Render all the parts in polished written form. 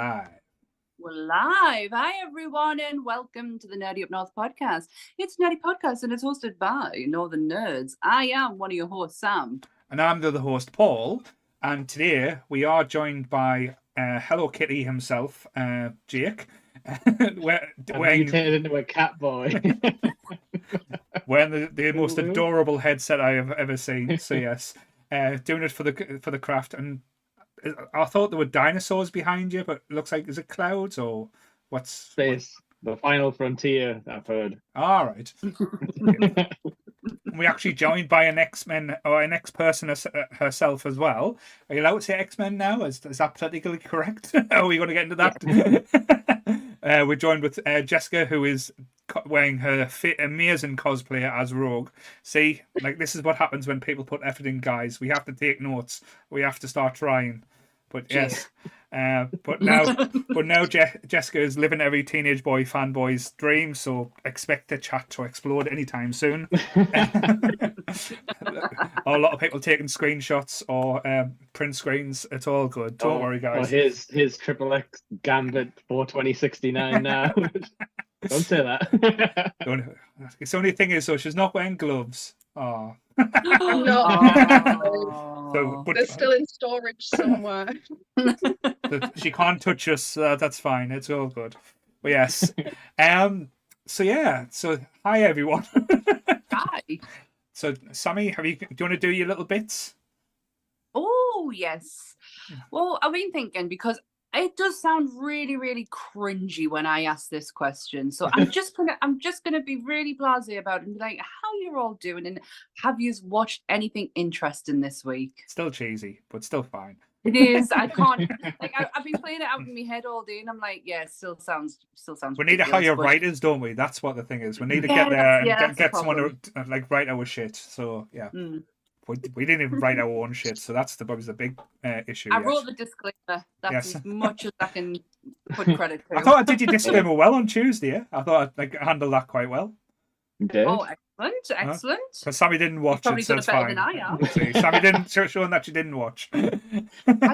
live. We're live. Hi, everyone, and welcome to the Nerdy Up North podcast. It's a nerdy podcast, and it's hosted by Northern Nerds. I am one of your hosts, Sam. And I'm the other host, Paul. And today we are joined by Hello Kitty himself, Jake. Wearing into a cat boy. Wearing the most adorable headset I have ever seen. So yes, doing it for the craft. And I thought there were dinosaurs behind you, but it looks like, is it clouds or what's space? The final frontier, I've heard. All right. We're actually joined by an X-Men or an X-person herself as well. Are you allowed to say X-Men now? Is that politically correct? Are we going to get into that? We're joined with Jessica, who is wearing her amazing cosplay as Rogue. See, like, this is what happens when people put effort in, guys. We have to take notes. We have to start trying. But yes, but now Jessica is living every teenage boy fanboy's dream. So expect the chat to explode anytime soon. Or a lot of people taking screenshots or print screens. It's all good. Don't worry, guys. Or his triple X Gambit 42069 now. Don't say that. The only thing is, so she's not wearing gloves. Oh. No. But they're still in storage somewhere. She can't touch us. That's fine. It's all good. But yes. So hi everyone. Hi. So Sammy, do you want to do your little bits? Oh yes. Well, I've been thinking, because it does sound really, really cringy when I ask this question. So I'm just gonna be really blasé about it and be like, how you're all doing, and have you watched anything interesting this week? Still cheesy, but still fine. It is. I can't. Like, I've been playing it out in my head all day, and I'm like, yeah, still sounds. We need to hire writers, don't we? That's what the thing is. We need to get there and get someone to like write our shit. So yeah. We didn't even write our own shit, so that's probably the big issue. I wrote the disclaimer. That's as much as I can put credit to. I thought I did your disclaimer well on Tuesday. I thought I handled that quite well. Okay. Oh, excellent. Because Sammy didn't watch it, so it's fine. Than I am. See, Sammy didn't showing that you didn't watch. I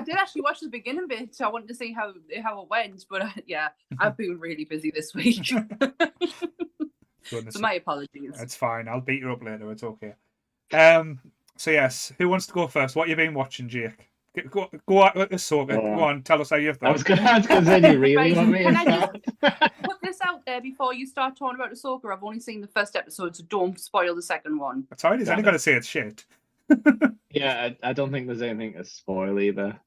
did actually watch the beginning bit. So I wanted to see how it went, but I've been really busy this week. So my apologies. It's fine. I'll beat you up later. It's okay. So yes, who wants to go first? What have you been watching, Jake? Go on, Ahsoka. Go on, tell us how you've done. I was going to say, you really want me? Can I just put this out there before you start talking about Ahsoka? I've only seen the first episode, so don't spoil the second one. That's all right. He's only got to say it's shit. Yeah, I don't think there's anything to spoil either.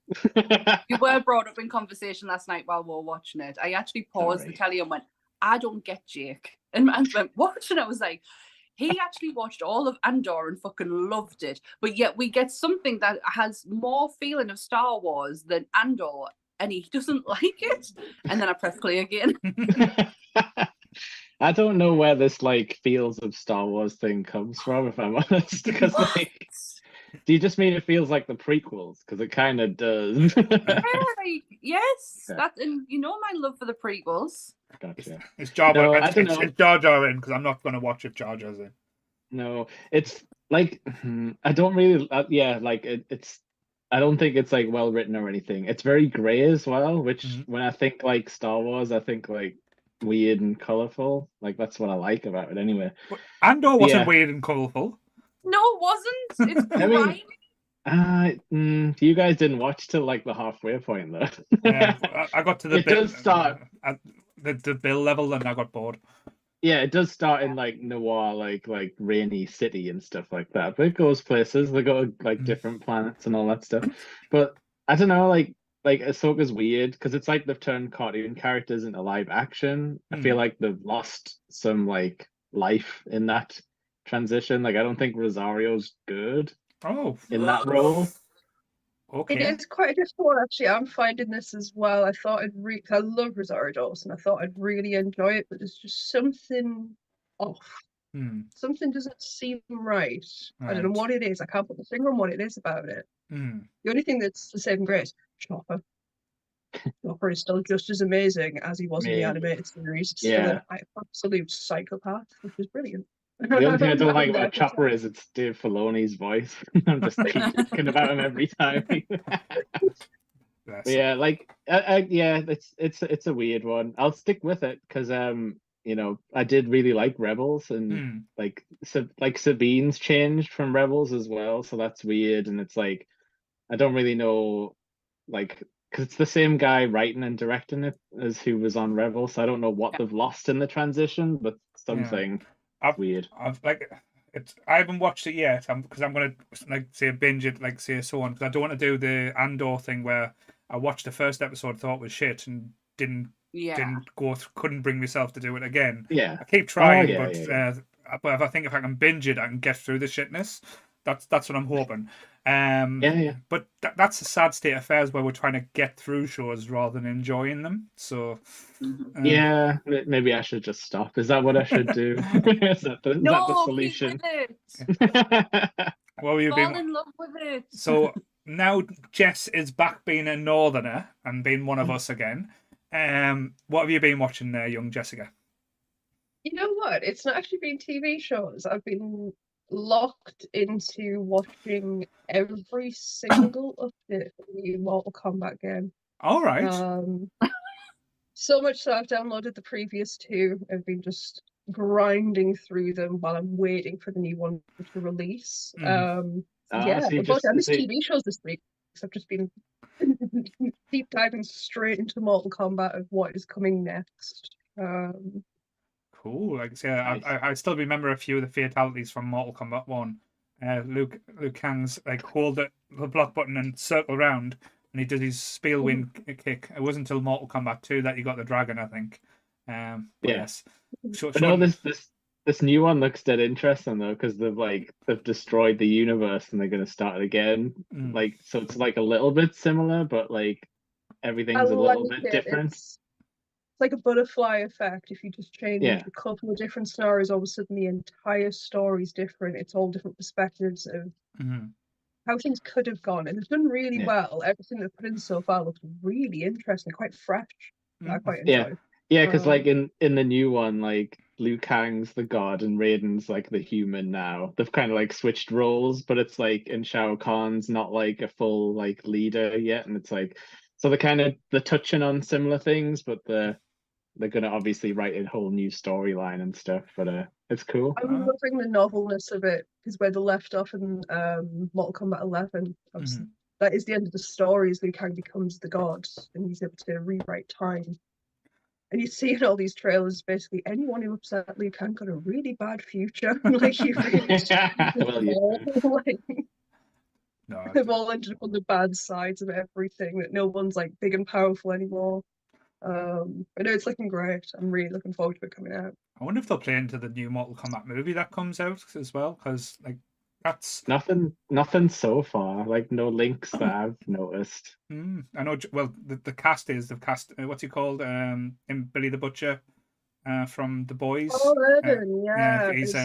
You were brought up in conversation last night while we were watching it. I actually paused the telly and went, I don't get Jake. And I went, what? And I was like, he actually watched all of Andor and fucking loved it, but yet we get something that has more feeling of Star Wars than Andor, and he doesn't like it. And then I press play again. I don't know where this like feels of Star Wars thing comes from, if I'm honest. Because like, do you just mean it feels like the prequels? Because it kind of does. Yes, that, and you know my love for the prequels. Gotcha. It's Jar Jar in, because I'm not going to watch if Jar Jar's in. No, it's like I don't really. It's. I don't think it's like well written or anything. It's very grey as well. Which when I think like Star Wars, I think like weird and colorful. Like that's what I like about it anyway. But Andor wasn't weird and colorful. No, it wasn't. It's grimy. You guys didn't watch till like the halfway point though. I got to the. It does start at the Bill level, and I got bored. Yeah, it does start in like noir, like rainy city and stuff like that. But it goes places. They go to like different planets and all that stuff. But I don't know, like Ahsoka's weird because it's like they've turned cartoon characters into live action. I feel like they've lost some like life in that transition. Like I don't think Rosario's good. In that role. Okay. It is quite a difficult one, actually. I'm finding this as well. I thought I love Rosario Dawson. I thought I'd really enjoy it, but there's just something off. Something doesn't seem right. I don't know what it is. I can't put the finger on what it is about it. The only thing that's the saving grace, Chopper. Chopper is still just as amazing as he was in the animated series. It's still an absolute psychopath, which is brilliant. The only thing I don't like about Chopper is it's Dave Filoni's voice. I'm just thinking about him every time. Yeah, like yeah, it's a weird one. I'll stick with it because you know, I did really like Rebels, and like Sabine's changed from Rebels as well, so that's weird. And it's like I don't really know, like, because it's the same guy writing and directing it as who was on Rebels, so I don't know what they've lost in the transition, but something weird. I haven't watched it yet because I'm gonna like say binge it, like say so on, because I don't want to do the Andor thing where I watched the first episode, thought it was shit, and didn't couldn't bring myself to do it again. Yeah, I keep trying, but if I can binge it, I can get through the shitness. That's what I'm hoping. But that's the sad state of affairs where we're trying to get through shows rather than enjoying them. So yeah, maybe I should just stop. Is that what I should do? Is that the solution? Keep with it. Well, you've Fall in love with it. So now Jess is back being a northerner and being one of us again. What have you been watching there, young Jessica? You know what? It's not actually been TV shows. I've been locked into watching every single update for the Mortal Kombat game. All right. So much so I've downloaded the previous two. I've been just grinding through them while I'm waiting for the new one to release. So I missed see- TV shows this week, so I've just been deep diving straight into Mortal Kombat of what is coming next. Cool. Like I say, Nice. I still remember a few of the fatalities from Mortal Kombat 1. Liu Kang's like hold the block button and circle around, and he did his Spielwind kick. It wasn't until Mortal Kombat 2 that he got the dragon, I think. Yes. No, this new one looks dead interesting though, because they've destroyed the universe and they're going to start it again. Like, so it's like a little bit similar, but like everything's a little bit different. It's like a butterfly effect. If you just change a couple of different scenarios, all of a sudden the entire story's different. It's all different perspectives of how things could have gone, and it's done really well. Everything they've put in so far looks really interesting, quite fresh. I quite enjoy. Yeah, because like in the new one, like Liu Kang's the god and Raiden's like the human now. They've kind of like switched roles, but it's like in Shao Kahn's not like a full like leader yet, and it's like so they're touching on similar things, but they're gonna obviously write a whole new storyline and stuff. But it's cool. I'm loving the novelness of it, because where they left off in Mortal Kombat 11, that is the end of the story. Is Liu Kang becomes the god, and he's able to rewrite time. And you see in all these trailers, basically anyone who upset Liu Kang got a really bad future. Like you they've all ended up on the bad sides of everything. That no one's like big and powerful anymore. I know it's looking great. I'm really looking forward to it coming out. I wonder if they'll play into the new Mortal Kombat movie that comes out as well, because like that's nothing so far. Like no links that I've noticed. I know. Well, the cast they've cast what's he called? In Billy the Butcher, from The Boys. Oh, Evan, he's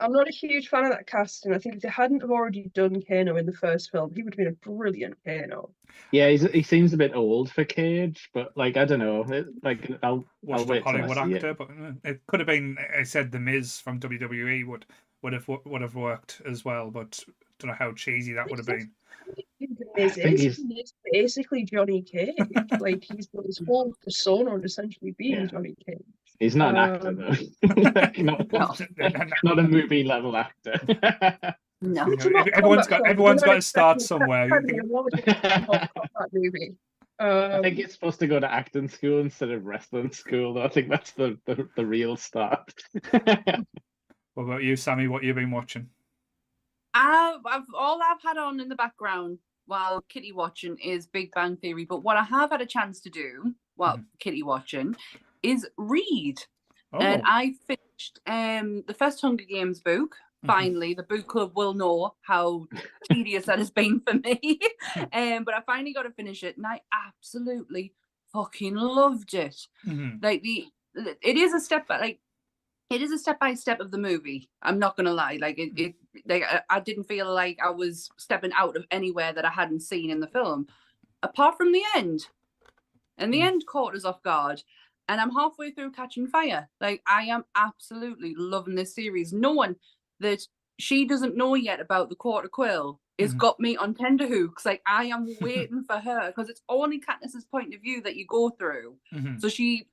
I'm not a huge fan of that casting. I think if they hadn't have already done Kano in the first film, he would have been a brilliant Kano. Yeah, he seems a bit old for Cage, but like I don't know. I'll wait the Hollywood till I see actor, it. but it could have been. I said The Miz from WWE would have worked as well, but don't know how cheesy that would have been. He's basically Johnny Cage. Like he's got his whole persona on essentially being Johnny Cage. He's not an actor though. Not a movie level actor. No, everyone's got to start somewhere. Movie. I think it's supposed to go to acting school instead of wrestling school, though. I think that's the real start. What about you, Sammy? What you've been watching? All I've had on in the background while kitty watching is Big Bang Theory, but what I have had a chance to do while kitty watching is read. And I finished the first Hunger Games book. Finally, the book club will know how tedious that has been for me. But I finally got to finish it, and I absolutely fucking loved it. Like it is a step by step of the movie. I'm not gonna lie. Like I didn't feel like I was stepping out of anywhere that I hadn't seen in the film, apart from the end. And the end caught us off guard. And I'm halfway through Catching Fire. Like I am absolutely loving this series, knowing that she doesn't know yet about the Quarter Quill, it's got me on tenterhooks. Like, I am waiting for her, because it's only Katniss's point of view that you go through. So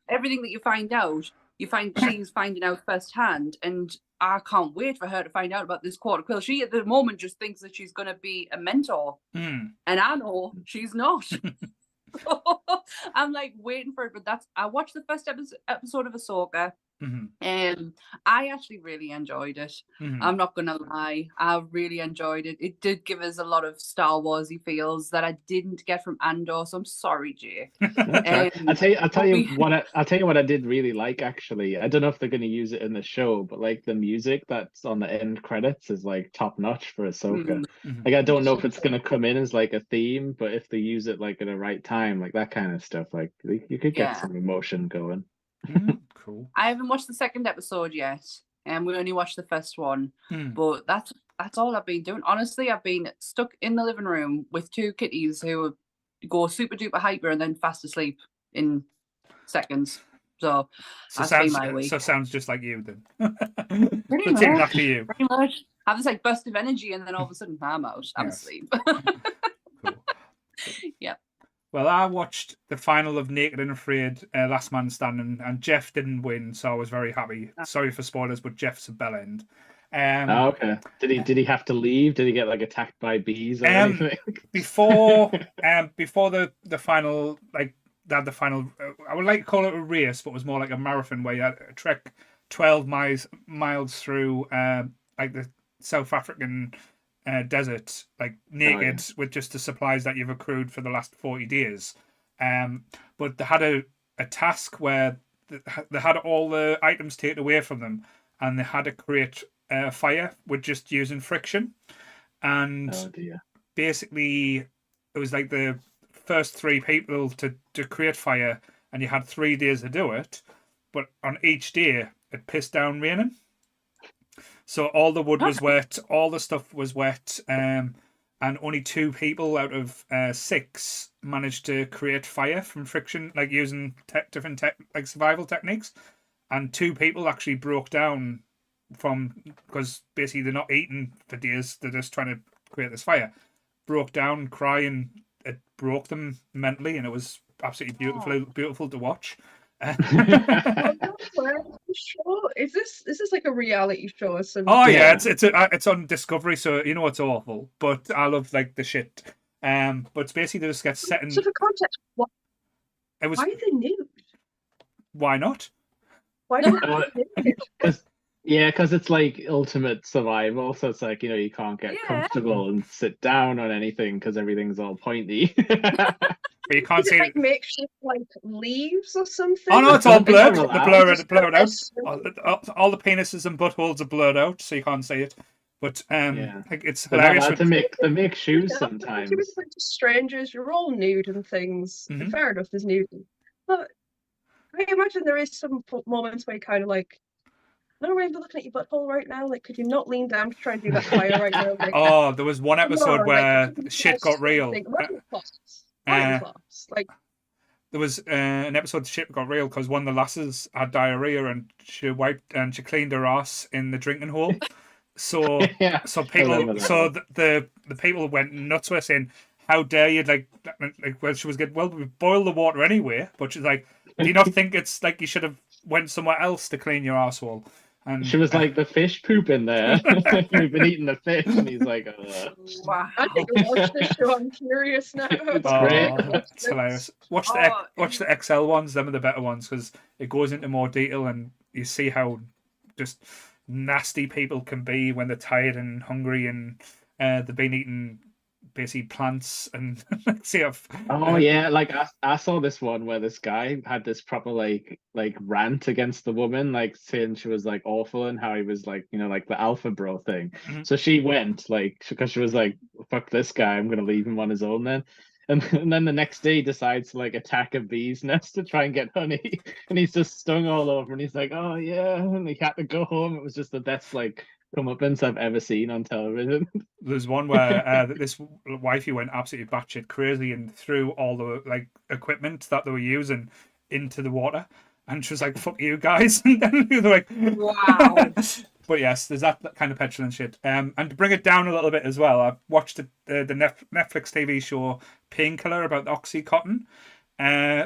everything that you find out, she's finding out firsthand, and I can't wait for her to find out about this quarter quill. She at the moment just thinks that she's going to be a mentor, and I know she's not. I'm like waiting for it, but I watched the first episode of Ahsoka. I actually really enjoyed it. I'm not gonna lie, I really enjoyed it. It did give us a lot of Star Warsy feels that I didn't get from Andor, so I'm sorry, Jake. I'll tell you what I did really like, actually. I don't know if they're going to use it in the show, but like the music that's on the end credits is like top notch for Ahsoka. Like, I don't know if it's going to come in as like a theme, but if they use it like at the right time, like that kind of stuff, like you could get some emotion going. Cool. I haven't watched the second episode yet, and we only watched the first one. But that's all I've been doing. Honestly, I've been stuck in the living room with two kitties who go super duper hyper and then fast asleep in seconds. So that's been my week. So sounds just like you then. Pretty much. After you. Pretty much. Have this like burst of energy, and then all of a sudden I'm out. I'm asleep. Cool. Yeah. Well, I watched the final of Naked and Afraid, Last Man Standing, and Jeff didn't win, so I was very happy. Sorry for spoilers, but Jeff's a bell end. Okay. Did he have to leave? Did he get like attacked by bees or anything? Before the final, like the final, I would like to call it a race, but it was more like a marathon where you had to trek 12 miles through like the South African desert, like naked, with just the supplies that you've accrued for the last 40 days. But they had a task where they had all the items taken away from them, and they had to create fire with just using friction. And basically, it was like the first 3 people to create fire, and you had 3 days to do it. But on each day, it pissed down raining. So all the wood was wet, all the stuff was wet, and only 2 people out of 6 managed to create fire from friction, like using different like survival techniques. And 2 people actually broke down because basically they're not eating for days; they're just trying to create this fire. Broke down, crying. It broke them mentally, and it was absolutely beautiful to watch. Show? Is this like a reality show or something? Oh yeah, it's on Discovery, so you know it's awful. But I love like the shit. But it's basically just gets set in. So for context, why are they nude? Why not? Why not? Because it's like ultimate survival. So it's like, you can't get comfortable and sit down on anything because everything's all pointy. But you can't see like makeshift like leaves or something. Oh no, it's all blurred. They're blurred out. All the penises and buttholes are blurred out, so you can't see it. But it's hilarious. They make shoes sometimes. You're with strangers, you're all nude and things. Fair enough, there's nudity, but I imagine there is some moments where you kind of like, I don't really be looking at your butthole right now. Like, could you not lean down to try and do that fire right now? Like, there was one episode where shit got real. Like, there was an episode shit got real because one of the lasses had diarrhea and she cleaned her ass in the drinking hole. So the people went nuts with saying, "How dare you!" Like well, she was getting we boil the water anyway, but she's like, "Do you not think it's like you should have went somewhere else to clean your asshole?" And she was like, "The fish poop in there. We've been eating the fish," and he's like, "Wow!" I think I'll watch this show. I'm curious now. It's great. It's hilarious. Watch the XL ones. Them are the better ones because it goes into more detail and you see how just nasty people can be when they're tired and hungry and they've been eating basically plants and like I saw this one where this guy had this proper like rant against the woman, like saying she was like awful and how he was like, like the alpha bro thing. So she went like because she was like, fuck this guy, I'm gonna leave him on his own then. And then the next day he decides to like attack a bee's nest to try and get honey, and he's just stung all over and he's like, oh yeah, and he had to go home. It was just the best like comeuppance I've ever seen on television. There's one where this wifey went absolutely batshit crazy and threw all the like equipment that they were using into the water, and she was like, "Fuck you guys!" And then they're like, "Wow." But yes, there's that kind of petulant shit. And to bring it down a little bit as well, I've watched the Netflix TV show Painkiller about the OxyContin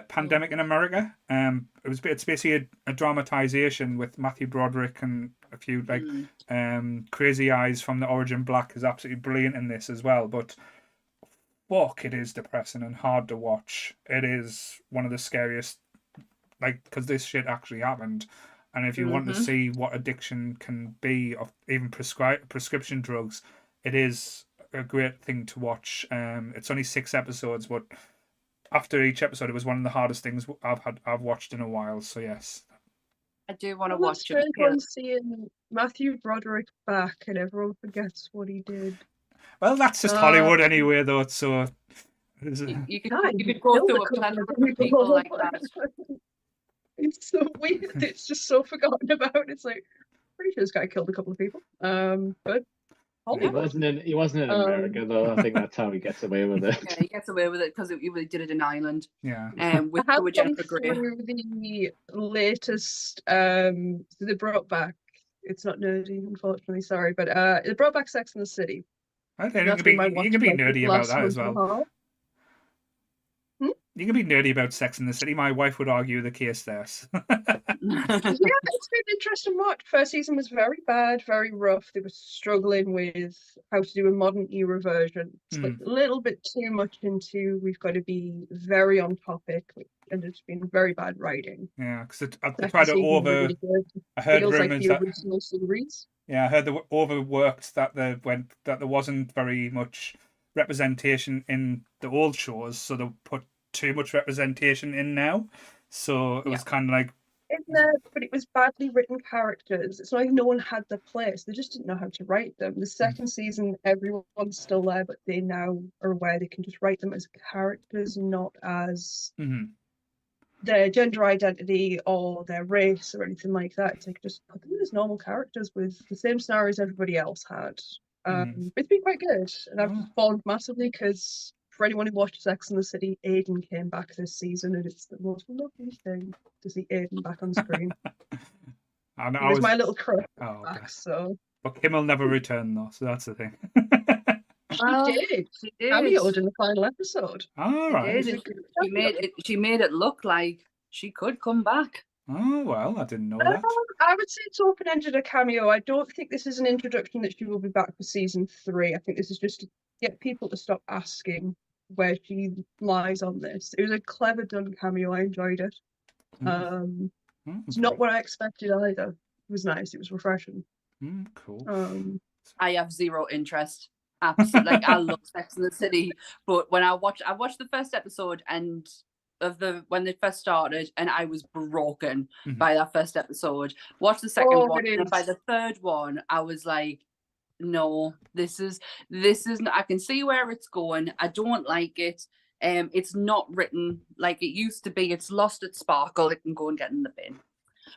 pandemic in America. It's basically a dramatization with Matthew Broderick and a few Crazy Eyes from The Origin Black is absolutely brilliant in this as well. But fuck, it is depressing and hard to watch. It is one of the scariest, because this shit actually happened. And if you want to see what addiction can be, of even prescription drugs, it is a great thing to watch. It's only 6 episodes, but after each episode, it was one of the hardest things I've watched in a while. So yes, I do want to watch it. I'm seeing Matthew Broderick back, and everyone forgets what he did. Well, that's just Hollywood anyway, though. So you could go through a planet of people like that. It's so weird. It's just so forgotten about. It's like, pretty sure this guy killed a couple of people. But he wasn't in America though. I think that's how he gets away with it. Yeah, he gets away with it because he really did it in Ireland. Yeah. With Jennifer Grey. The latest, so they brought back. It's not nerdy, unfortunately. Sorry, but they brought back Sex and the City. I think you can be nerdy about that as well. You can be nerdy about Sex in the City. My wife would argue the case there. Yeah, it's been interesting watch. First season was very bad, very rough. They were struggling with how to do a modern era version. It's like a little bit too much into we've got to be very on topic, and it's been very bad writing. Yeah, because I tried to over. I heard rumors that. Original series. Yeah, I heard they overworked that there wasn't very much representation in the old shows, so they put too much representation in now, so it was kind of like in there, but it was badly written characters. It's not like no one had their place, they just didn't know how to write them. The second season, everyone's still there, but they now are aware they can just write them as characters, not as their gender identity or their race or anything like that. It's like just put them as normal characters with the same scenarios everybody else had. It's been quite good, and I've spawned massively because for anyone who watched Sex and the City, Aiden came back this season, and it's the most lovely thing to see Aiden back on screen. He was my little crush back, so. But Kim will never return though, so that's the thing. She did. Cameoed in the final episode. All right. She made it look like she could come back. Oh well, I didn't know that. I would say it's open-ended a cameo. I don't think this is an introduction that she will be back for season 3. I think this is just to get people to stop asking where she lies on this. It was a clever done cameo. I enjoyed it. It's not what I expected either. It was nice. It was refreshing. Cool. I have zero interest. Absolutely, I love Sex and the City, but when I watched the first episode and when they first started, and I was broken by that first episode. Watched the second one, and by the third one, I was like, no, this is I can see where it's going. I don't like it. It's not written like it used to be. It's lost its sparkle. It can go and get in the bin.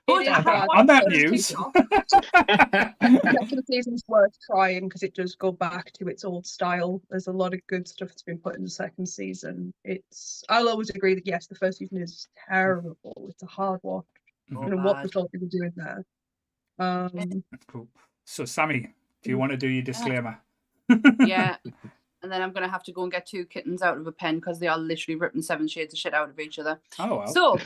But on that news, second season's worth trying because it does go back to its old style. There's a lot of good stuff that's been put in the second season. I'll always agree that yes, the first season is terrible. It's a hard watch. And what the fuck are we doing there? Cool. So Sammy, do you want to do your disclaimer? Yeah. And then I'm going to have to go and get 2 kittens out of a pen because they are literally ripping 7 shades of shit out of each other. Oh, well. So,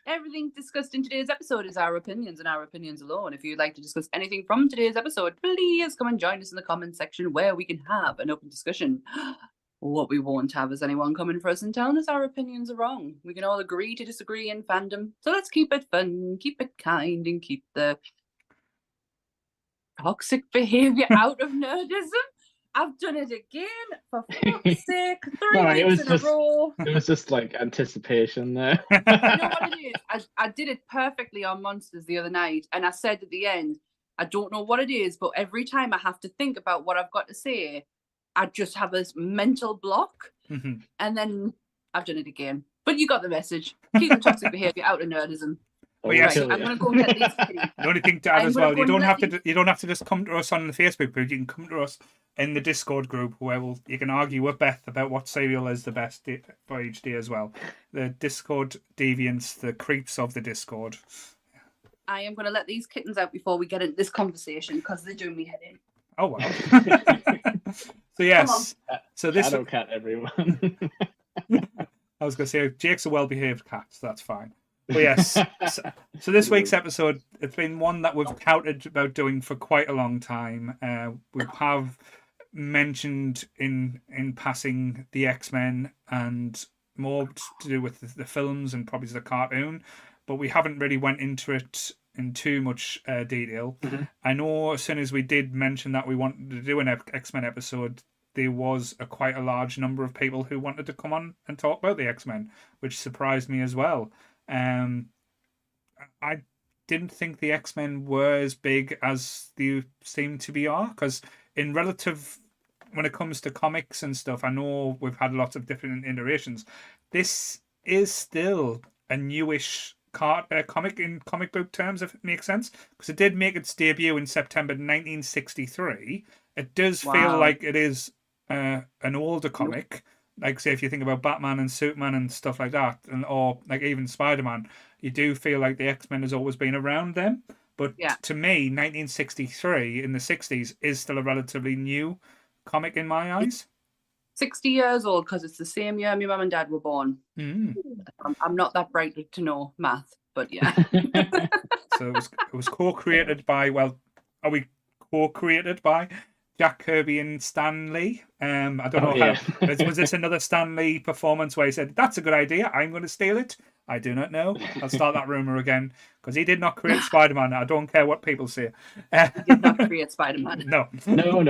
everything discussed in today's episode is our opinions and our opinions alone. If you'd like to discuss anything from today's episode, please come and join us in the comment section where we can have an open discussion. What we won't have is anyone coming for us and telling us our opinions are wrong. We can all agree to disagree in fandom. So let's keep it fun, keep it kind, and keep the toxic behaviour out of nerdism. I've done it again, for fuck's sake. 3 weeks in a row. It was just like anticipation there. You know what it is? I did it perfectly on Monsters the other night, and I said at the end, I don't know what it is, but every time I have to think about what I've got to say, I just have this mental block, and then I've done it again. But you got the message. Keep the toxic behaviour out of nerdism. Well, yes, right, I'm going to go get these. The only thing to add as well, you don't have to just come to us on the Facebook page. You can come to us in the Discord group where you can argue with Beth about what cereal is the best for each day as well. The Discord deviants, the creeps of the Discord. I am going to let these kittens out before we get into this conversation because they're doing me head in. Oh wow. So yes. So this shadow cat, everyone. I was going to say Jake's a well-behaved cat, so that's fine. But yes, so this week's episode, it's been one that we've touted about doing for quite a long time. We have mentioned in passing the X-Men and more to do with the films and probably the cartoon, but we haven't really went into it in too much detail. Mm-hmm. I know as soon as we did mention that we wanted to do an X-Men episode, there was quite a large number of people who wanted to come on and talk about the X-Men, which surprised me as well. I didn't think the X-Men were as big as they seem to be are, because in relative, when it comes to comics and stuff, I know we've had lots of different iterations. This is still a newish comic in comic book terms, if it makes sense, because it did make its debut in September 1963. It does feel like it is an older comic. Like, say, if you think about Batman and Superman and stuff like that, or like even Spider-Man, you do feel like the X-Men has always been around them. But to me, 1963 in the 60s is still a relatively new comic in my eyes. 60 years old because it's the same year my mum and dad were born. I'm not that bright to know math, but yeah. So it was co-created by, well, are we co-created by Jack Kirby and Stan Lee? I don't know how. Was this another Stan Lee performance where he said, "That's a good idea, I'm going to steal it"? I do not know. I'll start that rumor again, because he did not create Spider-Man. I don't care what people say. He did not create Spider-Man. No.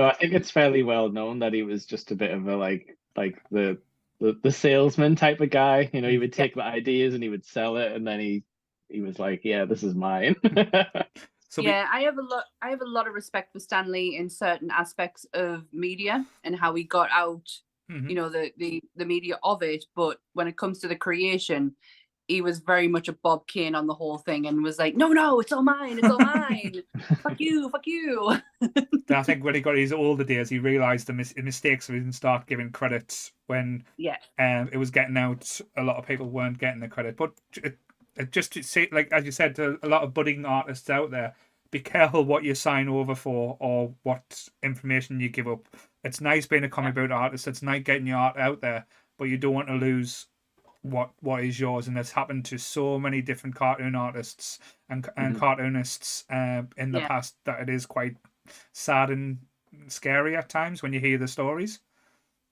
I think it's fairly well known that he was just a bit of a like the salesman type of guy. You know, he would take the ideas and he would sell it, and then he was like, "Yeah, this is mine." So I have a lot of respect for Stan Lee in certain aspects of media and how he got out, you know, the media of it. But when it comes to the creation, he was very much a Bob Kane on the whole thing and was like, no, it's all mine, it's all mine. fuck you. I think when he got his older days, he realised the mistakes, so he didn't start giving credit when it was getting out. A lot of people weren't getting the credit, but just to say, like as you said, to a lot of budding artists out there, be careful what you sign over for or what information you give up. It's nice being a comic book artist. It's nice getting your art out there, but you don't want to lose what is yours. And it's happened to so many different cartoon artists and cartoonists in the past that it is quite sad and scary at times when you hear the stories.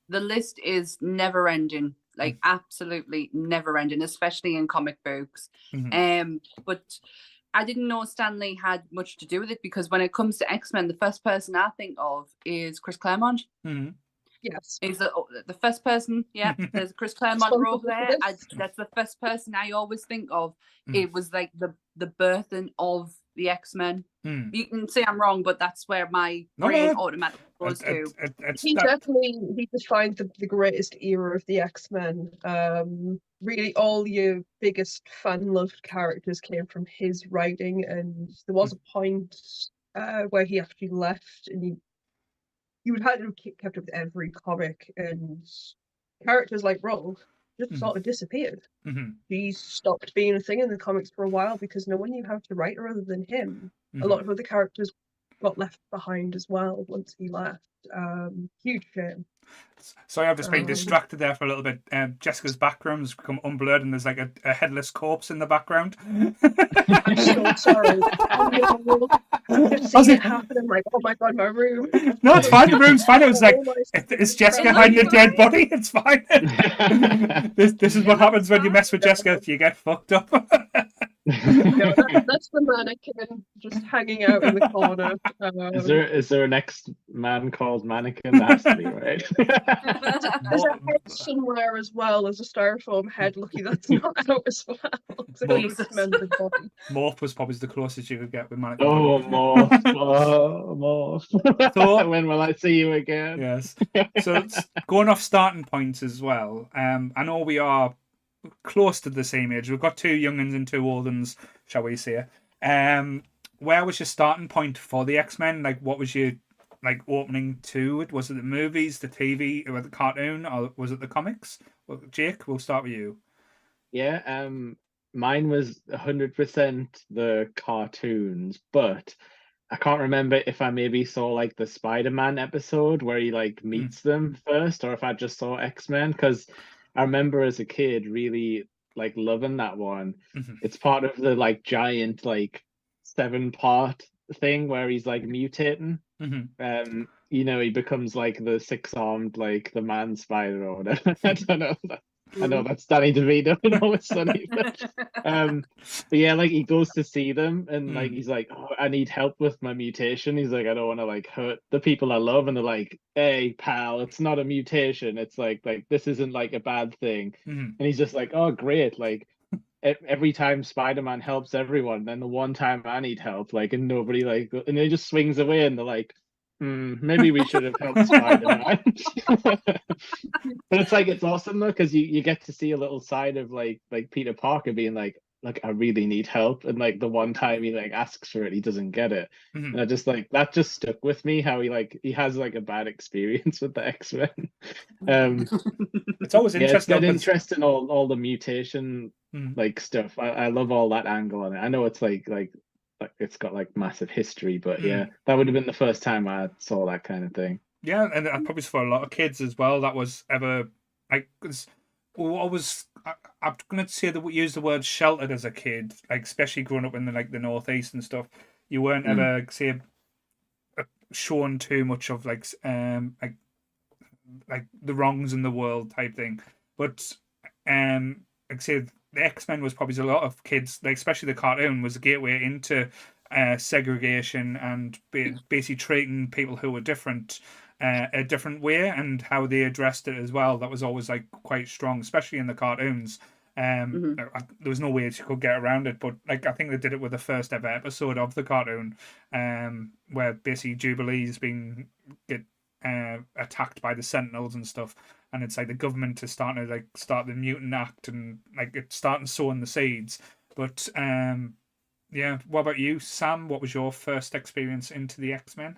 The list is never ending. Like absolutely never ending, especially in comic books. But I didn't know Stan Lee had much to do with it, because when it comes to X-Men, the first person I think of is Chris Claremont. Yes, he's the first person. Yeah, there's Chris Claremont over there. That's the first person I always think of. It was like the birthing of the X-Men. You can say I'm wrong, but that's where my brain automatically goes to. He defined the greatest era of the X-Men. Really, all your biggest fan-loved characters came from his writing, and there was a point where he actually left, and you would have to have kept up with every comic, and characters like Rogue just sort of disappeared. He stopped being a thing in the comics for a while because no one knew how to write other than him. A lot of other characters got left behind as well once he left. Huge shame. Sorry, I've just been distracted there for a little bit. Jessica's background's become unblurred and there's like a headless corpse in the background. I'm so sorry. I've seen it happen. I'm like, oh my god, my room. No, it's fine. The room's fine. I was like, it's Jessica hiding a dead body. It's fine. This is what happens when you mess with Jessica. You get fucked up. No, that's the mannequin just hanging out in the corner. Is there an X-Man called Mannequin? That has to be right. There's a head somewhere as well. There's a styrofoam head. Lucky that's not out as well. Morph was probably the closest you could get with Mannequin. Oh, Morph. So, when will I see you again? Yes. So going off starting points as well. I know we are close to the same age. We've got two young uns and two old uns, shall we say. Where was your starting point for the X-Men? Like, what was your opening to it? Was it the movies, the TV, or the cartoon, or was it the comics? Well, Jake, we'll start with you. Yeah, mine was 100% the cartoons, but I can't remember if I maybe saw like the Spider-Man episode where he like meets them first, or if I just saw X-Men, because I remember as a kid really like loving that one. It's part of the like giant like 7-part thing where he's like mutating. You know, he becomes like the 6-armed, like the man spider or whatever. I don't know. I know that's Danny DeVito and Always Sunny, but yeah, like he goes to see them and like he's like, oh, I need help with my mutation. He's like, I don't want to like hurt the people I love, and they're like, hey pal, it's not a mutation. It's like this isn't like a bad thing. And he's just like, oh great, like every time Spider-Man helps everyone, then the one time I need help, like, and nobody like, and he just swings away, and they're like, maybe we should have helped Spider-Man. But it's like it's awesome though, because you get to see a little side of like Peter Parker being like I really need help, and like the one time he like asks for it, he doesn't get it. And I just like that just stuck with me, how he has like a bad experience with the X-Men. It's always interesting. It's got interest in all the mutation like stuff. I love all that angle on it. I know it's like it's got like massive history, but yeah, that would have been the first time I saw that kind of thing. Yeah, and I probably for a lot of kids as well, that was ever like, cause I'm going to say that we use the word sheltered as a kid, like especially growing up in the northeast and stuff. You weren't ever say shown too much of like the wrongs in the world type thing. But like I say, the X-Men was probably a lot of kids, like especially the cartoon, was a gateway into segregation and basically treating people who were different a different way, and how they addressed it as well. That was always like quite strong, especially in the cartoons. There was no way you could get around it, but like I think they did it with the first ever episode of the cartoon, where basically Jubilee's been attacked by the Sentinels and stuff, and it's like the government is starting to start the Mutant Act, and like it's starting sowing the seeds. But yeah, what about you, Sam? What was your first experience into the X-Men?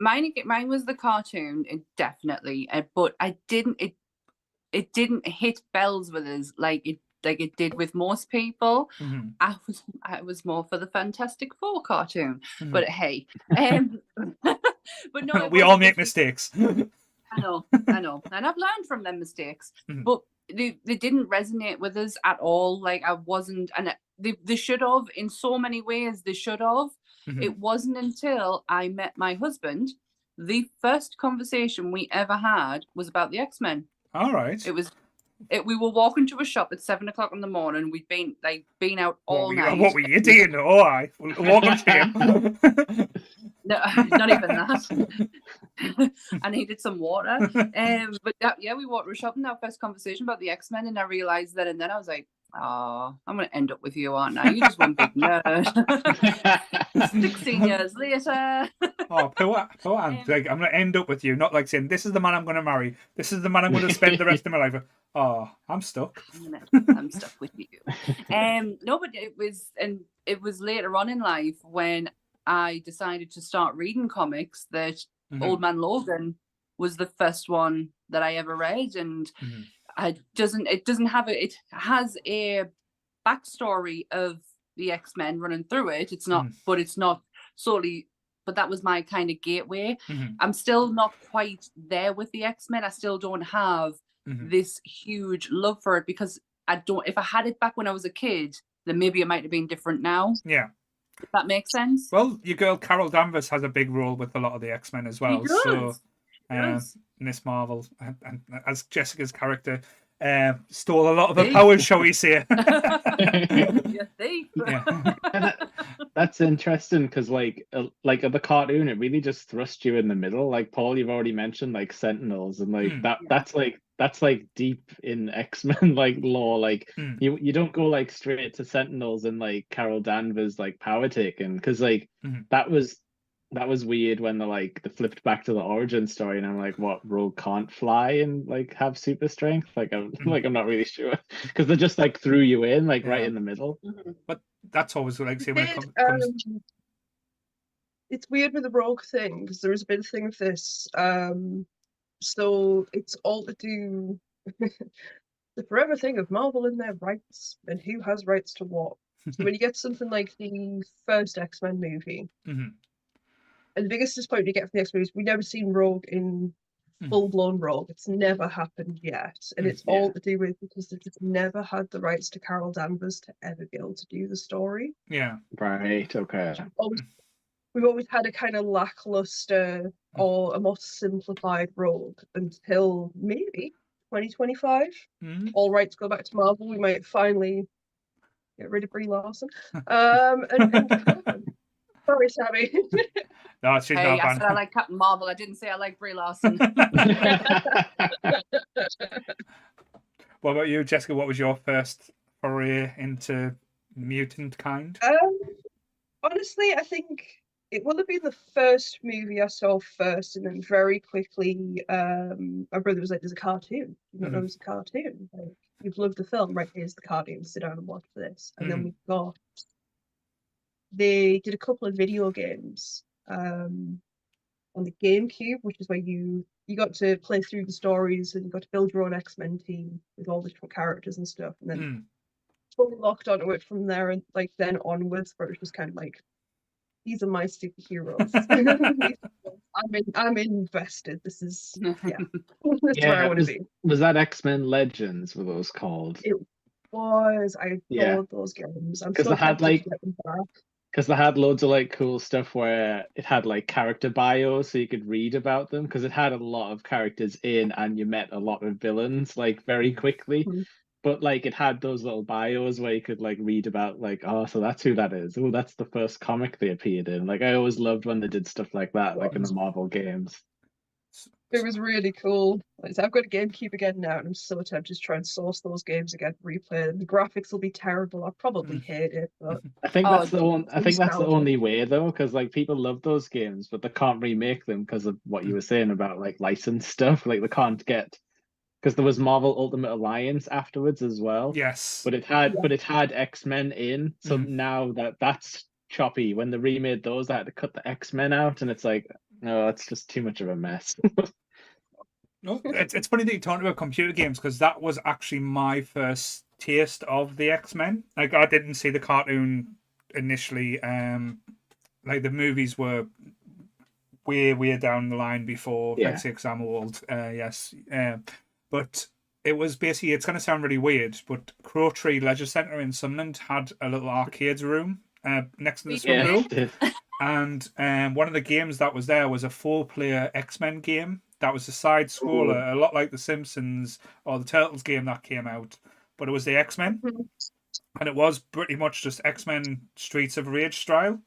Mine was the cartoon, definitely, but it didn't hit bells with us like it did with most people. I was more for the Fantastic Four cartoon, but hey, but no, we all make mistakes. I know, and I've learned from them mistakes, but they didn't resonate with us at all. Like I wasn't, and they should have in so many ways. They should have. It wasn't until I met my husband, the first conversation we ever had was about the X-Men. All right. We were walking to a shop at 7 o'clock in the morning. We'd been out all night. What were you doing? Oh, I walking to him. No, not even that. I needed some water. But we walked to a shop, and our first conversation about the X-Men, and I realised that, and then I was like, oh, I'm going to end up with you, aren't I? You just one big nerd. 16 years later. Oh, poor Anne. Like, I'm going to end up with you, not like saying, this is the man I'm going to marry. This is the man I'm going to spend the rest of my life with. Oh, I'm stuck. I'm stuck with you. No, but it was later on in life when I decided to start reading comics that Old Man Logan was the first one that I ever read, and it has a backstory of the X-Men running through it. It's not, but it's not solely. But that was my kind of gateway. I'm still not quite there with the X-Men. I still don't have this huge love for it, because if I had it back when I was a kid, then maybe it might have been different now. Yeah. If that makes sense. Well, your girl Carol Danvers has a big role with a lot of the X-Men as well. Miss Marvel, and as Jessica's character, stole a lot of her powers, shall we say? Yeah. That's interesting, because like the cartoon, it really just thrust you in the middle. Like Paul, you've already mentioned like Sentinels, and like that's like deep in X-Men like lore. Like you don't go like straight to Sentinels and like Carol Danvers like power taking, because like that was weird when they flipped back to the origin story, and I'm like, what, Rogue can't fly and like have super strength? Like I'm not really sure, because they just like threw you in like right in the middle. But that's always like say when it comes. It's weird with the Rogue thing, because there was a bit of thing with this. So it's all to do. the forever thing of Marvel and their rights and who has rights to what. So when you get something like the first X-Men movie, and the biggest disappointment you get from the X-Men is we've never seen Rogue in full-blown Rogue. It's never happened yet. And it's all to do with because they've just never had the rights to Carol Danvers to ever be able to do the story. Yeah. Right, okay. We've always had a kind of lackluster or a more simplified Rogue until maybe 2025. All rights go back to Marvel. We might finally get rid of Brie Larson. Sorry, Sammy. No, she's Hey, not I said I like Captain Marvel. I didn't say I like Brie Larson. What about you, Jessica? What was your first foray into mutant kind? Honestly, I think it will have been the first movie I saw first, and then very quickly, my brother was like, "There's a cartoon. You know, there's a cartoon. Like, you've loved the film, right? Here's the cartoon. Sit down and watch this." And then they did a couple of video games on the GameCube, which is where you got to play through the stories and you got to build your own X-Men team with all the different characters and stuff. And then fully locked onto it from there, and like then onwards, where it was just kind of like, these are my superheroes. I'm invested. This is this is where I want to be. Was that X-Men Legends? Were those called? It was. I adored those games. I'm so tempted to get them back. Because they had loads of like cool stuff where it had like character bios so you could read about them, because it had a lot of characters in and you met a lot of villains like very quickly. But like it had those little bios where you could like read about like, oh, so that's who that is. Oh, that's the first comic they appeared in. Like I always loved when they did stuff like that, like in the Marvel games. It was really cool. Like, I've got a GameCube again now, and I'm so tempted to try and source those games again, replay them. The graphics will be terrible. I'll probably hate it, but I think that's the only way though, because like people love those games, but they can't remake them because of what you were saying about like licensed stuff. Like they can't get, because there was Marvel Ultimate Alliance afterwards as well. Yes, but it had X-Men in, so now that's choppy. When they remade those, they had to cut the X-Men out, and it's like, no, it's just too much of a mess. No, it's funny that you talked about computer games, because that was actually my first taste of the X-Men. Like I didn't see the cartoon initially. Like the movies were way down the line before. Let's say, 'cause I'm old. But it was basically, it's going to sound really weird, but Crow Tree Leisure Centre in Sunderland had a little arcades room next to the swimming pool. And one of the games that was there was a 4-player X-Men game. That was a side scroller, a lot like the Simpsons or the Turtles game that came out, but it was the X-Men. And it was pretty much just X-Men Streets of Rage style,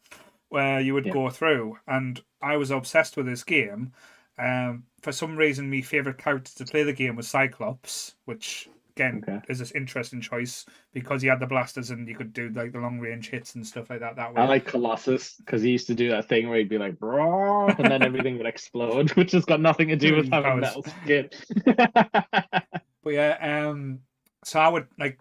where you would go through. And I was obsessed with this game. For some reason, my favourite character to play the game was Cyclops, which again is an interesting choice because he had the blasters and you could do like the long range hits and stuff like that way. I like Colossus because he used to do that thing where he'd be like, bro, and then everything would explode, which has got nothing to do with having metal skin. But yeah, so I would like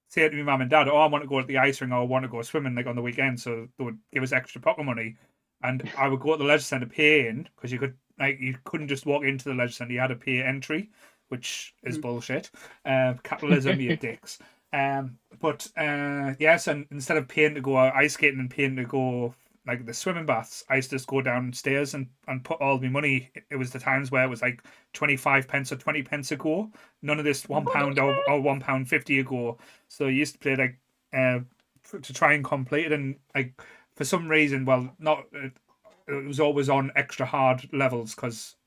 say to my mum and dad, "Oh, I want to go to the ice ring, or I want to go swimming like on the weekend," so they would give us extra pocket money, and I would go to the leisure centre pay in, because you couldn't just walk into the leisure centre, you had to pay entry, which is bullshit. Capitalism, you dicks. But yes, and instead of paying to go ice skating and paying to go like the swimming baths, I used to just go downstairs and put all my money. It was the times where it was like 25 pence or 20 pence a go. None of this £1 or £1.50 a go. So I used to play like to try and complete it, and like for some reason, it was always on extra hard levels because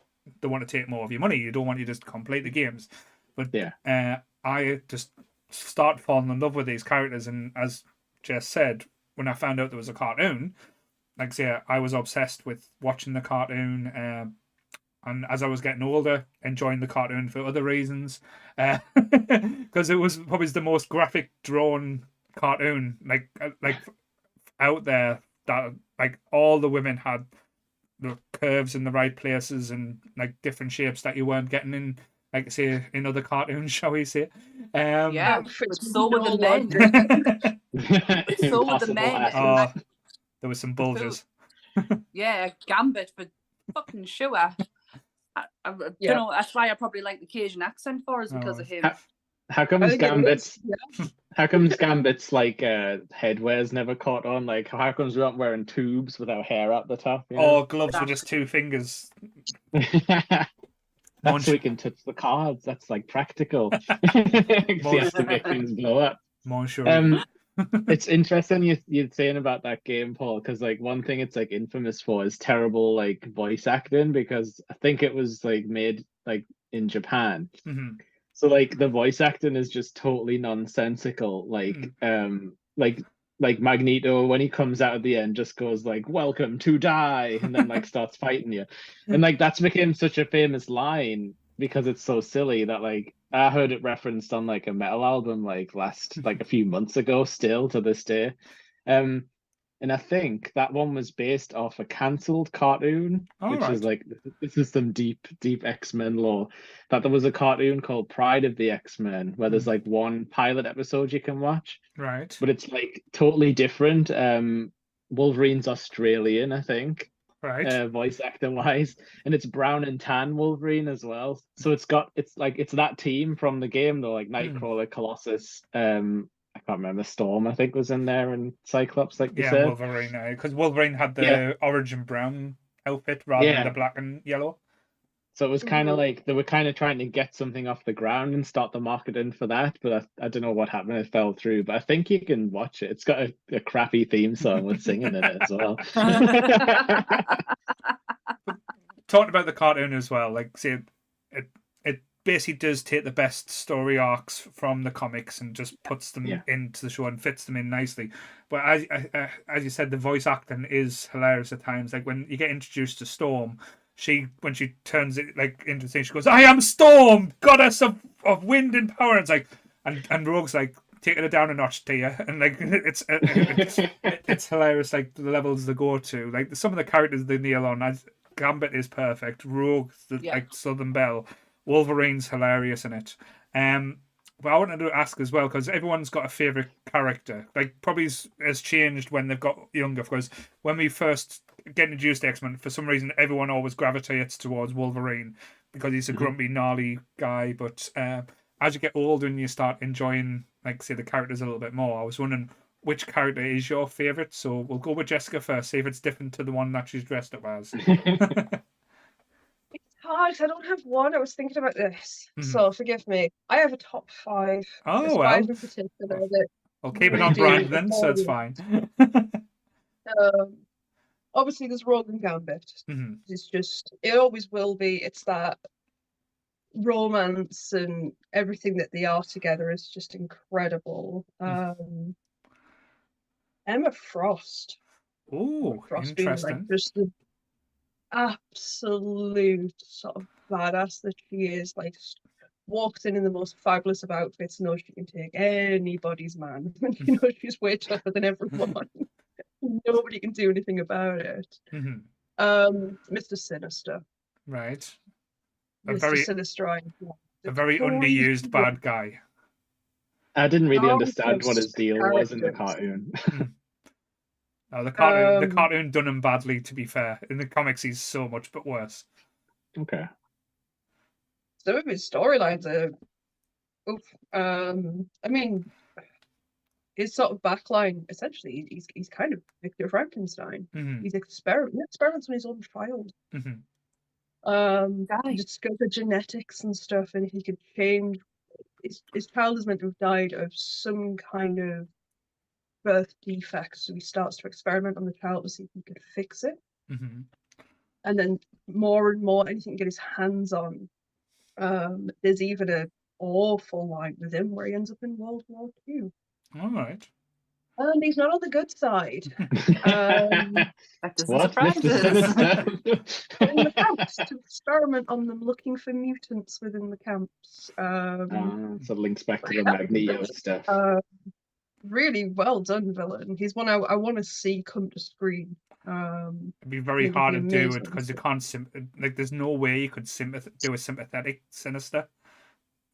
they want to take more of your money. You don't want you just complete the games. But I just started falling in love with these characters, and as Jess said, when I found out there was a cartoon, like I say, I was obsessed with watching the cartoon, and as I was getting older, enjoying the cartoon for other reasons, because it was probably the most graphic drawn cartoon like out there, that like all the women had the curves in the right places and like different shapes that you weren't getting in, like say, in other cartoons, shall we say? So were the men. So were the men. There was some bulges. Gambit for fucking sure. I don't know. That's why I probably like the Cajun accent for, is because of him. How I comes think it Gambit's is. Yeah. how comes Gambit's like headwear's never caught on? Like how comes we aren't wearing tubes without hair at the top? You know? Or gloves with just 2 fingers. That's so we can touch the cards. That's like practical. 'Cause he has to make things blow up. Monsieur. It's interesting you're saying about that game, Paul, because like one thing it's like infamous for is terrible like voice acting, because I think it was like made like in Japan. Mhm. So like the voice acting is just totally nonsensical. Like Magneto, when he comes out at the end, just goes like "Welcome to die," and then like starts fighting you, and like that's became such a famous line because it's so silly that like I heard it referenced on like a metal album like a few months ago, still to this day. Um, and I think that one was based off a cancelled cartoon, All which is right. like this is some deep X-Men lore. That there was a cartoon called Pride of the X-Men where there's like one pilot episode you can watch, Right. but it's like totally different. Wolverine's Australian, I think, Right. voice actor wise, and it's brown and tan Wolverine as well. So it's that team from the game though, like Mm. Nightcrawler, Colossus, I can't remember, Storm I think was in there, and Cyclops, like you Yeah, said. Wolverine. Because Wolverine had the Yeah, orange and brown outfit rather than the yeah. black and yellow. So it was kind of Mhm. like they were kind of trying to get something off the ground and start the marketing for that, but I don't know what happened. It fell through, but I think you can watch it. It's got a crappy theme song with singing in it as well. Talking about the cartoon as well, like see, it basically does take the best story arcs from the comics and just puts them Yeah. into the show and fits them in nicely. But as you said, the voice acting is hilarious at times. Like when you get introduced to Storm, when she turns it like into the thing, she goes, "I am Storm, goddess of wind and power." And it's like, and Rogue's like, taking it down a notch to you, and like it's hilarious. Like the levels they go to, like some of the characters they nail on. Gambit is perfect. Rogue, like Southern Belle, Wolverine's hilarious in it. But I wanted to ask as well, because everyone's got a favorite character. Like probably has changed when they've got younger. Because when we first get introduced to X-Men, for some reason everyone always gravitates towards Wolverine because he's a grumpy, gnarly guy. But as you get older and you start enjoying, like say, the characters a little bit more, I was wondering which character is your favorite. So we'll go with Jessica first, see if it's different to the one that she's dressed up as. It's hard 'cause I don't have one. I was thinking about this, Mhm. so forgive me. I have a top 5. Oh, There's well. 5 in particular that I'll keep it really on do brand then, so adore it's me. fine. Obviously, there's Rogue and Gambit. Mhm. It always will be. It's that romance and everything that they are together is just incredible. Emma Frost. Emma Oh, Frost being like interesting. just the absolute sort of badass that she is. Like walks in the most fabulous of outfits, knows she can take anybody's man. You know, she's way tougher than everyone. Nobody can do anything about it. Mhm. Mr. Sinister. Right. A Mr. very Sinister, a very underused bad guy. I didn't really understand what Gorgeous his deal was in the characters. cartoon. Oh, the cartoon done him badly, to be fair. In the comics, he's so much but worse. Okay. Some of his storylines are oof. I mean, his sort of backline, essentially, he's kind of Victor Frankenstein. Mhm. He experiments on his own child. Mhm. He discovered genetics and stuff, and he could change. His child is meant to have died of some kind of birth defect, so he starts to experiment on the child to see if he could fix it. Mhm. And then more and more, anything he can get his hands on. There's even an awful line with him where he ends up in World War II. All right. And he's not on the good side. That doesn't What? surprise Mr. us. Sinister? In the camps to experiment on them, looking for mutants within the camps. So links back to the Magneto stuff. Really well done villain. He's one I want to see come to screen. It'd be very It would hard be to do it amazing. because you can't there's no way you could do a sympathetic Sinister.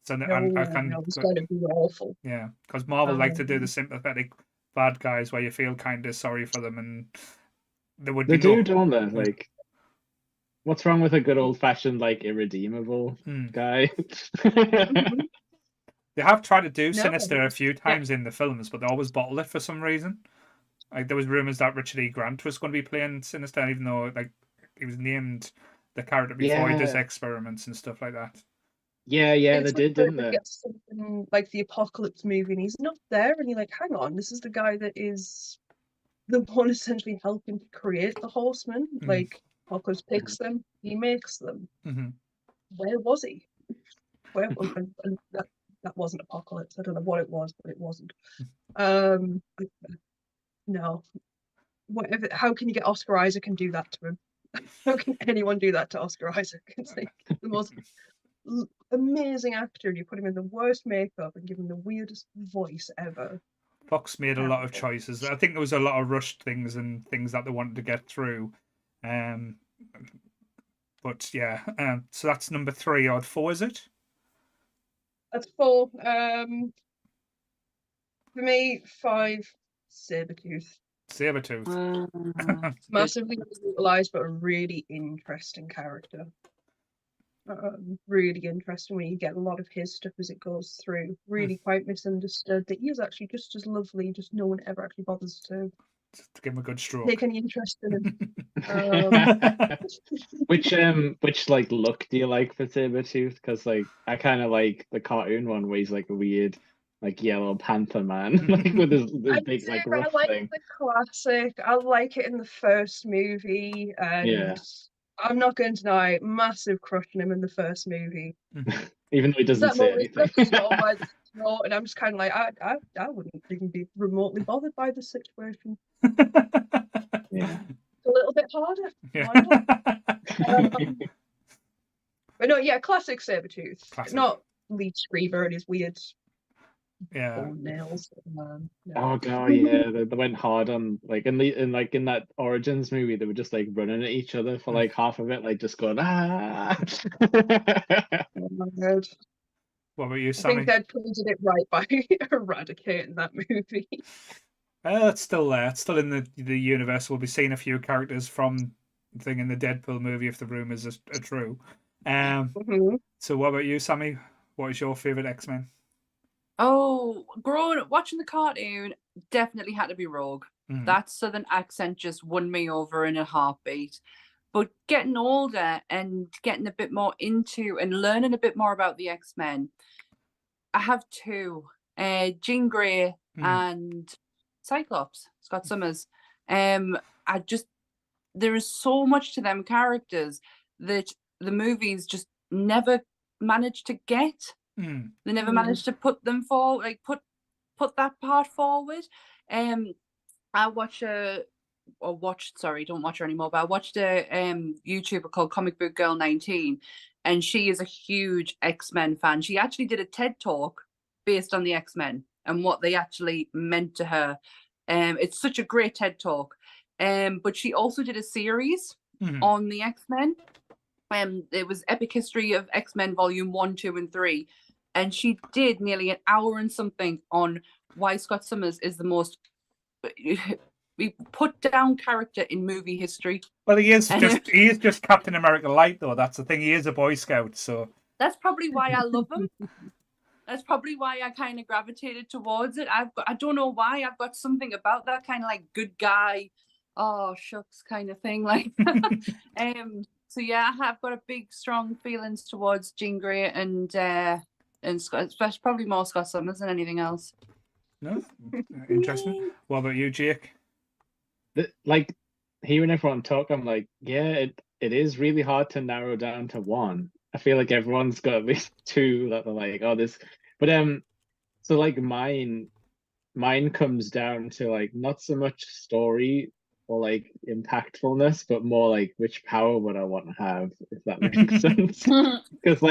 So No, I can no, it's going to be awful. yeah, because Marvel like to do the sympathetic bad guys where you feel kind of sorry for them, and there would They be do, don't they? Like, what's wrong with a good old fashioned like irredeemable Hmm. guy? They have tried to do No. Sinister a few times in the films, but they always bottle it for some reason. Like there was rumors that Richard E. Grant was going to be playing Sinister, even though like he was named the character before he does experiments and stuff like that. Yeah, they did, didn't they? Get something like the Apocalypse movie, and he's not there, and you're like, hang on, this is the guy that is the one essentially helping to create the Horsemen. Like Apocalypse picks them, he makes them. Where was he? Where and that wasn't Apocalypse. I don't know what it was, but it wasn't. No. Whatever. How can you get Oscar Isaac and do that to him? How can anyone do that to Oscar Isaac? It's like the most amazing actor, and you put him in the worst makeup and give him the weirdest voice ever. Fox made a lot of choices. I think there was a lot of rushed things and things that they wanted to get through. But yeah, so that's number 3 or 4, is it? That's 4. For me, 5, Sabretooth. Sabretooth. Massively utilized, but a really interesting character. Really interesting when you get a lot of his stuff as it goes through. Really quite misunderstood. That he is actually just as lovely, just no one ever actually bothers to give him a good stroke. Take any interest in him. Which like look do you like for Sabretooth? Because like I kind of like the cartoon one where he's like a weird like yellow panther man, like with his big like rough I like thing. the classic. I like it in the first movie, and I'm not going to deny massive crush on him in the first movie. Even though he doesn't say anything. And I'm just kind of like, I wouldn't even be remotely bothered by the situation. Yeah, it's a little bit harder. But no, yeah, classic Sabretooth. Classic. Not Lee Screever and his weird nails. No. Oh god, yeah, they went hard on like in that Origins movie. They were just like running at each other for like half of it, like just going ah. Oh my god. What about you, Sammy? I think Deadpool did it right by eradicating that movie. It's still there. It's still in the universe. We'll be seeing a few characters from the thing in the Deadpool movie if the rumors are true. So what about you, Sammy? What is your favorite X-Men? Oh, growing up watching the cartoon, definitely had to be Rogue. That southern accent just won me over in a heartbeat. But getting older and getting a bit more into and learning a bit more about the X-Men, I have 2, Jean Grey and Cyclops, Scott Summers. There is so much to them characters that the movies just never managed to get. They never managed to put them forward, like put that part forward. I watched don't watch her anymore, but I watched a YouTuber called Comic Book Girl 19, and she is a huge X-Men fan. She actually did a TED talk based on the X-Men and what they actually meant to her. It's such a great TED talk. But she also did a series on the X-Men. It was Epic History of X-Men Volume 1, 2, and 3. And she did nearly an hour and something on why Scott Summers is the most put down character in movie history. Well, he is just Captain America Light, though. That's the thing. He is a Boy Scout, so that's probably why I love him. That's probably why I kind of gravitated towards it. I don't know why. I've got something about that kind of like good guy, oh shucks kind of thing. Like, so yeah, I've got a big, strong feelings towards Jean Grey and Scott, especially probably more Scott Summers than anything else. No, interesting. What about you, Jake? Like hearing everyone talk, I'm like, yeah, it is really hard to narrow down to one. I feel like everyone's got at least 2 that they're like, oh, this. But so like mine comes down to like not so much story or like impactfulness, but more like which power would I want to have, if that makes sense. Because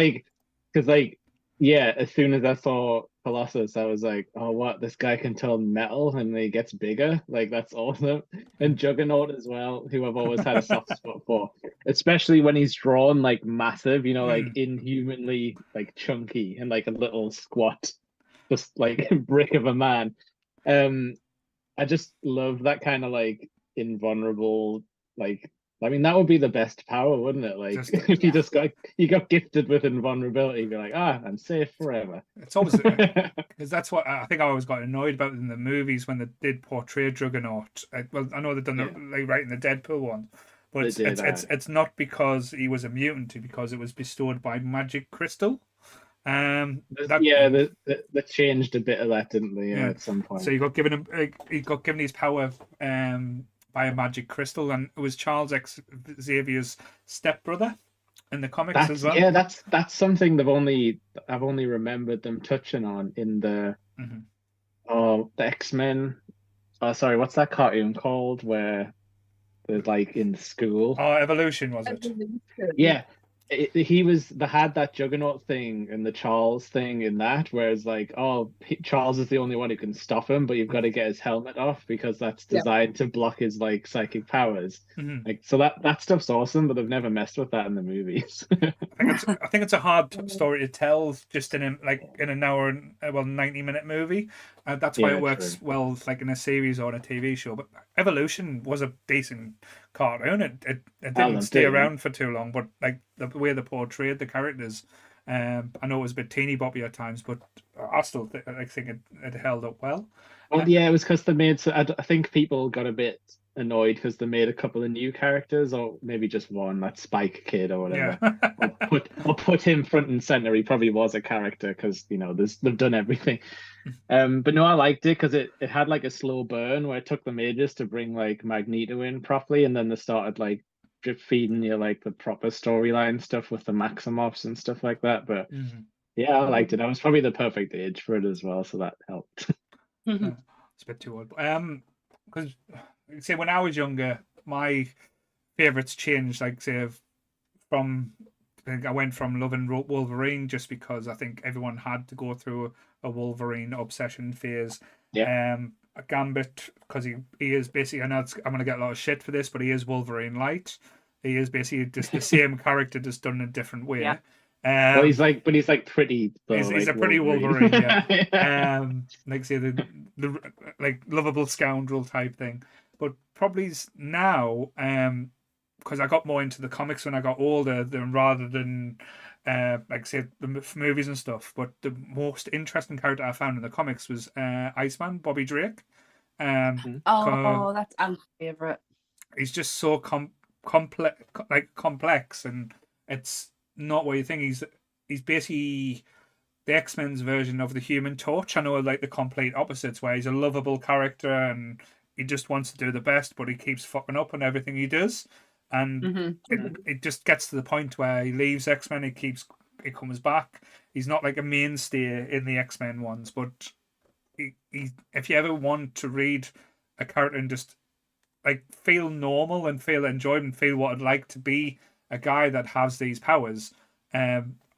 yeah, as soon as I saw Colossus, I was like, oh, what? This guy can turn metal and he gets bigger? Like, that's awesome. And Juggernaut as well, who I've always had a soft spot for, especially when he's drawn like massive, you know, like inhumanly like chunky and like a little squat, just like brick of a man. I just love that kind of like invulnerable, like I mean, that would be the best power, wouldn't it? Like, Just, if you got gifted with invulnerability, you'd be like, I'm safe forever. it's always because that's what I think I always got annoyed about in the movies when they did portray Juggernaut. Well, I know they've done it like right in the Deadpool one, but it's not because he was a mutant, because it was bestowed by magic crystal. They changed a bit of that, didn't they? Yeah, at some point. So he got given his power by a magic crystal, and it was Charles Xavier's stepbrother in the comics as well. Yeah, that's something I've only remembered them touching on in the the X-Men. Oh, sorry, what's that cartoon called where they're like in school? Oh, Evolution, was it? Yeah. They had that Juggernaut thing and the Charles thing in that, whereas like, Charles is the only one who can stop him, but you've got to get his helmet off because that's designed to block his like psychic powers. Like, so that stuff's awesome, but they've never messed with that in the movies. I think it's a hard story to tell just in an hour and 90-minute movie. That's why it works well, like in a series or in a TV show. But Evolution was a decent cartoon. It didn't stay around for too long, but like the way they portrayed the characters, I know it was a bit teeny boppy at times, but I still think it held up well. Well, yeah, it was because they made. So I think people got a bit annoyed because they made a couple of new characters, or maybe just one, that Spike kid or whatever. Yeah. or put him front and center. He probably was a character because they've done everything. But no, I liked it because it had like a slow burn where it took them ages to bring like Magneto in properly, and then they started like drip feeding you like the proper storyline stuff with the Maximoffs and stuff like that. But yeah, I liked it. I was probably the perfect age for it as well, so that helped. It's a bit too old, because say when I was younger, my favorites changed. Like say I went from loving Wolverine just because I think everyone had to go through a Wolverine obsession phase. Yeah. A Gambit, because he is basically, I know I'm gonna get a lot of shit for this, but he is Wolverine light. He is basically just the same character, just done in a different way. Yeah. Well, he's pretty. Though, he's a pretty Wolverine, yeah. Like say the like lovable scoundrel type thing, but probably now, because I got more into the comics when I got older, rather than like say the movies and stuff. But the most interesting character I found in the comics was Iceman, Bobby Drake. That's my favorite. He's just so complex, and it's not what you think. He's basically the X-Men's version of the Human Torch. I know, like the complete opposites, where he's a lovable character and he just wants to do the best, but he keeps fucking up on everything he does. And it just gets to the point where he leaves X-Men, he comes back. He's not like a mainstay in the X-Men ones, but he if you ever want to read a character and just like feel normal and feel enjoyed and feel what it'd like to be a guy that has these powers,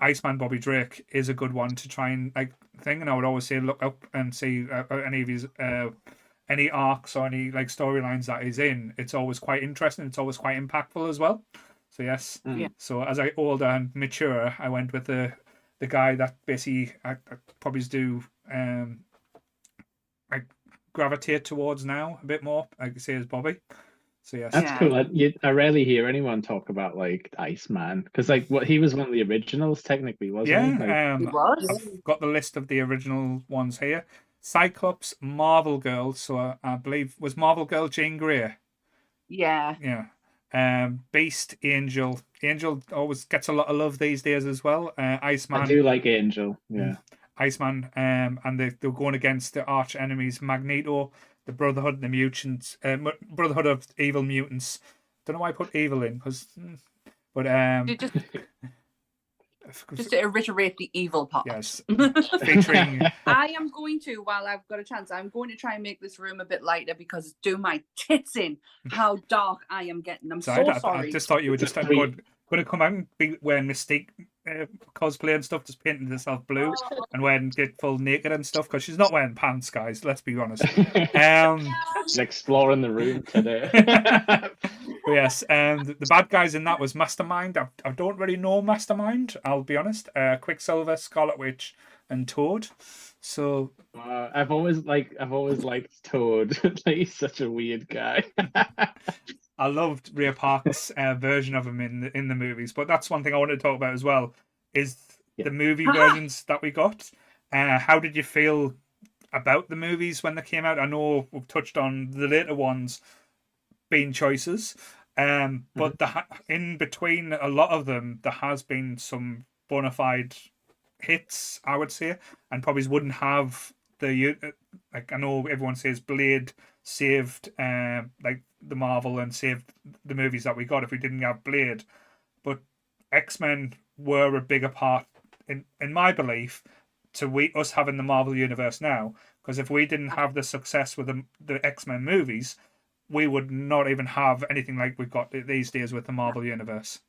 Iceman Bobby Drake is a good one to try and like thing. And I would always say look up and see any of his any arcs or any like storylines that he's in. It's always quite interesting. It's always quite impactful as well. So yes. So as I older and mature, I went with the guy that basically I probably do I gravitate towards now a bit more. I could say as Bobby. So yes, that's cool. I rarely hear anyone talk about like Iceman because like he was one of the originals technically, wasn't he? He was. I've got the list of the original ones here. Cyclops, Marvel Girl. So I believe was Marvel Girl Jean Grey. Yeah. Yeah. Beast, Angel. Angel always gets a lot of love these days as well. Iceman. I do like Angel. Yeah. Iceman. And they're going against the arch enemies Magneto, the Brotherhood, the Mutants, Brotherhood of Evil Mutants. Don't know why I put evil in, but just to reiterate the evil part. Yes, featuring. I am going to, while I've got a chance, I'm going to try and make this room a bit lighter because it's doing my tits in how dark I am getting. I'm sorry. I just thought you were just going to come out and be wearing Mystique cosplay and stuff, just painting herself blue and wearing get full naked and stuff because she's not wearing pants, guys. Let's be honest. She's exploring the room today. Yes, the bad guys in that was Mastermind. I don't really know Mastermind, I'll be honest. Quicksilver, Scarlet Witch, and Toad. So I've always liked Toad. He's such a weird guy. I loved Ray Park's version of him in the movies, but that's one thing I wanted to talk about as well. Is the movie versions that we got? How did you feel about the movies when they came out? I know we've touched on the later ones being choices, but in between a lot of them, there has been some bona fide hits, I would say, and probably wouldn't have the like. I know everyone says Blade saved like the Marvel and saved the movies that we got if we didn't have Blade, but X-Men were a bigger part in my belief to us having the Marvel universe now, because if we didn't have the success with the X-Men movies, we would not even have anything like we've got these days with the Marvel universe.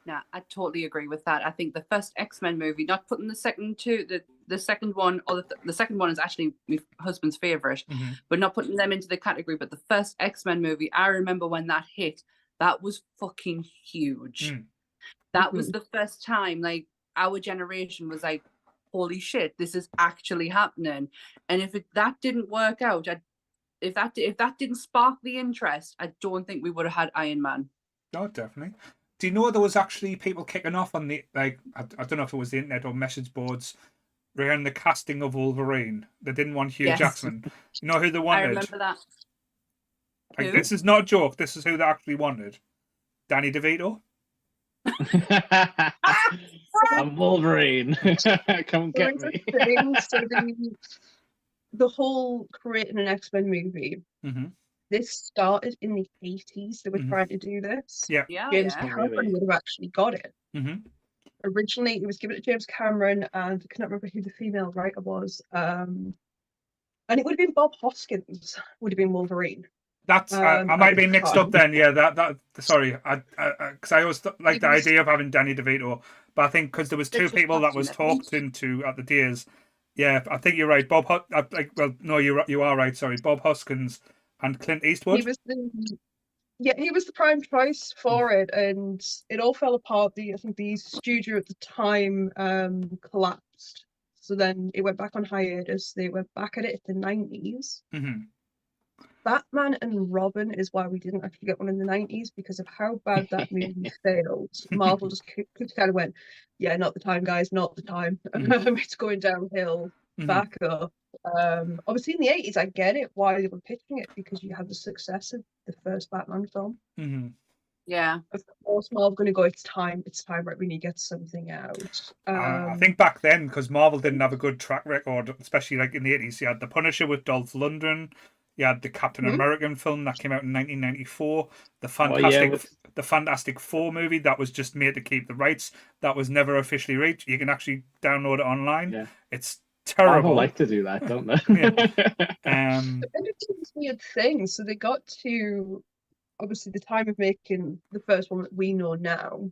No, I totally agree with that. I think the first X-Men movie, not putting the second two, the second one, or the second one is actually my husband's favorite, but not putting them into the category. But the first X-Men movie, I remember when that hit, that was fucking huge. That was the first time, like, our generation was like, holy shit, this is actually happening. And if that didn't work out, if that didn't spark the interest, I don't think we would have had Iron Man. Oh, definitely. Do you know there was actually people kicking off on the, like, I don't know if it was the internet or message boards around the casting of Wolverine? They didn't want Hugh Jackman. You know who they wanted? I remember that. Like, this is not a joke. This is who they actually wanted. Danny DeVito. I'm Wolverine. Come get me. So the whole creating an X-Men movie, this started in the 80s. They were trying to do this. James Cameron would have actually got it. Originally, it was given to James Cameron, and I cannot remember who the female writer was. And it would have been Bob Hoskins would have been Wolverine. That's I might be mixed up then. Yeah, that sorry, because I always like the idea of having Danny DeVito, but I think because there was two people that was talked into at the days. Yeah, I think you're right. You are right. Sorry, Bob Hoskins and Clint Eastwood. He was the prime choice for it, and it all fell apart. I think the studio at the time collapsed, so then it went back on hiatus. They went back at it in the 90s. Batman and Robin is why we didn't actually get one in the 90s, because of how bad that movie failed. Marvel just kind of went, yeah, not the time, guys, not the time. It's going downhill, back up. Obviously in the 80s, I get it why they were pitching it, because you had the success of the first Batman film. Yeah. Of course, Marvel going to go, it's time, right, we need to get something out. I think back then, because Marvel didn't have a good track record, especially like in the 80s, you had The Punisher with Dolph Lundgren. You had the Captain American film that came out in 1994. The Fantastic Four movie that was just made to keep the rights. That was never officially released. You can actually download it online. Yeah. It's terrible. Marvel like to do that, don't they? But then it's this weird thing. So they got to, obviously, the time of making the first one that we know now.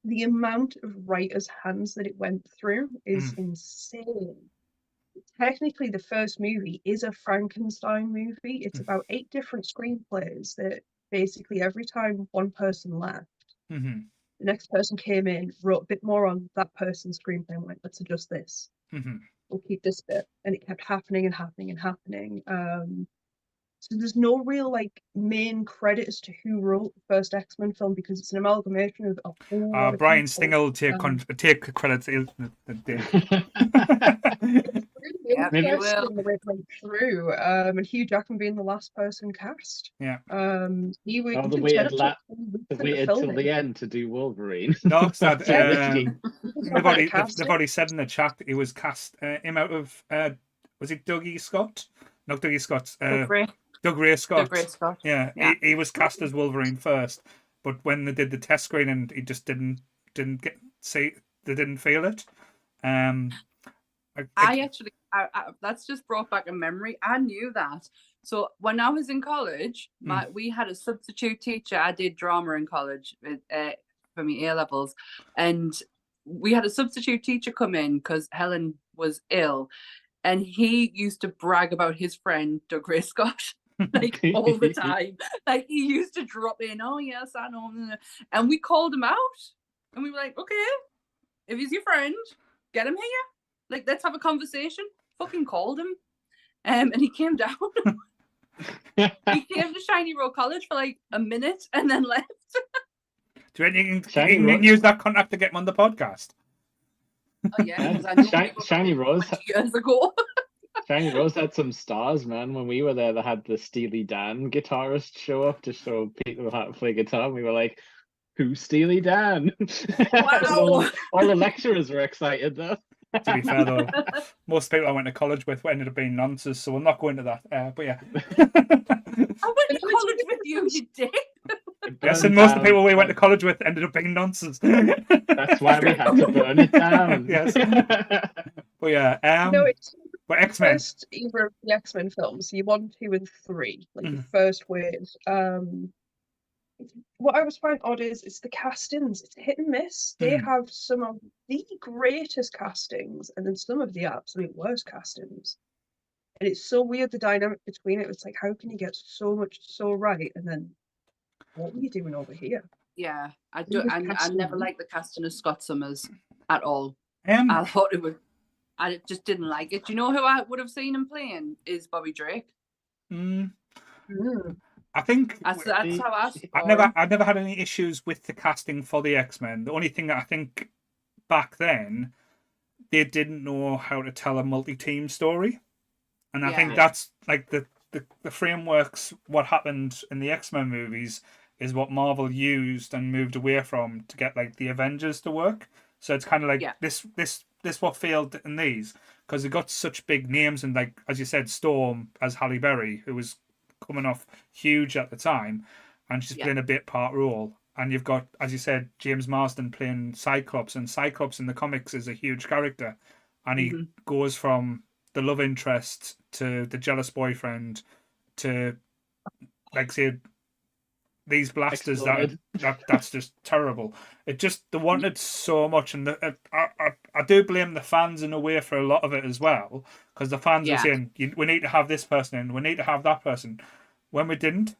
The amount of writers' hands that it went through is insane. Technically, the first movie is a Frankenstein movie. It's about 8 different screenplays that basically every time one person left, the next person came in, wrote a bit more on that person's screenplay and went, let's adjust this. We'll keep this bit. And it kept happening and happening and happening. So there's no real like main credit as to who wrote the first X-Men film, because it's an amalgamation of a whole lot of Brian people. Singer will take credits. Maybe he will. The way it went through, and Hugh Jackman being the last person cast. Yeah. He waited till the end to do Wolverine. No, they've already said in the chat that he was cast him out of was it Dougie Scott? Not Dougie Scott. Doug Ray Scott. Yeah. He was cast as Wolverine first, but when they did the test screen and he just didn't they didn't feel it. That's just brought back a memory. I knew that. So when I was in college, we had a substitute teacher. I did drama in college for my A levels, and we had a substitute teacher come in because Helen was ill, and he used to brag about his friend Doug Ray Scott. Like all the time. Like he used to drop in, oh yes, I know. And we called him out. And we were like, okay, if he's your friend, get him here. Like, let's have a conversation. Fucking called him. And he came down. He came to Shiny Row College for like a minute and then left. Do you think you Shiny can Rose- use that contact to get him on the podcast? Oh yeah, because I know Shiny Rose. 20 years ago. Shiny Rose had some stars, man. When we were there, they had the Steely Dan guitarist show up to show people how to play guitar. And we were like, "Who's Steely Dan?" Wow. all the lecturers were excited though. To be fair, though, most people I went to college with ended up being nonsense, so we'll not go into that. But yeah. I went to college with you, you dick. Yes, and most of the people we went to college with ended up being nonsense. That's why we had to burn it down. Yes. But yeah, No, it's but X-Men. first either of the X-Men films, so 1, 2, and 3, like the first wave. What I was finding odd is it's the castings. It's hit and miss. They have some of the greatest castings, and then some of the absolute worst castings. And it's so weird, the dynamic between it. It's like, how can you get so much so right, and then what were you doing over here? Yeah, I Who was I casting never him? liked the casting of Scott Summers at all. Um, I thought it would. I just didn't like it. Do you know who I would have seen him playing? Is Bobby Drake. I think That's how I saw I've never had any issues with the casting for the X-Men. The only thing that I think back then they didn't know how to tell a multi-team story, and I think that's like the frameworks. What happened in the X-Men movies is what Marvel used and moved away from to get like the Avengers to work. So it's kind of like this what failed in these because they got such big names, and like as you said, Storm as Halle Berry, who was coming off huge at the time, and she's playing a bit part role. And you've got, as you said, James Marsden playing Cyclops, and Cyclops in the comics is a huge character, and he goes from the love interest to the jealous boyfriend to, like, say, these blasters that's just terrible. It just they wanted so much, and I do blame the fans in a way for a lot of it as well, because the fans were saying we need to have this person in, we need to have that person, when we didn't.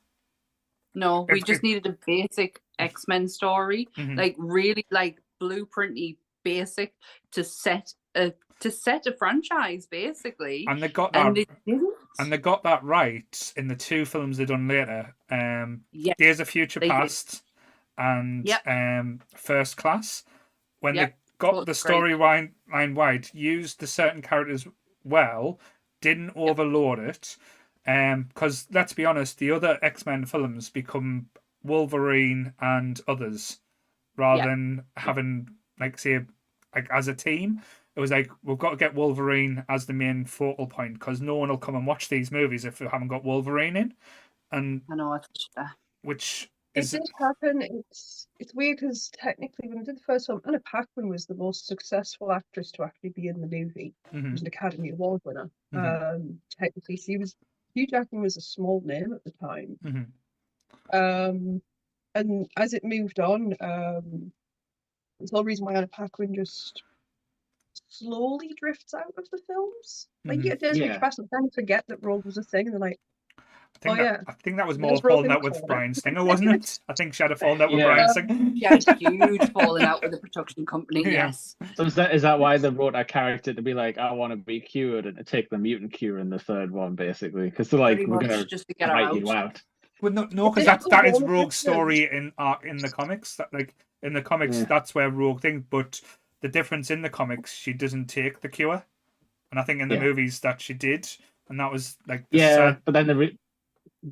No, we just needed a basic X-Men story, like really like blueprinty basic to set a franchise basically. And they got that. And they got that right in the 2 films they done later. Days of Future Past and First Class. When they got the storyline right, used the certain characters well, didn't overload it. Because let's be honest, the other X-Men films become Wolverine and others rather than having, like, say, like as a team. It was like, we've got to get Wolverine as the main focal point because no one will come and watch these movies if we haven't got Wolverine in. And I know, which it did happen. It's weird because technically when I did the first one, Anna Paquin was the most successful actress to actually be in the movie. She was an Academy Award winner. Technically, Hugh Jackman was a small name at the time. And as it moved on, it's the whole reason why Anna Paquin just slowly drifts out of the films. Like, Days of Future Past, and then forget that Rogue was a thing, and they're like, I think that was more falling out with Bryan Singer, wasn't it? I think she had a falling out with Bryan Singer. She had a huge falling out with the production company, yes. So is that why they wrote a character to be like, I want to be cured, and to take the mutant cure in the 3rd one, basically? Because they're like, we're going to to write you out. Well, no, because that is Rogue's story in the comics. That, like, in the comics, that's where Rogue thinks, but the difference in the comics, she doesn't take the cure, and I think in the movies that she did, and that was like but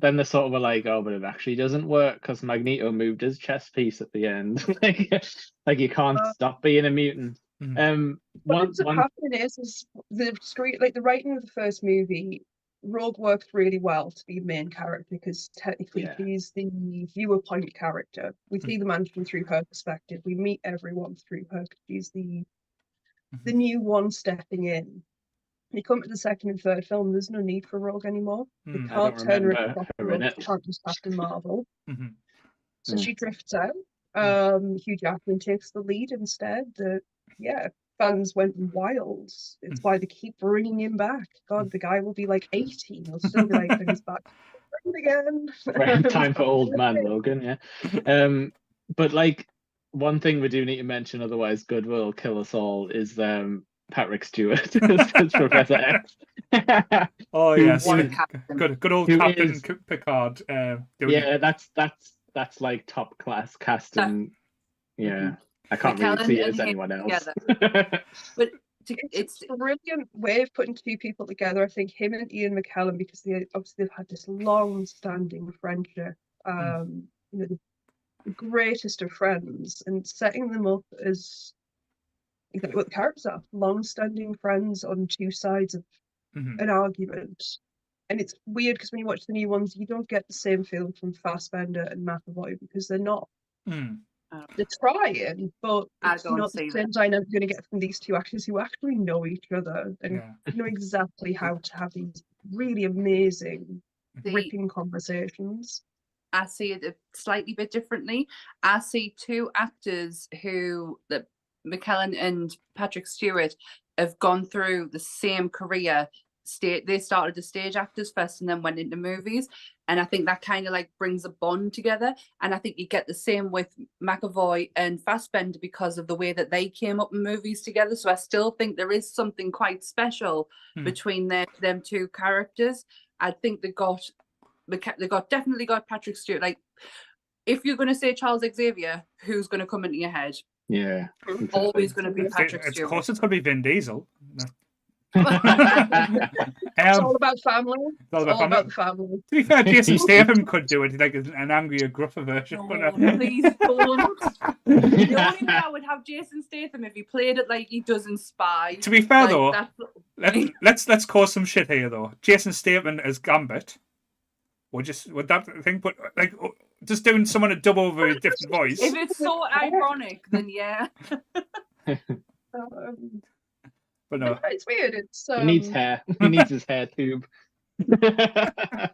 then they sort of were like, oh, but it actually doesn't work because Magneto moved his chest piece at the end. like you can't stop being a mutant. What ends up happening is the story, like the writing of the first movie, Rogue worked really well to be the main character because technically she's the viewer point character. We see the mansion through her perspective. We meet everyone through her. She's the new one stepping in. You come to the 2nd and 3rd film, there's no need for Rogue anymore. They can't turn her into proper Rogue. They can't just Captain Marvel. So she drifts out. Hugh Jackman takes the lead instead. Fans went wild. It's why they keep bringing him back. God, the guy will be like 80. He'll still be like, he's back again. Time for old man Logan, But like, one thing we do need to mention, otherwise Good will kill us all, is the Patrick Stewart as Professor X. Oh yes, What a captain. good old Who Captain is- Picard. Yeah, that's like top class casting. Yeah, I can't really McKellen see it and as him anyone else. But It's a brilliant way of putting two people together. I think him and Ian McKellen, because they've had this long-standing friendship. You know, the greatest of friends, and setting them up as exactly what the characters are: long-standing friends on two sides of an argument. And it's weird because when you watch the new ones, you don't get the same feeling from Fassbender and McAvoy because they're not. They're trying, but it's not the same dynamic you're going to get from these two actors who actually know each other and know exactly how to have these really amazing, gripping conversations. I see it a slightly bit differently. I see two actors who, McKellen and Patrick Stewart, have gone through the same career. They started as stage actors first and then went into movies, and I think that kind of like brings a bond together. And I think you get the same with McAvoy and Fassbender because of the way that they came up in movies together. So I still think there is something quite special between them two characters. I think definitely got Patrick Stewart. Like, if you're going to say Charles Xavier, who's going to come into your head? Yeah, always going to be Patrick Of Stewart. course, it's going to be Vin Diesel. It's all about family. It's all about the family. To be fair, Jason Statham could do it, like an angrier, gruffer version. Please don't. The only way I would have Jason Statham if he played it like he does in Spy. To be fair, though, let's cause some shit here, though. Jason Statham as Gambit. Would that thing put like just doing someone a dub over a different voice? If it's so ironic, then yeah. But no, it's weird. He needs hair. He needs his hair tube. I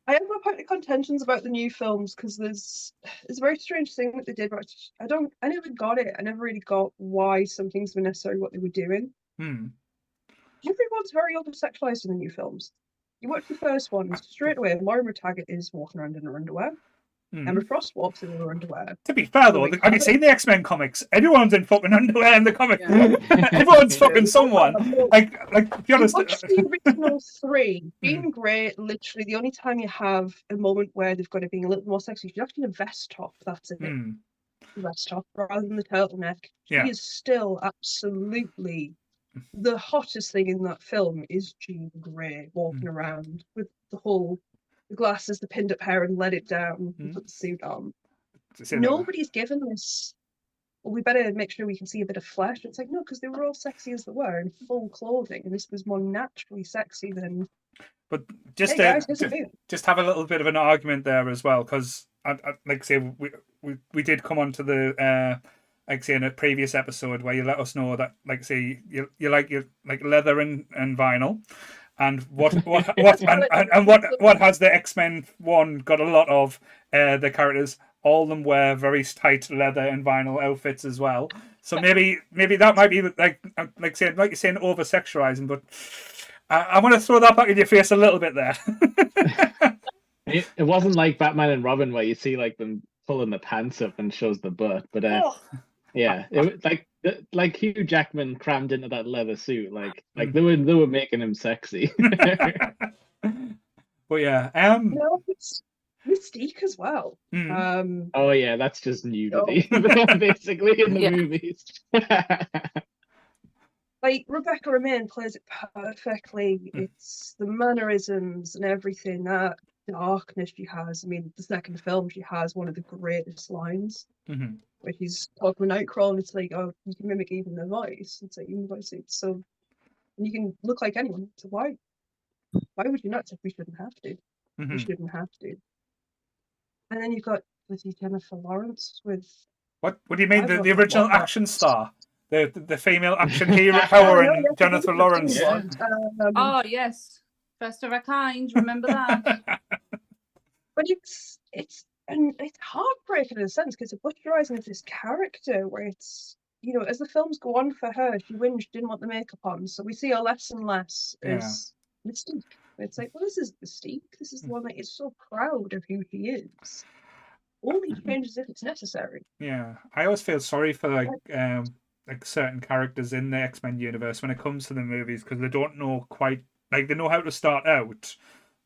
have my point of contentions about the new films because there's a very strange thing that they did. But I never got it. I never really got why some things were necessarily what they were doing. Everyone's very over-sexualized in the new films. You watch the first one, straight away, Moira Taggart is walking around in her underwear. Emma Frost walks in her underwear. To be fair, though, have you seen the X-Men comics? Everyone's in fucking underwear in the comic. Yeah. Everyone's fucking someone. Like, be honest. Watch the original three. Jean Grey, literally, the only time you have a moment where they've got it being a little more sexy, she's actually in a vest top. That's it. Vest top rather than the turtleneck. She is still absolutely the hottest thing in that film is Jean Grey walking around with the glasses, the pinned up hair, and let it down and put the suit on. Nobody's given this. Well, we better make sure we can see a bit of flesh. It's like, no, because they were all sexy as they were in full clothing, and this was more naturally sexy than. But just have a little bit of an argument there as well, because like I say, we did come on to the like say in a previous episode where you let us know that like say you like leather and vinyl. And what has the X-Men one got a lot of the characters? All of them wear very tight leather and vinyl outfits as well. So maybe that might be like you're saying over sexualizing, but I want to throw that back in your face a little bit there. It wasn't like Batman and Robin where you see like them pulling the pants up and shows the butt, but yeah, it like Hugh Jackman crammed into that leather suit, like they were making him sexy. But yeah, no, it's Mystique as well. Oh yeah, that's just nudity, basically in the movies. Like Rebecca Romijn plays it perfectly. It's the mannerisms and everything, that darkness she has. I mean, the second film she has one of the greatest lines. Where he's talking with Nightcrawler, and it's like, oh, you can mimic even the voice. It's like, even the voice, it's so, and you can look like anyone. So why would you not? It's like, we shouldn't have to. We shouldn't have to. And then you've got Jennifer Lawrence with. What do you mean? The original action star, the female action hero in Jennifer Lawrence. Yeah. Oh yes, first of a kind. Remember that. But it's heartbreaking in a sense because it's butcherizing of this character where it's, you know, as the films go on for her, she whinged, didn't want the makeup on, so we see her less and less as Mystique. It's like, well, this is Mystique. This is the one that is so proud of who she is. Only changes if it's necessary. Yeah, I always feel sorry for like like certain characters in the X-Men universe when it comes to the movies, because they don't know quite, like they know how to start out,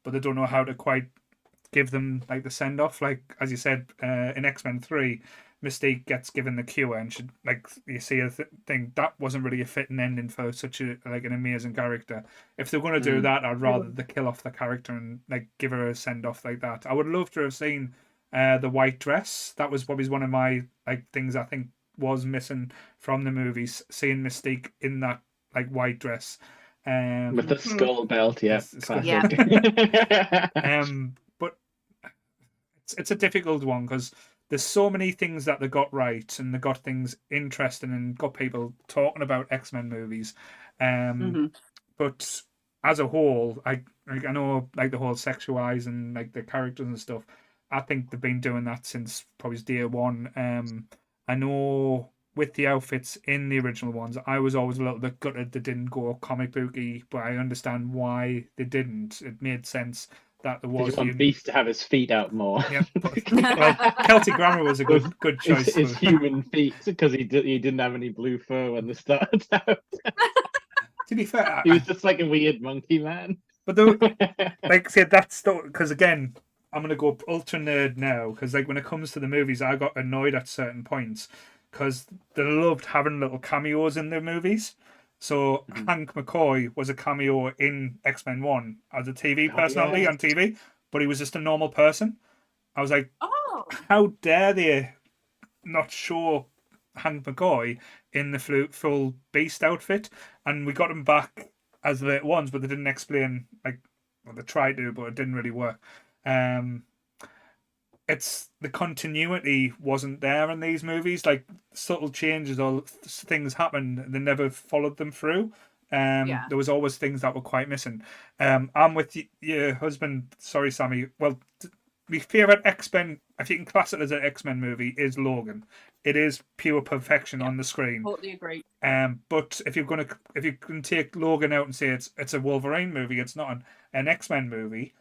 but they don't know how to quite give them like the send off. Like as you said, in X-Men 3, Mystique gets given the cure, and should, like you see a thing that wasn't really a fitting ending for such a like an amazing character. If they're going to do that, I'd rather they kill off the character and like give her a send off like that. I would love to have seen the white dress. That was probably one of my like things I think was missing from the movies. Seeing Mystique in that like white dress, with the skull belt, classic. But it's a difficult one because there's so many things that they got right, and they got things interesting and got people talking about X-Men movies. But as a whole, I know like the whole sexualizing like the characters and stuff. I think they've been doing that since probably day one. I know with the outfits in the original ones, I was always a little bit gutted they didn't go comic booky, but I understand why they didn't. It made sense that there was. You want Beast to have his feet out more. Yeah, well, Celtic Grammar was a good choice. His human feet, because he didn't have any blue fur when they started out. To be fair, he was just like a weird monkey man. But like I said, that's because again, I'm gonna go ultra nerd now because like when it comes to the movies, I got annoyed at certain points because they loved having little cameos in their movies. So Hank McCoy was a cameo in X-Men 1 as a TV personality on TV, but he was just a normal person. I was like, how dare they not show Hank McCoy in the full Beast outfit? And we got him back as the late ones, but they didn't explain, like, well, they tried to, but it didn't really work. It's the continuity wasn't there in these movies. Like subtle changes or things happened, they never followed them through. There was always things that were quite missing. I'm with your husband. Sorry, Sammy. Well, my favorite X-Men, if you can class it as an X-Men movie, is Logan. It is pure perfection on the screen. Totally agree. But if you can take Logan out and say it's a Wolverine movie, it's not an X-Men movie.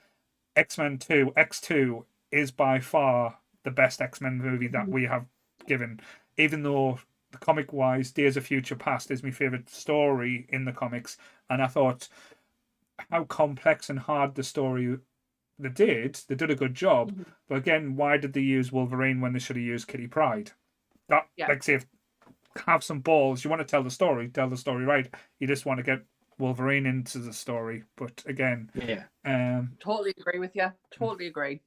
X-Men 2, X2 is by far the best X-Men movie that we have given, even though the comic wise Days of Future Past is my favorite story in the comics, and I thought how complex and hard the story they did a good job. But again, why did they use Wolverine when they should have used Kitty Pryde? That like say, have some balls. You want to tell the story right. You just want to get Wolverine into the story, but again, totally agree with you. Totally agree.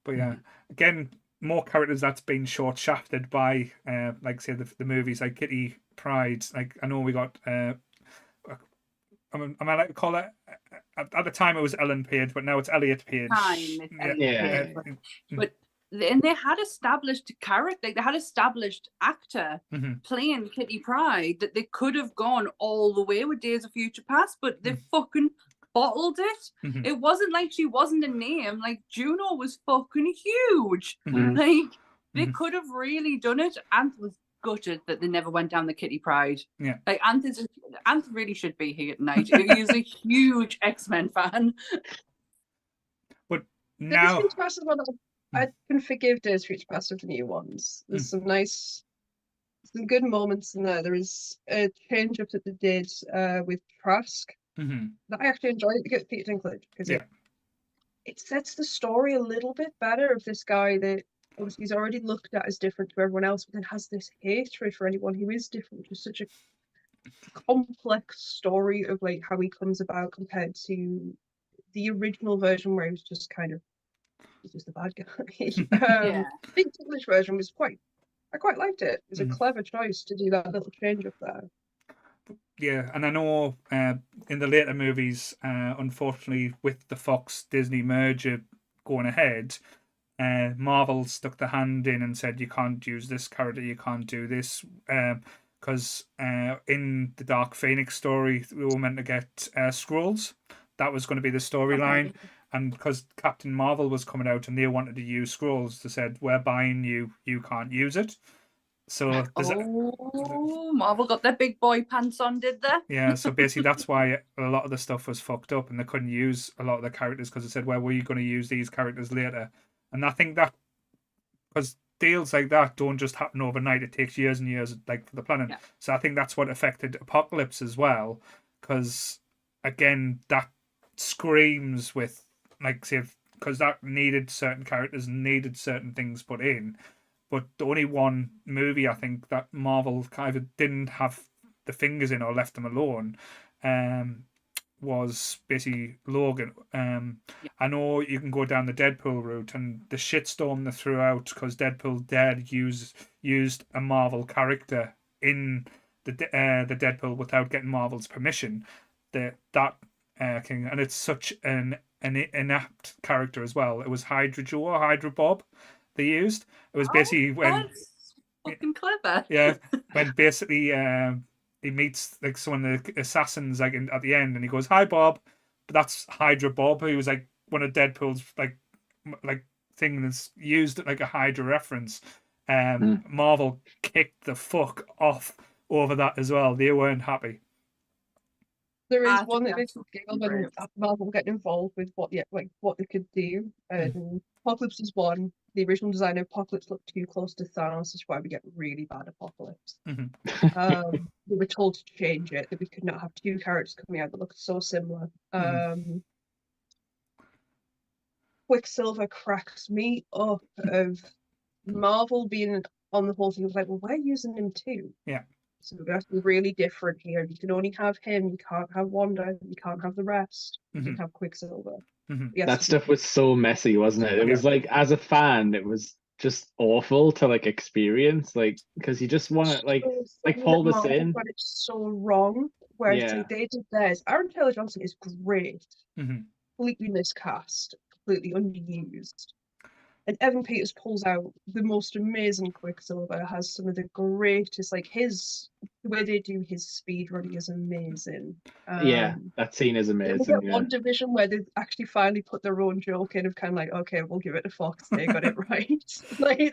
But yeah, again, more characters that's been short shafted by, like say the movies like Kitty Pryde. Like I know we got, am I like to call it? At the time it was Ellen Page, but now it's Elliot Page. But and they had established character, like they had established actor playing Kitty Pryde that they could have gone all the way with Days of Future Past, but they fucking bottled it. It wasn't like she wasn't a name. Like Juno was fucking huge. Like they could have really done it. Anth was gutted that they never went down the Kitty Pryde. Yeah, like Anth really should be here tonight. He's a huge X-Men fan. But now I can forgive Days of Future Past of the new ones. There's some some good moments in there. There is a change up that they did with Trask that I actually enjoyed to get Peter Dinklage because it sets the story a little bit better of this guy that obviously he's already looked at as different to everyone else, but then has this hatred for anyone who is different, which is such a complex story of like how he comes about compared to the original version where he was just kind of he's just a bad guy. The English version was I quite liked it. It was a clever choice to do that little change up there. Yeah, and I know in the later movies, unfortunately, with the Fox Disney merger going ahead, Marvel stuck the hand in and said you can't use this character, you can't do this, because in the Dark Phoenix story we were meant to get Skrulls. That was going to be the storyline, and because Captain Marvel was coming out and they wanted to use Skrulls, they said we're buying you can't use it. So Marvel got their big boy pants on, did they? Yeah, so basically that's why a lot of the stuff was fucked up and they couldn't use a lot of the characters because they said, well, were you going to use these characters later? And I think that because deals like that don't just happen overnight. It takes years and years, like, for the planning. Yeah. So I think that's what affected Apocalypse as well, because again, that screams with, like, say, because that needed certain characters, needed certain things put in. But the only one movie I think that Marvel kind of didn't have the fingers in or left them alone was basically Logan. I know you can go down the Deadpool route, and the shitstorm they threw out because Deadpool dared used a Marvel character in the Deadpool without getting Marvel's permission. That thing, and it's such an inapt character as well. It was Hydra Joe or Hydra Bob they used. It was basically when that's fucking clever. yeah, when basically he meets like some of the assassins like at the end, and he goes, "Hi, Bob," but that's Hydra Bob, who was like one of Deadpool's like thing that's used like a Hydra reference. Marvel kicked the fuck off over that as well. They weren't happy. There is I one think that that's makes me fucking giggle when brilliant. Marvel getting involved with what they could do. Apocalypse is one. The original design of Apocalypse looked too close to Thanos, which is why we get really bad Apocalypse. We were told to change it, that we could not have two characters coming out that looked so similar. Quicksilver cracks me up of Marvel being on the whole thing of like, well, we're using him too. Yeah. So we have to be really different here. You can only have him. You can't have Wanda. You can't have the rest. You can have Quicksilver. Yes, That stuff was so messy, wasn't it? It was like, as a fan, it was just awful to like experience, like, because you just want to like Paul was saying, but it's so wrong. Whereas like, they did theirs. Aaron Taylor Johnson is great, completely miscast, completely underused. And Evan Peters pulls out the most amazing Quicksilver, has some of the greatest, like the way they do his speed running is amazing. Yeah, that scene is amazing. We get one division where they actually finally put their own joke in of kind of like, okay, we'll give it to Fox, they got it right. Like,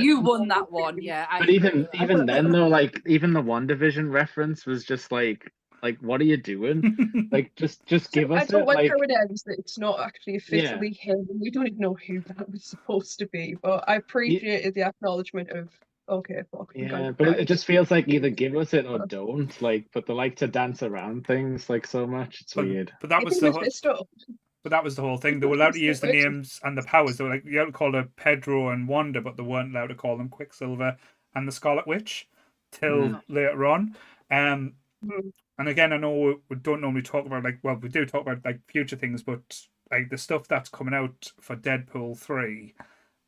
you won that one, yeah. But even then though, like even the One Division reference was just like what are you doing? Like just give us I don't it. like Like, how it ends, that it's not actually officially him. We don't even know who that was supposed to be, but I appreciated the acknowledgement of, okay, Fox. Yeah, but it just feels like either give us it or don't. Like, but they like to dance around things like so much. It's weird. But that was the whole. But that was the whole thing. They were allowed to use the names and the powers. They were like, you had to call her Pedro and Wanda, but they weren't allowed to call them Quicksilver and the Scarlet Witch till later on. And again, I know we don't normally talk about we do talk about like future things, but like the stuff that's coming out for Deadpool 3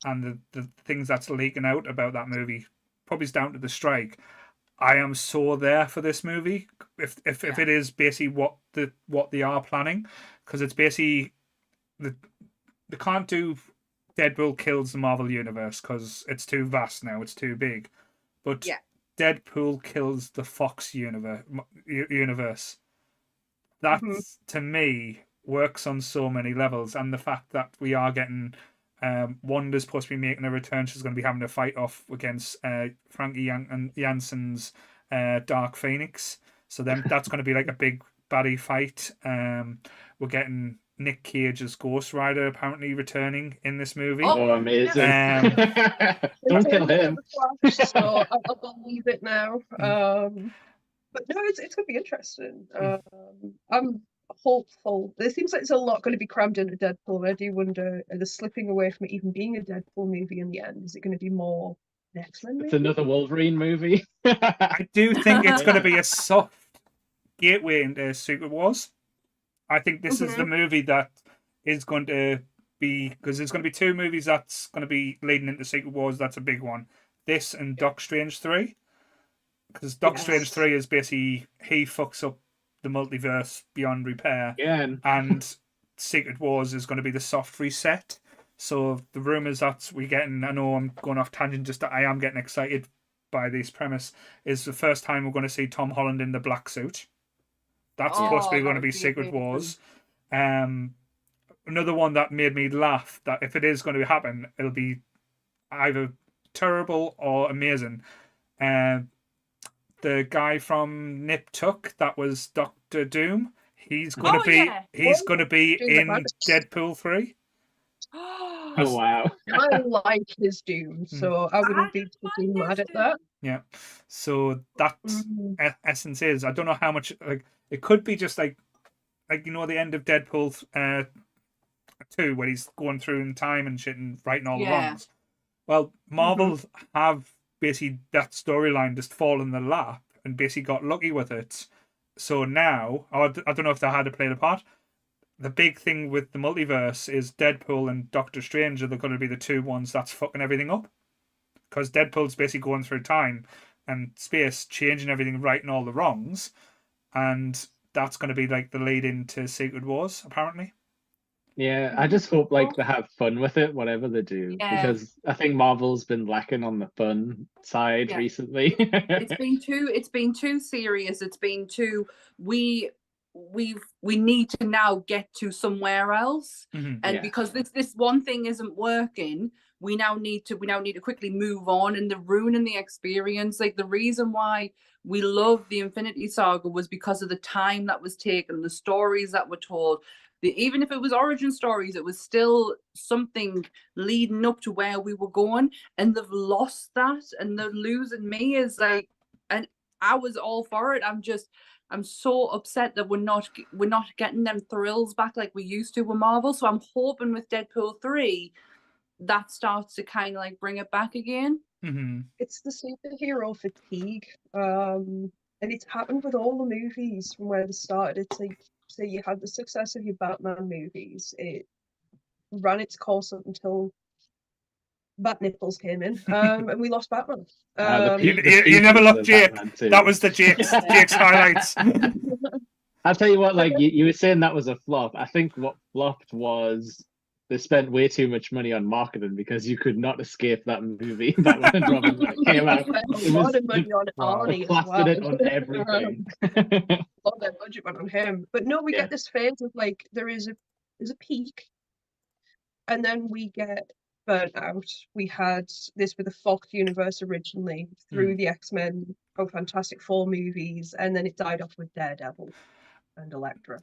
and the things that's leaking out about that movie probably is down to the strike. I am so there for this movie if it is basically what they are planning, because it's basically they can't do Deadpool kills the Marvel universe because it's too vast now, it's too big, but Deadpool kills the Fox universe. That to me works on so many levels, and the fact that we are getting Wanda's supposed to be making a return. She's going to be having a fight off against Frankie Janssen's Dark Phoenix. So then that's going to be like a big baddie fight. We're getting Nick Cage's Ghost Rider apparently returning in this movie. Oh, amazing! Don't kill him. So I'll believe it now. But no, it's going to be interesting. I'm hopeful. It seems like there's a lot going to be crammed into Deadpool, and I do wonder, are they slipping away from it even being a Deadpool movie in the end? Is it going to be more X-Men movie? It's another Wolverine movie. I do think it's going to be a soft gateway into Secret Wars. I think this is the movie that is going to be, because there's going to be two movies that's going to be leading into Secret Wars. That's a big one. This and Doctor Strange 3. Because Doctor Strange 3 is basically, he fucks up the multiverse beyond repair. And Secret Wars is going to be the soft reset. So the rumours that we're getting, I know I'm going off tangent, just that I am getting excited by this premise, is the first time we're going to see Tom Holland in the black suit. That's supposed to be going to be Secret Wars. Another one that made me laugh, that if it is going to happen, it'll be either terrible or amazing. The guy from Nip Tuck, that was Doctor Doom. He's going to be in Deadpool 3. Oh wow. I like his Doom, so I wouldn't be particularly mad at that. Yeah. So that essence is, I don't know how much, like, it could be just like the end of Deadpool 2 where he's going through in time and shit and righting all the wrongs. Well, Marvel have basically that storyline just fall in the lap and basically got lucky with it. So now, I don't know if they had to play the part. The big thing with the multiverse is Deadpool and Doctor Strange are going to be the two ones that's fucking everything up. Because Deadpool's basically going through time and space, changing everything, righting all the wrongs. And that's going to be like the lead into Secret Wars, apparently. Yeah, I just hope like they have fun with it, whatever they do, because I think Marvel's been lacking on the fun side recently. It's been too serious. It's been too we need to now get to somewhere else, and because this one thing isn't working, we now need to quickly move on, and they're ruining the experience. Like, the reason why we love the Infinity Saga was because of the time that was taken, the stories that were told. Even if it was origin stories, it was still something leading up to where we were going, and they've lost that, and they're losing me as like, and I was all for it. I'm so upset that we're not getting them thrills back like we used to with Marvel. So I'm hoping with Deadpool 3 that starts to kind of like bring it back again. It's the superhero fatigue, and it's happened with all the movies from where they started. It's like, say you had the success of your Batman movies, it ran its course up until Bat Nipples came in, and we lost Batman. You never lost Jake. That was the Jake's highlights. I'll tell you what, like you were saying that was a flop. I think what flopped was they spent way too much money on marketing, because you could not escape that movie. Batman and Robin came out. A lot of money on Arnie as well. Plastered it on everything. All their budget went on him. But no, we get this phase of like there's a peak, and then we get burnt out. We had this with the Fox universe originally through the X-Men, Fantastic Four movies, and then it died off with Daredevil and Elektra.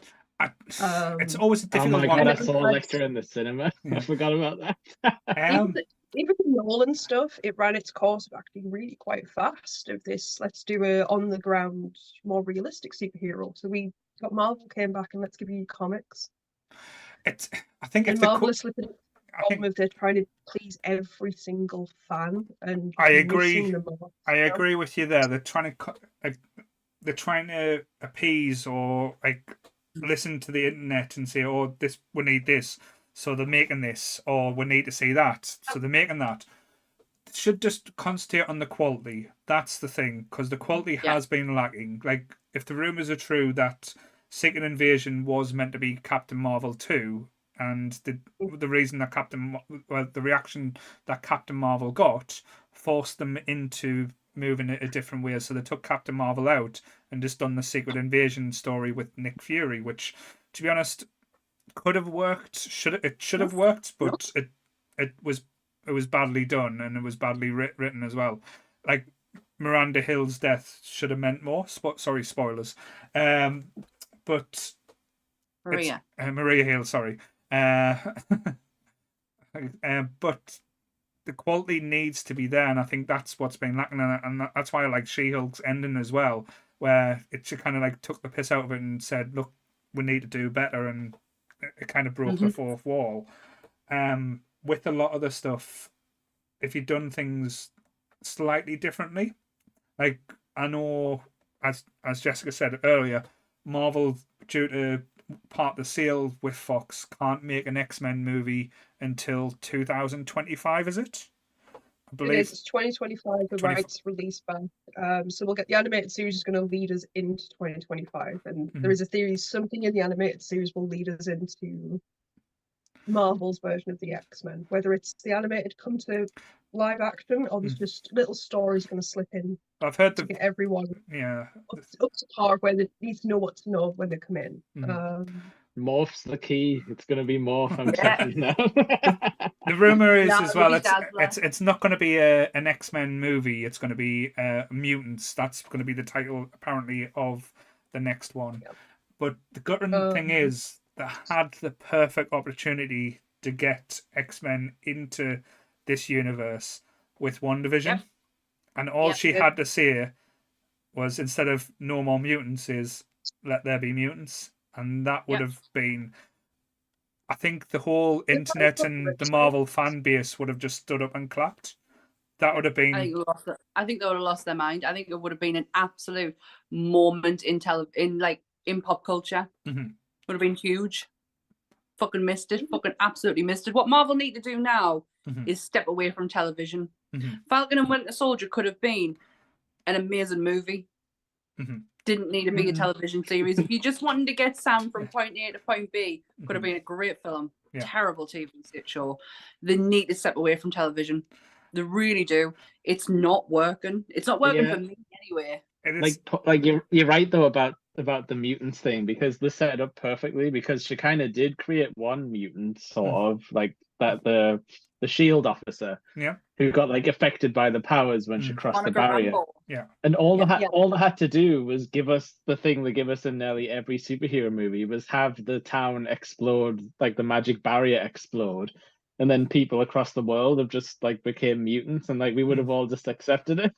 It's always a difficult one. Oh my god, I saw Elektra in the cinema. I forgot about that. Even the Nolan stuff, it ran its course of acting really quite fast of this, let's do a on the ground, more realistic superhero. So we got Marvel came back and let's give you comics. I think and Marvel is slipping of they're trying to please every single fan, and I agree. I agree with you there. They're trying to appease or like listen to the internet and say, "Oh, we need this," so they're making this, or we need to see that, so they're making that. They should just concentrate on the quality. That's the thing, because the quality has been lacking. Like, if the rumors are true that Secret Invasion was meant to be Captain Marvel 2. And the reason that the reaction that Captain Marvel got forced them into moving it a different way. So they took Captain Marvel out and just done the Secret Invasion story with Nick Fury, which, to be honest, could have worked. It should have worked, but it was badly done, and it was badly written as well. Like, Miranda Hill's death should have meant more. Sorry, spoilers. But Maria Hill, sorry. But the quality needs to be there, and I think that's what's been lacking, and that's why I like She-Hulk's ending as well, where it kind of like took the piss out of it and said, "Look, we need to do better," and it kind of broke the fourth wall. With a lot of the stuff, if you'd done things slightly differently, like I know, as Jessica said earlier, Marvel, due to part of the sale with Fox, can't make an X-Men movie until 2025, is it? I believe it's 2025. The rights release ban. So we'll get the animated series is going to lead us into 2025, and there is a theory something in the animated series will lead us into Marvel's version of the X-Men. Whether it's the animated come to live action, or there's just little stories going to slip in. I've heard to get everyone up to par where they need to know what to know when they come in. Morph's the key. It's going to be Morph. I'm checking now. The rumor is as well. It's not going to be an X-Men movie. It's going to be Mutants. That's going to be the title apparently of the next one. But the gutting thing is, they had the perfect opportunity to get X-Men into this universe with WandaVision. And all she had to say was, instead of no more mutants, is let there be mutants. And that would have been, I think the whole internet and the Marvel fan base would have just stood up and clapped. That would have been. I think they would have lost their mind. I think it would have been an absolute moment in pop culture. Mm-hmm. Would have been huge. Fucking missed it. Fucking absolutely missed it. What Marvel need to do now is step away from television. Mm-hmm. Falcon and Winter Soldier could have been an amazing movie. Mm-hmm. Didn't need to be a television series. If you just wanted to get Sam from point A to point B, could have been a great film. Yeah. Terrible TV show. They need to step away from television. They really do. It's not working. It's not working for me anyway. Like you're right though about the mutants thing, because they set it up perfectly, because she kind of did create one mutant sort of like that the Shield officer who got like affected by the powers when she crossed the barrier. And all they had to do was give us the thing they give us in nearly every superhero movie, was have the town explode, like the magic barrier explode, and then people across the world have just like became mutants, and like we would have all just accepted it.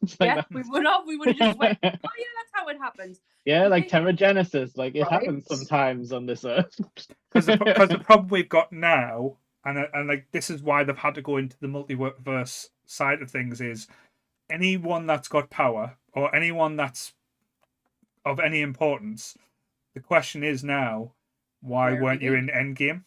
We would have just went, oh yeah, that's how it happens. Yeah, like Terragenesis, like it happens sometimes on this earth. Because the problem we've got now, and like this is why they've had to go into the multiverse side of things, is anyone that's got power or anyone that's of any importance. The question is now, why weren't you in Endgame?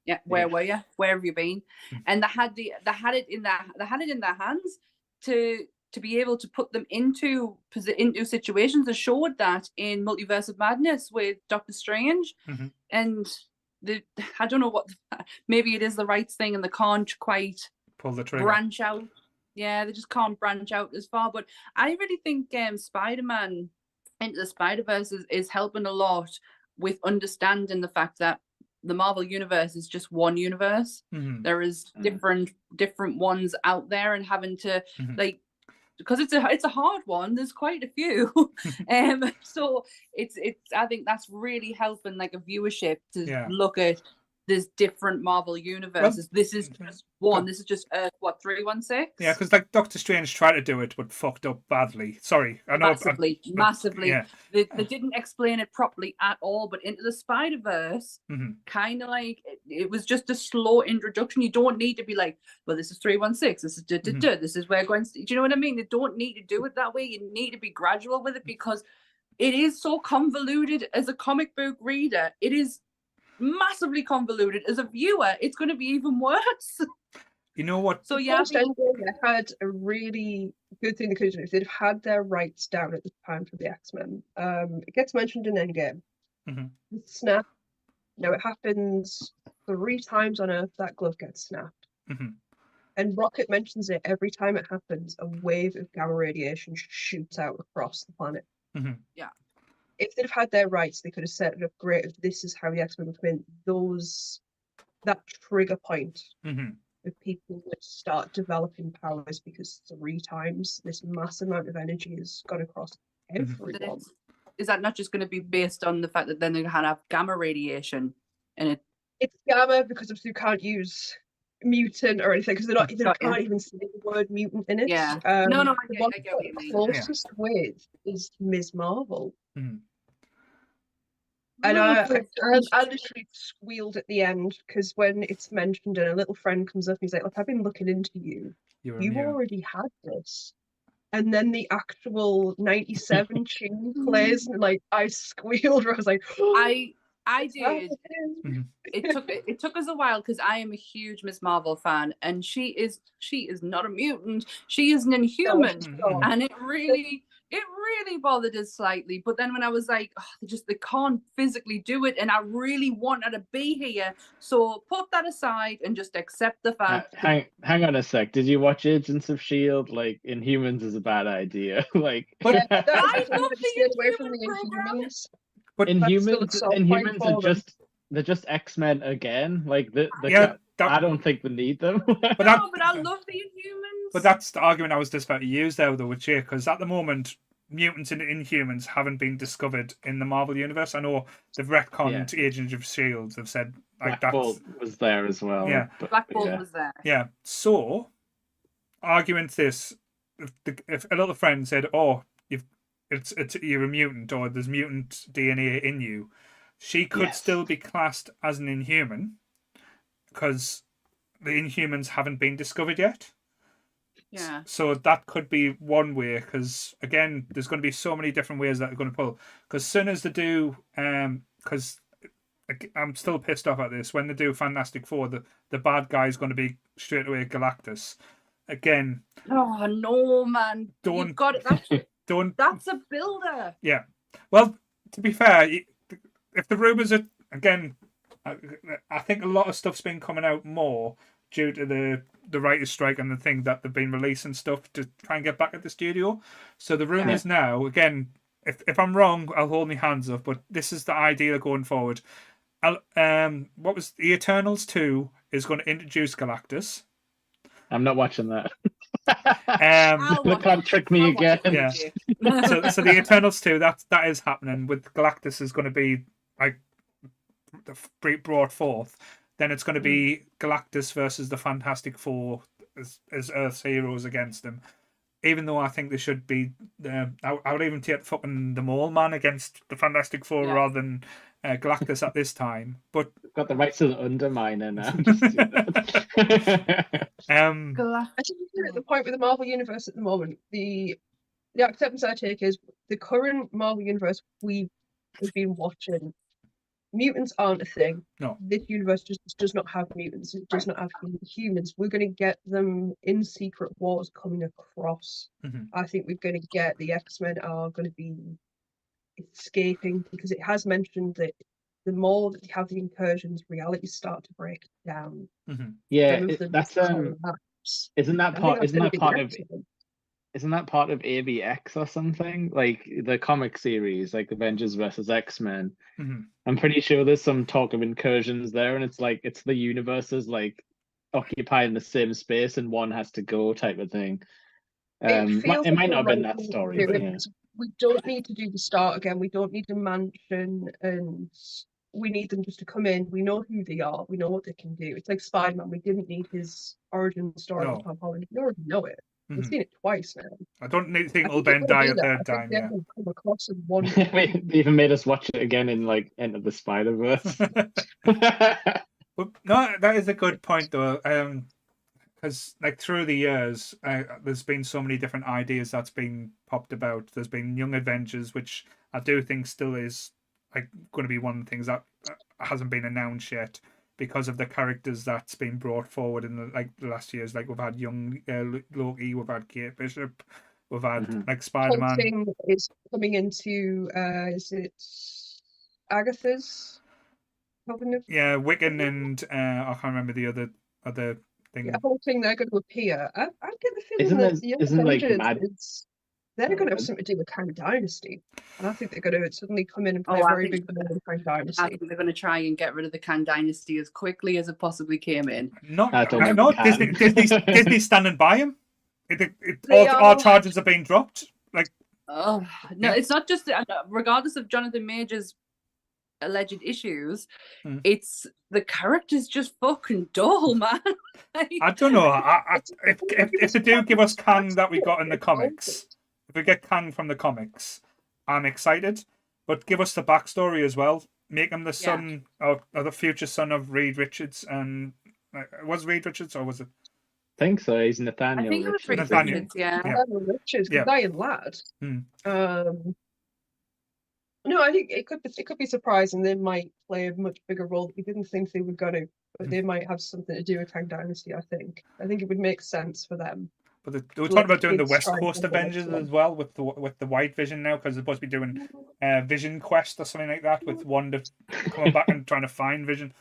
Yeah, where were you? Where have you been? And they had it in their hands to be able to put them into situations. They showed that in Multiverse of Madness with Doctor Strange, and I don't know what. Maybe it is the rights thing, and they can't quite pull the trigger, branch out. Yeah, they just can't branch out as far. But I really think Spider-Man Into the Spider-Verse is helping a lot with understanding the fact that the Marvel universe is just one universe. There is different ones out there, and having to like, because it's a hard one. There's quite a few, so it's I think that's really helping like a viewership to look at there's different Marvel universes. Well, this is just one. This is just Earth 316. Yeah, because like Doctor Strange tried to do it, but fucked up badly. Sorry, I know massively. Yeah. They didn't explain it properly at all. But Into the Spider-Verse, kind of like it was just a slow introduction. You don't need to be like, well, this is 316. This is this is where Gwen. Do you know what I mean? You don't need to do it that way. You need to be gradual with it, because it is so convoluted as a comic book reader. It is massively convoluted. As a viewer, it's going to be even worse. You know what? So yeah, they had a really good thing they could do if they'd have had their rights down at the time for the X-Men. It gets mentioned in Endgame. The snap. Now it happens 3 times on Earth. That glove gets snapped, and Rocket mentions it every time it happens. A wave of gamma radiation shoots out across the planet. Yeah. If they'd have had their rights, they could have set it up great. If this is how the X-Men would win, that trigger point of people would start developing powers, because 3 times this mass amount of energy has gone across everyone. Is that not just going to be based on the fact that then they're going to have gamma radiation in it? It's gamma because obviously you can't use mutant or anything, because they can't even say the word mutant in it. Yeah. I get what you mean. Closest with is Ms. Marvel. And I literally squealed at the end, because when it's mentioned and a little friend comes up and he's like, look, I've been looking into you. You already had this. And then the actual 97 tune plays, and like I squealed, I was like, I did. It took us a while, because I am a huge Ms. Marvel fan, and she is not a mutant. She is an Inhuman, and it really bothered us slightly. But then when I was like, they can't physically do it, and I really want her to be here, so put that aside and just accept the fact. Hang on a sec. Did you watch Agents of S.H.I.E.L.D.? Like, Inhumans is a bad idea. Like, but I love the Inhumans. But Inhumans they're just X-Men again. Like I don't think they need them. but I love the Inhumans. But that's the argument I was just about to use there though with Jake, because at the moment mutants and Inhumans haven't been discovered in the Marvel universe. I know they've retconned Agents of S.H.I.E.L.D. They've said Like Black Bolt was there as well. Yeah. Black Bolt was there. Yeah. So, arguing this, if another friend said, "Oh, you're a mutant, or there's mutant DNA in you," she could still be classed as an Inhuman because the Inhumans haven't been discovered yet. Yeah. So that could be one way, because again, there's going to be so many different ways that they're going to pull. Because soon as they do, because I'm still pissed off at this, when they do Fantastic Four, the bad guy is going to be straight away Galactus. Again. Oh no, man! You've got it. That's a builder. Yeah. Well, to be fair, if the rumors are again, I think a lot of stuff's been coming out more due to the writers' strike and the thing that they've been releasing stuff to try and get back at the studio. So the rumors now, again, if I'm wrong, I'll hold my hands up. But this is the idea going forward. What was the Eternals 2 is going to introduce Galactus. I'm not watching that. They can't trick me again. Yeah. so the Eternals 2, that is happening. With Galactus is going to be like brought forth. Then it's going to be Galactus versus the Fantastic Four as Earth's heroes against them. Even though I think they should be, I would even take fucking the Mole Man against the Fantastic Four rather than Galactus at this time. But got the rights to the Underminer now. I think we're at the point with the Marvel Universe at the moment. The acceptance I take is the current Marvel Universe we've been watching. Mutants aren't a thing. No. This universe just does not have mutants. It does not have humans. We're going to get them in Secret Wars coming across. Mm-hmm. I think we're going to get the X-Men are going to be escaping, because it has mentioned that the more that you have the incursions, realities start to break down. Mm-hmm. Yeah, that's isn't that part of AVX or something, like the comic series, like Avengers versus X-Men? Mm-hmm. I'm pretty sure there's some talk of incursions there, and it's like it's the universes like occupying the same space and one has to go type of thing. It might not have been that story, but yeah. We don't need to do the start again. We don't need a mansion, and we need them just to come in. We know who they are. We know what they can do. It's like Spider-Man. We didn't need his origin story with Tom Holland. We already know it. We've seen it twice now. I don't think it'll Ben die a third time. Yeah. Come across in one. They even made us watch it again in like Enter the Spider-Verse. But no, that is a good point though. Because like through the years, there's been so many different ideas that's been popped about. There's been Young Avengers, which I do think still is like going to be one of the things that hasn't been announced yet, because of the characters that's been brought forward in the last years. Like we've had young Loki, we've had Kate Bishop, we've had like Spider-Man. Thing is coming into is it Agatha's? Yeah, Wiccan and I can't remember the other thing. Yeah, the whole thing they're going to appear. I get the feeling that the Young Avengers, they're going to have something to do with Kang Dynasty, and I think they're going to suddenly come in and play a very big role in Kang Dynasty. I think they're going to try and get rid of the Kang Dynasty as quickly as it possibly came in. No, Disney's standing by him. All charges are being dropped. Like, oh no, it's not just regardless of Jonathan Major's alleged issues, it's the characters just fucking dull, man. I don't know. If they do give us Kang that we got in the comics, if we get Kang from the comics, I'm excited. But give us the backstory as well. Make him the son or the future son of Reed Richards, and was Reed Richards or was it? I think so. He's Nathaniel. I think it was Nathaniel. Richards, yeah. Nathaniel Richards, dying lad. No, I think it could be surprising. They might play a much bigger role that we didn't think they were going to, but they might have something to do with Kang Dynasty. I think it would make sense for them. But they were talking about doing the West Coast Avengers as well with the White Vision now, because they're supposed to be doing Vision Quest or something like that, with Wanda coming back and trying to find Vision.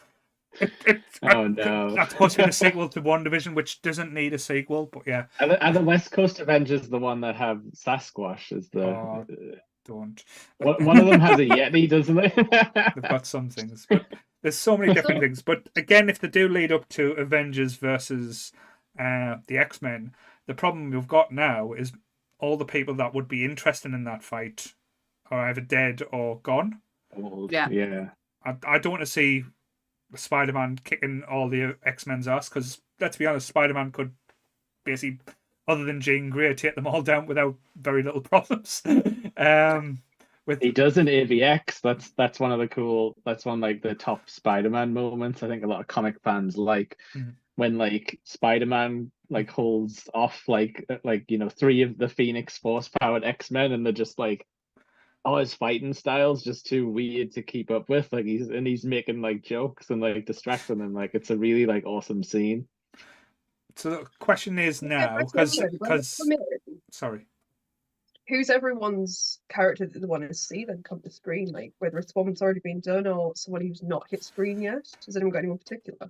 No! That's supposed to be the sequel to WandaVision, which doesn't need a sequel. But yeah, are the West Coast Avengers the one that have Sasquatch as the? Don't. One of them has a Yeti, doesn't it? They've got some things, but there's so many different things. But again, if they do lead up to Avengers versus the X-Men, the problem we've got now is all the people that would be interested in that fight are either dead or gone. Yeah. I don't want to see Spider-Man kicking all the X-Men's ass, because let's be honest, Spider-Man could basically, other than Jean Grey, take them all down without very little problems. He does in AVX. That's one of the cool. That's one like the top Spider-Man moments. I think a lot of comic fans like when like Spider-Man like holds off like three of the Phoenix Force-powered X-Men, and they're just like, oh, his fighting style's just too weird to keep up with. Like he's making like jokes and like distracting them. Like it's a really like awesome scene. So the question is now, because sorry. Who's everyone's character that they want to see then come to screen? Like whether it's one that's already been done or someone who's not hit screen yet? Has anyone got anyone particular?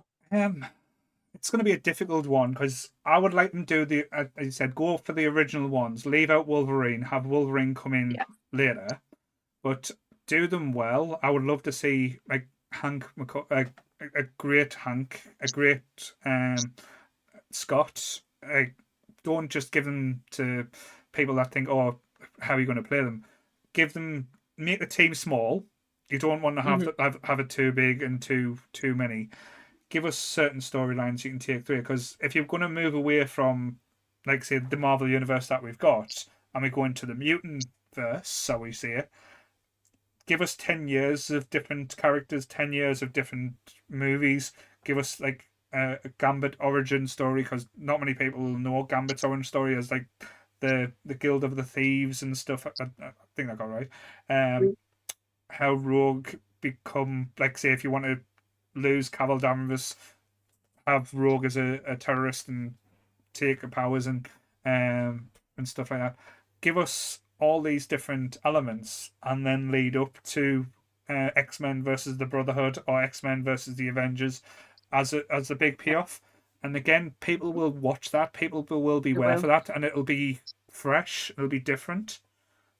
It's going to be a difficult one because I would like them to do as you said, go for the original ones, leave out Wolverine, have Wolverine come in later, but do them well. I would love to see like Hank, a great Hank, a great Scott. Don't just give them to people that think, oh, how are you going to play them? Make the team small. You don't want to have it too big and too many. Give us certain storylines you can take through, because if you're going to move away from, like, say, the Marvel universe that we've got, and we go into the mutant verse, so we see it, give us 10 years of different characters, 10 years of different movies. Give us, like, a Gambit origin story, because not many people know Gambit's origin story as, like, the Guild of the Thieves and stuff. I think I got right. How Rogue become, like, say, if you want to lose Cavill Danvers, have Rogue as a terrorist and take her powers and stuff like that. Give us all these different elements and then lead up to X-Men versus the Brotherhood or X-Men versus the Avengers as a big payoff. And again, people will watch that. People will be aware for that, and it'll be fresh. It'll be different,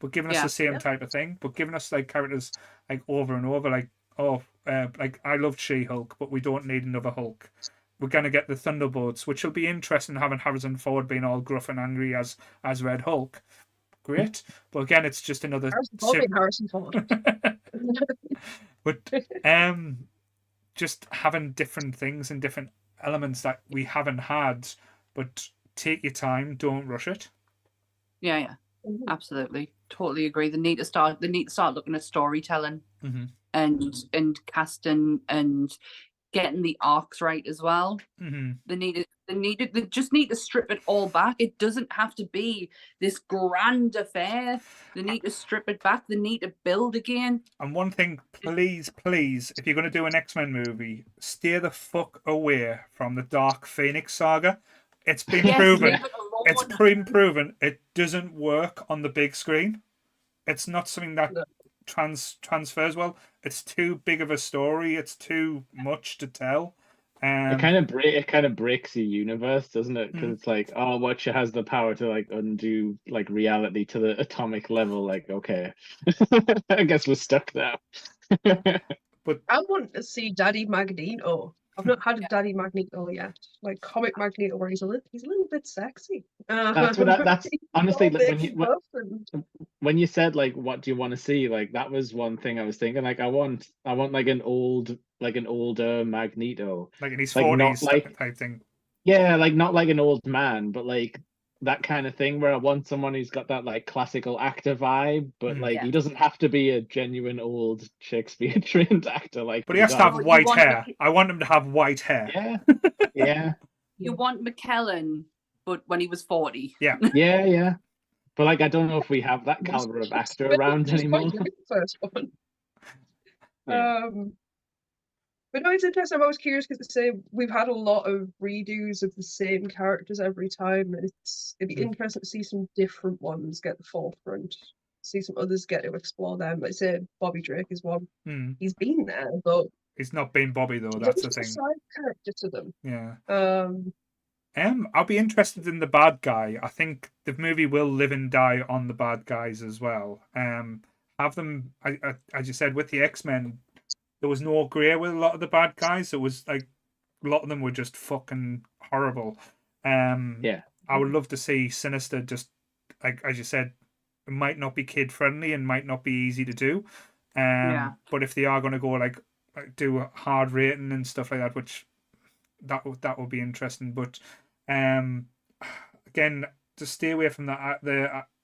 but giving us the same type of thing. But giving us like characters like over and over, like like I loved She-Hulk, but we don't need another Hulk. We're gonna get the Thunderbolts, which will be interesting, having Harrison Ford being all gruff and angry as Red Hulk. Great, but again, it's just another Harrison Ford. But just having different things and different elements that we haven't had, but take your time, don't rush it. Yeah, absolutely, totally agree. They need to start looking at storytelling and casting and getting the arcs right as well. They just need to strip it all back. It doesn't have to be this grand affair. They need to strip it back. They need to build again. And one thing, please, if you're going to do an X-Men movie, steer the fuck away from the Dark Phoenix saga. It's been proven. It's been proven it doesn't work on the big screen. It's not something that transfers well. It's too big of a story. It's too much to tell. It kind of breaks your universe, doesn't it? Because it's like, oh, Watcher has the power to like undo like reality to the atomic level. Like, okay, I guess we're stuck now. But I want to see Daddy Magneto. I've not had a Daddy Magneto yet. Like comic Magneto, where he's a little bit sexy. That's honestly when you said like, what do you want to see? Like that was one thing I was thinking. Like I want like an older Magneto, like in his 40s type thing. Yeah, like not like an old man, but like that kind of thing where I want someone who's got that like classical actor vibe, but like he doesn't have to be a genuine old Shakespeare trained actor. Like, but he has to have white hair. I want him to have white hair. Yeah. You want McKellen, but when he was 40. Yeah. But like, I don't know if we have that caliber of actor around anymore. First one. But no, it's interesting. I'm always curious because to say we've had a lot of redos of the same characters every time, and it'd be interesting to see some different ones get the forefront, see some others get to explore them. Like say Bobby Drake is one. He's been there, but he's not been Bobby though. That's the thing. A side character to them. Yeah. I'll be interested in the bad guy. I think the movie will live and die on the bad guys as well. Have them, as you said, with the X-Men. There was no grey with a lot of the bad guys. It was like a lot of them were just fucking horrible. I would love to see Sinister just like as you said, it might not be kid friendly and might not be easy to do. But if they are going to go like do a hard rating and stuff like that, which that would be interesting. But again, to stay away from that,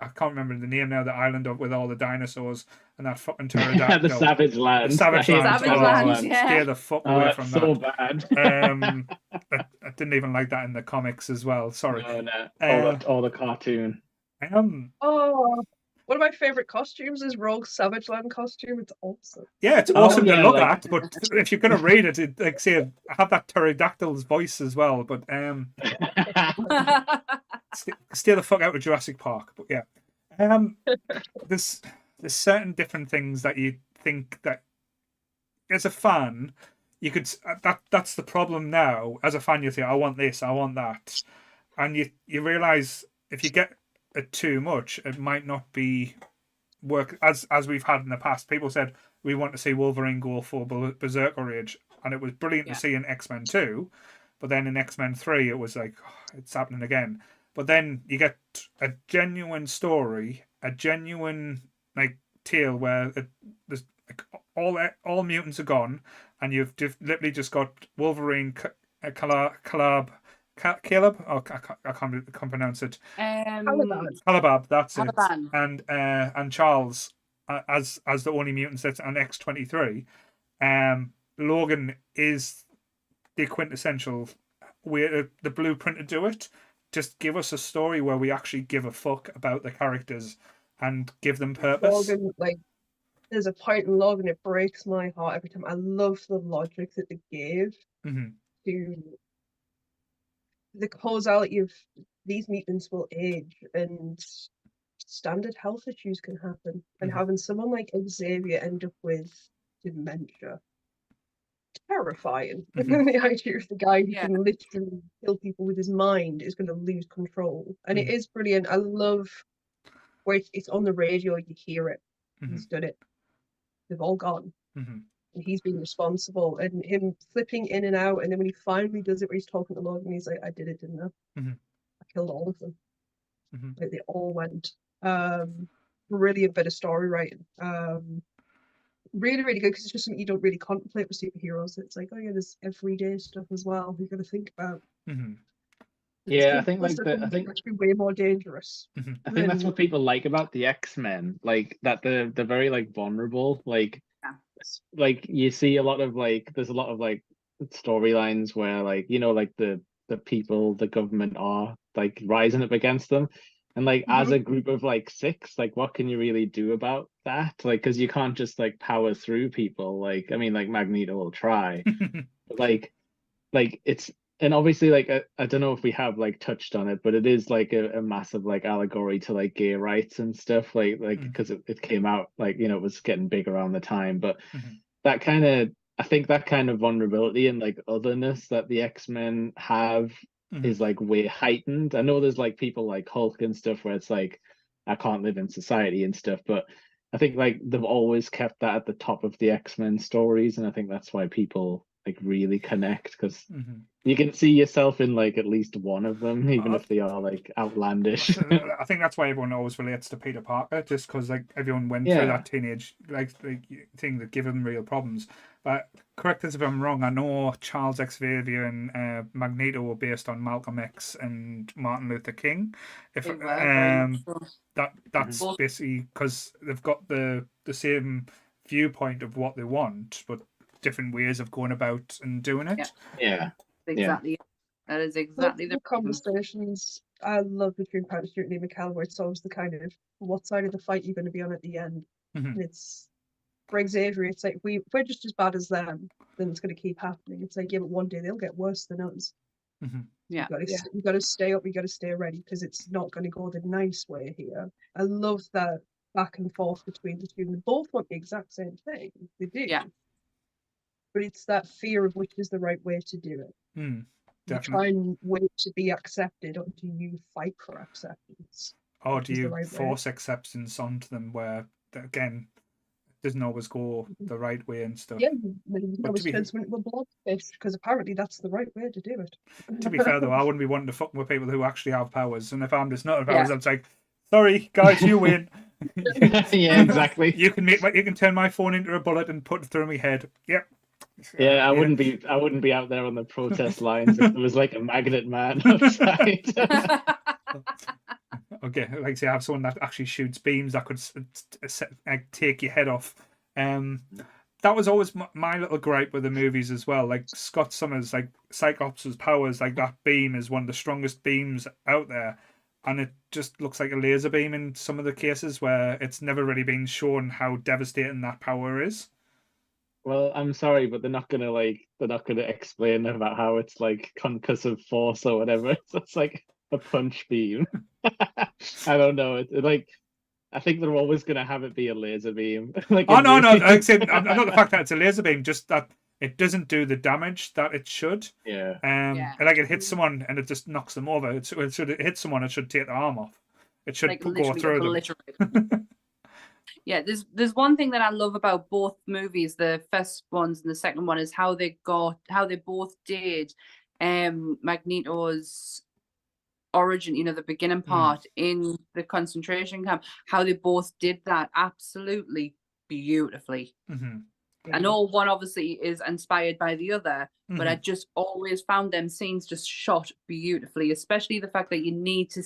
I can't remember the name now. The island with all the dinosaurs and that fucking pterodactyl. The Savage Land. The Savage Land. Savage Land, yeah. Stay the fuck away from that. So bad. I didn't even like that in the comics as well. Sorry. No. All the cartoon. One of my favorite costumes is Rogue's Savage Land costume. It's awesome. Yeah, it's awesome to look at, but if you're gonna read it, like say, have that pterodactyl's voice as well. But stay the fuck out of Jurassic Park. But yeah, there's certain different things that you think that as a fan you could. That's the problem now. As a fan, you think, I want this, I want that, and you realize if you get too much, it might not be work as we've had in the past. People said we want to see Wolverine go for Berserker Rage, and it was brilliant to see in X-Men 2, but then in X-Men 3 it was like, oh, it's happening again. But then you get a genuine story, a genuine like tale where there's like, all mutants are gone, and you've literally just got Wolverine, Caleb, I can't pronounce it. Calabab, that's Caliban. it. And Charles as the only mutants that's on X-23. Logan is the quintessential way, the blueprint to do it. Just give us a story where we actually give a fuck about the characters and give them purpose. Logan, like, there's a point in Logan, it breaks my heart every time. I love the logic that they gave to the causality of these mutants will age and standard health issues can happen. And having someone like Xavier end up with dementia, terrifying. The idea of the guy who can literally kill people with his mind is going to lose control. And it is brilliant. I love where it's on the radio, you hear it. He's done it. They've all gone. And he's been responsible, and him flipping in and out, and then when he finally does it where he's talking to Logan, he's like, I did it, didn't I? I killed all of them. Like, they all went. Brilliant bit of story writing. Really, really good, because it's just something you don't really contemplate with superheroes. It's like, oh yeah, there's everyday stuff as well you got to think about. Yeah, I think like I think actually way more dangerous. I think that's what people like about the X-Men, like that they're very like vulnerable, like you see a lot of like there's a lot of like storylines where like, you know, like the people, the government are like rising up against them, and like as a group of like 6, like what can you really do about that? Like, because you can't just like power through people. Like, I mean, like Magneto will try, but like it's, and obviously like I don't know if we have like touched on it, but it is like a massive like allegory to like gay rights and stuff, like because it came out like, you know, it was getting big around the time, but that kind of, I think that kind of vulnerability and like otherness that the X-Men have is like way heightened. I know there's like people like Hulk and stuff where it's like, I can't live in society and stuff, but I think like they've always kept that at the top of the X-Men stories, and I think that's why people like really connect, because you can see yourself in like at least one of them, even if they are like outlandish. I think that's why everyone always relates to Peter Parker, just because like everyone went through that teenage like thing that gave them real problems. But correct us if I'm wrong, I know Charles Xavier and Magneto were based on Malcolm X and Martin Luther King. If that's basically because they've got the same viewpoint of what they want, but different ways of going about and doing it. Exactly. That is exactly the conversations I love between Patrick Stewart and Ian McKellen, where it's always the kind of what side of the fight you're going to be on at the end. And it's for Xavier, it's like we're just as bad as them, then it's going to keep happening. It's like, yeah, but one day they'll get worse than us. You've got to stay up, you got to stay ready, because it's not going to go the nice way here. I love that back and forth between the two. They both want the exact same thing. They do. But it's that fear of which is the right way to do it. You try and wait to be accepted, or do you fight for acceptance? Or do you force acceptance onto them, where, again, it doesn't always go the right way and stuff. Yeah, it always turns into a blockbuster, because apparently that's the right way to do it. To be fair, though, I wouldn't be wanting to fuck with people who actually have powers. And if I'm just not have powers, I'm like, sorry, guys, you win. Yeah, exactly. You can turn my phone into a bullet and put it through my head. Yep. Yeah, I wouldn't be out there on the protest lines if there was like a magnet man outside. Okay, like I say, I have someone that actually shoots beams that could take your head off. That was always my little gripe with the movies as well. Like Scott Summers, like Cyclops' powers, like that beam is one of the strongest beams out there, and it just looks like a laser beam in some of the cases where it's never really been shown how devastating that power is. Well, I'm sorry, but they're not gonna explain about how it's like concussive force or whatever. It's like a punch beam. I don't know. Like I think they're always gonna have it be a laser beam. Like oh no, like I said, I'm not the fact that it's a laser beam, just that it doesn't do the damage that it should. Yeah. Like it hits someone and it just knocks them over. It should hit someone, it should take the arm off. It should go through them. Yeah, there's one thing that I love about both movies, the first ones and the second one, is how they both did Magneto's origin, the beginning part in the concentration camp, how they both did that absolutely beautifully. I know one obviously is inspired by the other, but I just always found them scenes just shot beautifully, especially the fact that you need to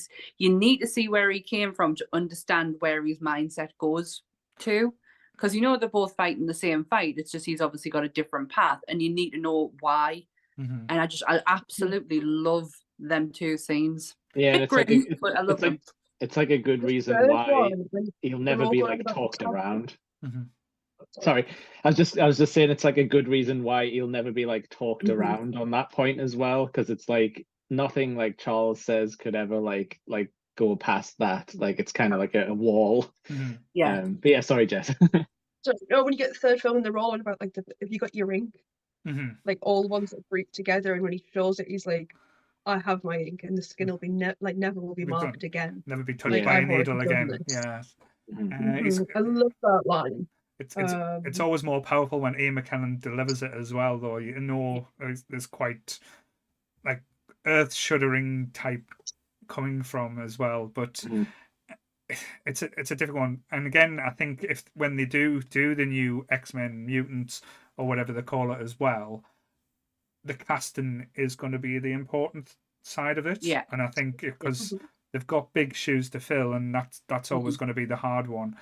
see where he came from to understand where his mindset goes to, because they're both fighting the same fight. It's just he's obviously got a different path, and you need to know why. And I absolutely love them two scenes. Yeah, and but I love them. It's like a good reason why he'll never be like talked around. Sorry, I was just saying it's like a good reason why he'll never be like talked around on that point as well, because it's like nothing like Charles says could ever like go past that. Like it's kind of like a wall. Yeah. But yeah, sorry, Jess. So when you get the third film and they're all on about like if you got your ink, like all the ones that group together, and when he shows it, he's like, I have my ink, and the skin will be never will be marked again. Never be touched by a needle again. Yeah. I love that line. It's always more powerful when Ian McKellen delivers it as well, though. There's quite like earth-shuddering type coming from as well, but it's a difficult one. And again, I think when they do the new X-Men Mutants or whatever they call it as well, the casting is going to be the important side of it. Yeah. And I think because they've got big shoes to fill, and that's always going to be the hard one.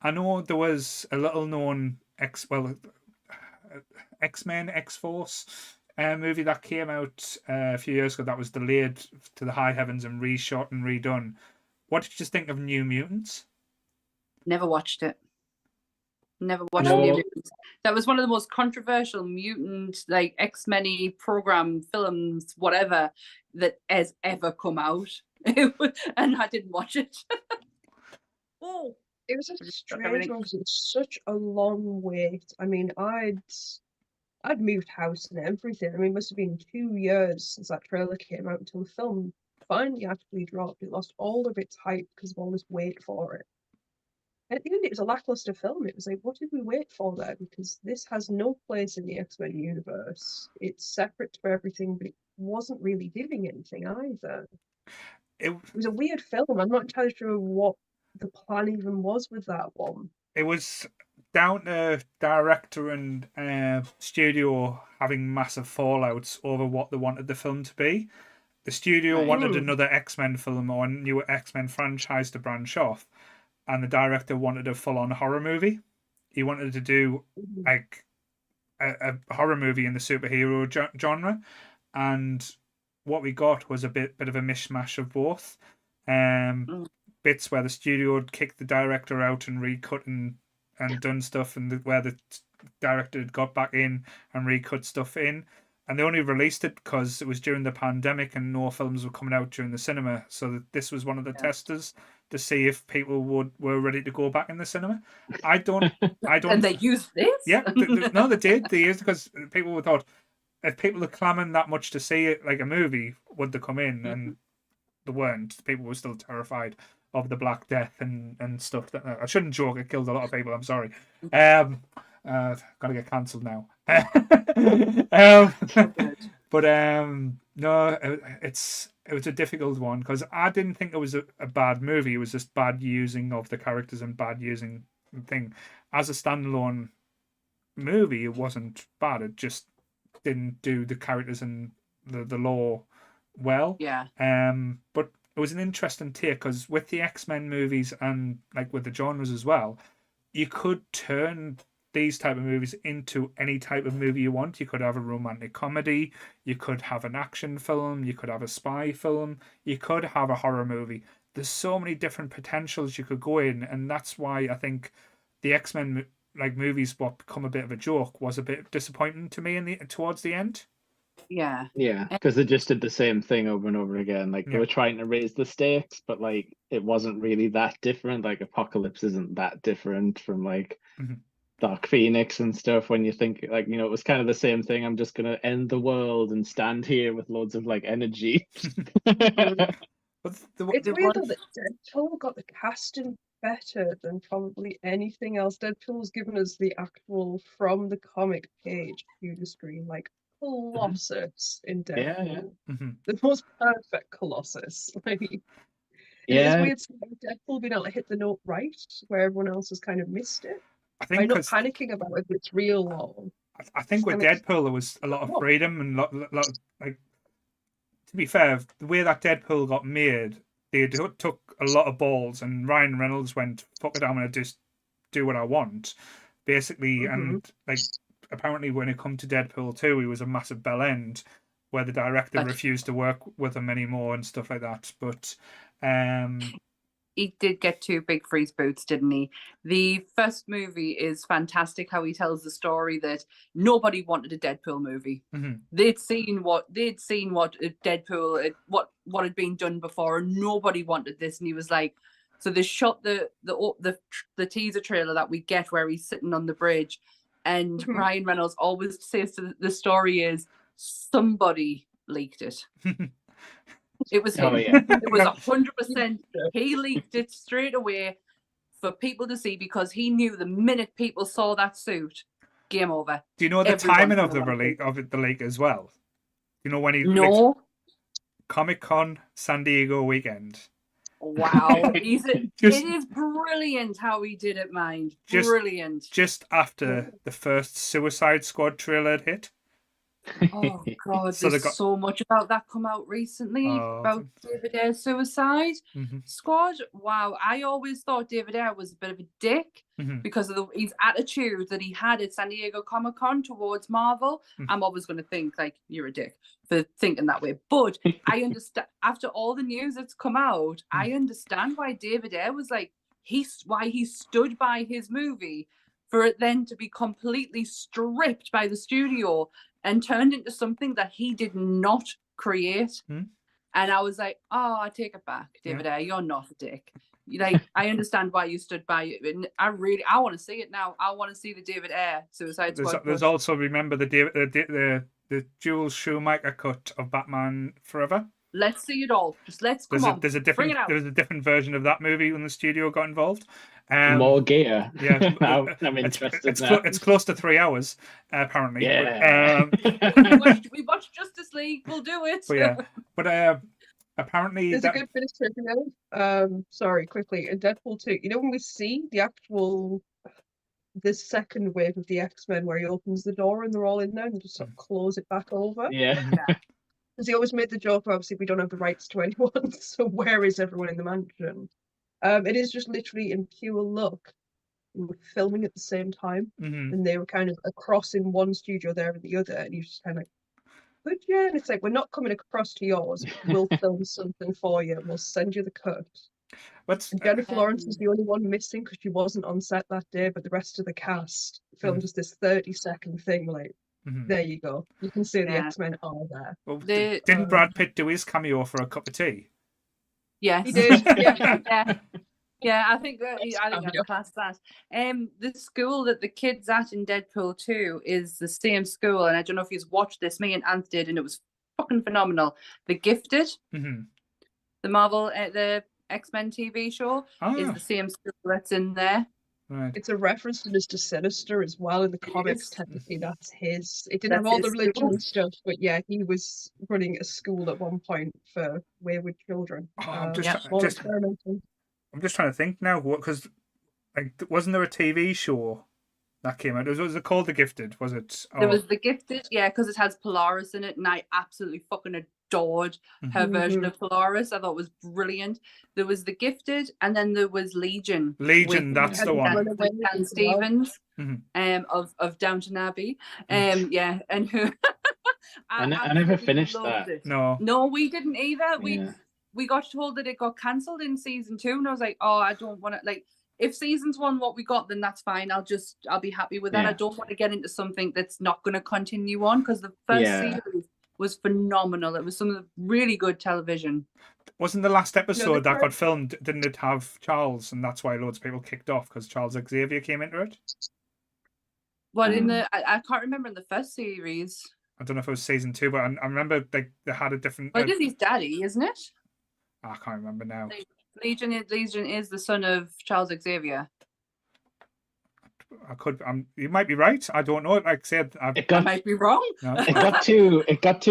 I know there was a little known X-Men X-Force movie that came out a few years ago that was delayed to the high heavens and reshot and redone. What did you just think of New Mutants? Never watched it. Never watched New Mutants. That was one of the most controversial mutant, like X-Men program films, whatever, that has ever come out. And I didn't watch it. Oh, it was a strange one because it was such a long wait. I mean, I'd moved house and everything. I mean, it must have been 2 years since that trailer came out until the film finally actually dropped. It lost all of its hype because of all this wait for it. At the end, it was a lackluster film. It was like, what did we wait for there? Because this has no place in the X-Men universe. It's separate for everything, but it wasn't really doing anything either. It was a weird film. I'm not entirely sure what the plan even was with that one. It was down to director and studio having massive fallouts over what they wanted the film to be. The studio wanted another X-Men film or a new X-Men franchise to branch off, and the director wanted a full-on horror movie. He wanted to do like a horror movie in the superhero genre, and what we got was a bit of a mishmash of both. Bits where the studio had kicked the director out and recut and done stuff, and where the director had got back in and recut stuff in. And they only released it because it was during the pandemic and no films were coming out during the cinema. So that this was one of the testers to see if people were ready to go back in the cinema. I don't. And they used this? Yeah, no, they did. They used it because people thought, if people are clamoring that much to see it like a movie, would they come in? And they weren't. People were still terrified of the Black Death and stuff. I shouldn't joke. It killed a lot of people. I'm sorry. Gotta get cancelled now. But no, it was a difficult one because I didn't think it was a bad movie. It was just bad using of the characters and bad using thing. As a standalone movie, it wasn't bad. It just didn't do the characters and the lore well. Yeah. But it was an interesting take because with the X-Men movies and like with the genres as well, you could turn these type of movies into any type of movie you want. You could have a romantic comedy, you could have an action film, you could have a spy film, you could have a horror movie. There's so many different potentials you could go in, and that's why I think the X-Men like movies, what become a bit of a joke, was a bit disappointing to me towards the end. Yeah. Yeah, because they just did the same thing over and over again. Like they were trying to raise the stakes, but like it wasn't really that different. Like Apocalypse isn't that different from like Dark Phoenix and stuff. When you think like, you know, it was kind of the same thing. I'm just gonna end the world and stand here with loads of like energy. But it's weird though that Deadpool got the casting better than probably anything else. Deadpool was given us the actual from the comic page to the screen, like Colossus in Deadpool. The most perfect Colossus. Like, it's weird seeing Deadpool being able to hit the note right where everyone else has kind of missed it. I think by not panicking about if it's real or. I think with Deadpool there was a lot of freedom and lot like. To be fair, the way that Deadpool got made, they took a lot of balls, and Ryan Reynolds went, "Fuck it, I'm gonna just do what I want," basically. And like, apparently, when it come to Deadpool 2, he was a massive bell end, where the director refused to work with him anymore and stuff like that. But he did get 2 big freeze boots, didn't he? The first movie is fantastic. How he tells the story that nobody wanted a Deadpool movie. They'd seen what Deadpool what had been done before, and nobody wanted this. And he was like, so they shot the teaser trailer that we get where he's sitting on the bridge, and Ryan Reynolds always says the story is somebody leaked it. It was him. It was 100%. He leaked it straight away for people to see because he knew the minute people saw that suit, game over. Do you know the timing of the leak as well? You know when he Comic-Con San Diego weekend. Wow, it is brilliant how he did it, mind. Brilliant. Just after the first Suicide Squad trailer had hit. Oh God, there's so much about that come out recently about David Ayer's Suicide Squad. Wow, I always thought David Ayer was a bit of a dick because of his attitude that he had at San Diego Comic-Con towards Marvel. I'm always going to think like you're a dick for thinking that way, but I understand after all the news that's come out, I understand why David Ayer was like why he stood by his movie for it then to be completely stripped by the studio and turned into something that he did not create. And I was like, oh, I take it back, David Ayer, you're not a dick. Like, I understand why you stood by it. And I want to see it now. I want to see the David Ayer Suicide Squad. There's also, remember, the Joel Schumacher cut of Batman Forever? Let's see it all. Just bring it out. There was a different version of that movie when the studio got involved. More gear. Yeah, I'm interested now. It's close to 3 hours, apparently. Yeah. We watched Justice League. We'll do it. But apparently there's a good bit of trivia. Sorry, quickly. In Deadpool 2, you know when we see the second wave of the X-Men where he opens the door and they're all in there and just sort of close it back over? Yeah. Because he always made the joke, obviously, we don't have the rights to anyone, so where is everyone in the mansion? It is just literally in pure luck. We were filming at the same time, and they were kind of across in one studio there and the other, and you just kind of like, could you? And it's like, we're not coming across to yours. We'll film something for you. We'll send you the cut. And Jennifer Lawrence is the only one missing because she wasn't on set that day, but the rest of the cast filmed just this 30-second thing, like, there you go. You can see the X-Men are there. Well, didn't Brad Pitt do his cameo for a cup of tea? Yes, he did. Yeah, I think I'd class that. The school that the kids at in Deadpool 2 is the same school, and I don't know if you've watched this. Me and Anth did, and it was fucking phenomenal. The Gifted, the Marvel, the X-Men TV show, is the same school that's in there. Right. It's a reference to Mr. Sinister as well in the comics. Technically, that's his. It didn't have all the religion and stuff, but yeah, he was running a school at one point for wayward children. I'm just trying to think now, because like, wasn't there a TV show That came out. Was it called The Gifted? Was it? There was The Gifted, yeah, because it has Polaris in it, and I absolutely fucking adored her version of Polaris. I thought it was brilliant. There was The Gifted, and then there was Legion. Legion, that's the one. With Dan Stevens, of Downton Abbey, yeah, and who. I never finished that. It. No, we didn't either. We got told that it got cancelled in season 2, and I was like, oh, I don't want to like. If season's 1 what we got, then that's fine. I'll be happy with that. I don't want to get into something that's not going to continue on, because the first series was phenomenal. It was some of the really good television. Wasn't the last episode that got filmed, didn't it have Charles, and that's why loads of people kicked off, because Charles Xavier came into it? Well, I can't remember in the first series. I don't know if it was season 2, but I remember they had a different. Well, it is his daddy, isn't it? I can't remember now. Legion is the son of Charles Xavier. I could. You might be right. I don't know. Like I said, I might be wrong. No. It got too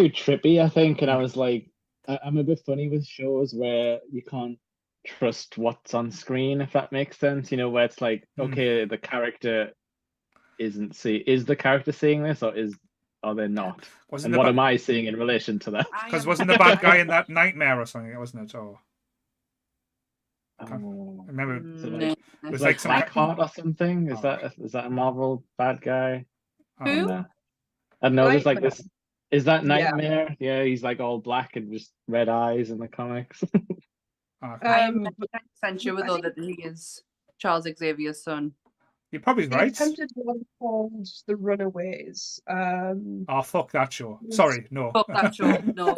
trippy, I think, and I was like, I'm a bit funny with shows where you can't trust what's on screen, if that makes sense. You know, where it's like, okay, the character is the character seeing this, or are they not? And what am I seeing in relation to that? Because wasn't the bad guy in that Nightmare or something? Wasn't it? Oh. I remember it was like Blackheart or something. Is that a Marvel bad guy? Who? I don't know. There's like this. Is that Nightmare? Yeah, he's like all black and just red eyes in the comics. I'm sure with all that he is Charles Xavier's son. You're probably right. The attempted one called The Runaways. Oh, fuck that show. Sorry, no. Fuck that show. No.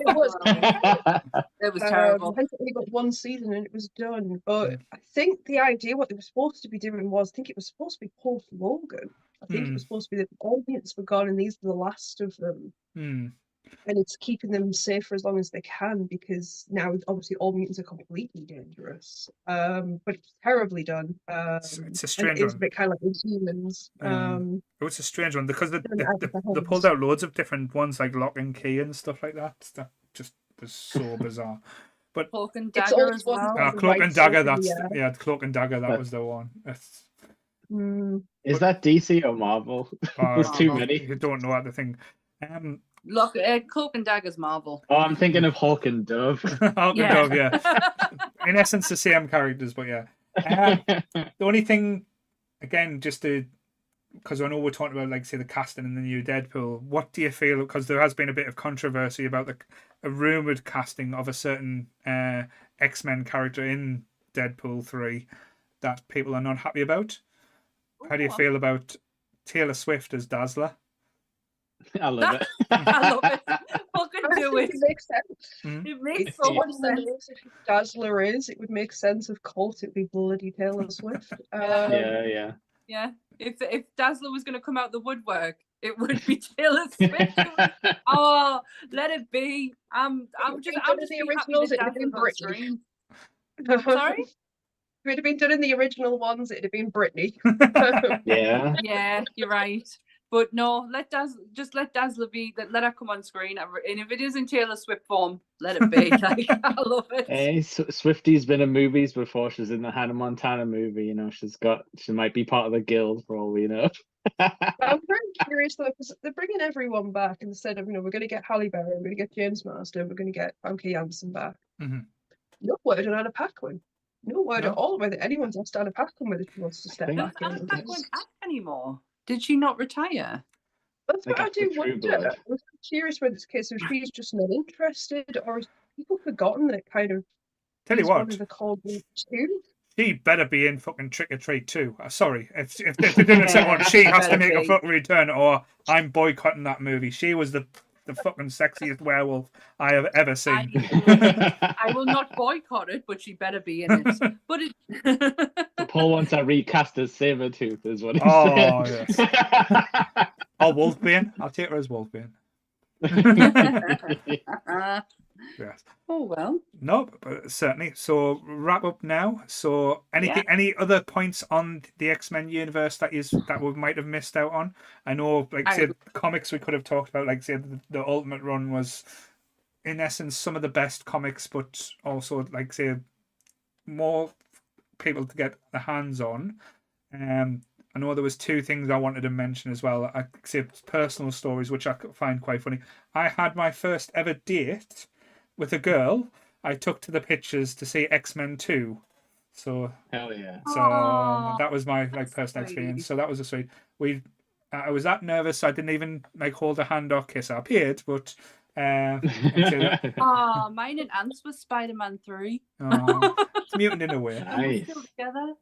It was terrible. I think they got 1 season and it was done. But I think the idea, what they were supposed to be doing was, I think it was supposed to be Paul Logan. I think it was supposed to be that all mutants were gone and these were the last of them. And it's keeping them safe for as long as they can, because now obviously all mutants are completely dangerous. But it's terribly done. It's a strange one. It's a bit kind of like Humans. It's a strange one because they pulled out loads of different ones like Lock and Key and stuff like that. That just was so bizarre. But Cloak and Dagger as well. Cloak and Dagger. Cloak and Dagger. That was the one. Is that DC or Marvel? There's too many. You don't know the thing. Look, Cloak and Dagger's Marvel. Oh, I'm thinking of Hulk and Dove. Hulk and Dove, yeah. In essence, the same characters, but yeah. The only thing, again, just because I know we're talking about, like, say, the casting in the new Deadpool. What do you feel? Because there has been a bit of controversy about a rumored casting of a certain X-Men character in Deadpool 3 that people are not happy about. How do you feel about Taylor Swift as Dazzler? I love it. I love it. Fucking do it. It makes sense. It makes so much sense. If Dazzler it would make sense. Of course, it'd be bloody Taylor Swift. Yeah. If Dazzler was going to come out the woodwork, it would be Taylor Swift. Oh, let it be. I'm just the originals. It'd have been Britney. Sorry. If it had been done in the original ones, it'd have been Britney. Yeah, you're right. But no, let Dazzler be. Let her come on screen, and if it is in Taylor Swift form, let it be. Like, I love it. Hey, Swifty's been in movies before. She's in the Hannah Montana movie. You know, she might be part of the guild for all we know. I'm very curious though, because they're bringing everyone back instead of, we're going to get Halle Berry, we're going to get James Marsden, we're going to get Famke Janssen back. No word on Anna Paquin. No word at all whether anyone's asked Anna Paquin whether she wants to step back. Does Anna Paquin act anymore? Did she not retire? That's what I do wonder. I was curious whether it's a case of she's just not interested, or has people forgotten that kind of. Tell you what. One of the cold too. She better be in fucking Trick or Treat too. Sorry, if they didn't say one, she has to make a fucking return, or I'm boycotting that movie. She was the fucking sexiest werewolf I have ever seen. I will not boycott it, but she better be in it. But Paul wants to recast as Sabretooth, is what he said. Yes. Or Wolfbane. I'll take her as Wolfbane. Yes. Oh well. No, but certainly. So wrap up now. So any other points on the X-Men universe that we might have missed out on? I know, like say, comics we could have talked about. Like say, the Ultimate Run was, in essence, some of the best comics, but also like say, more people to get their hands on. I know there was two things I wanted to mention as well. I say personal stories, which I find quite funny. I had my first ever date with a girl I took to the pictures to see X-Men 2. So Hell yeah. so that was my personal experience. So that was a sweet. I was that nervous, so I didn't even hold a hand or kiss. I appeared, but mine and Ants was Spider-Man 3. It's mutant in a way. Nice. Still together.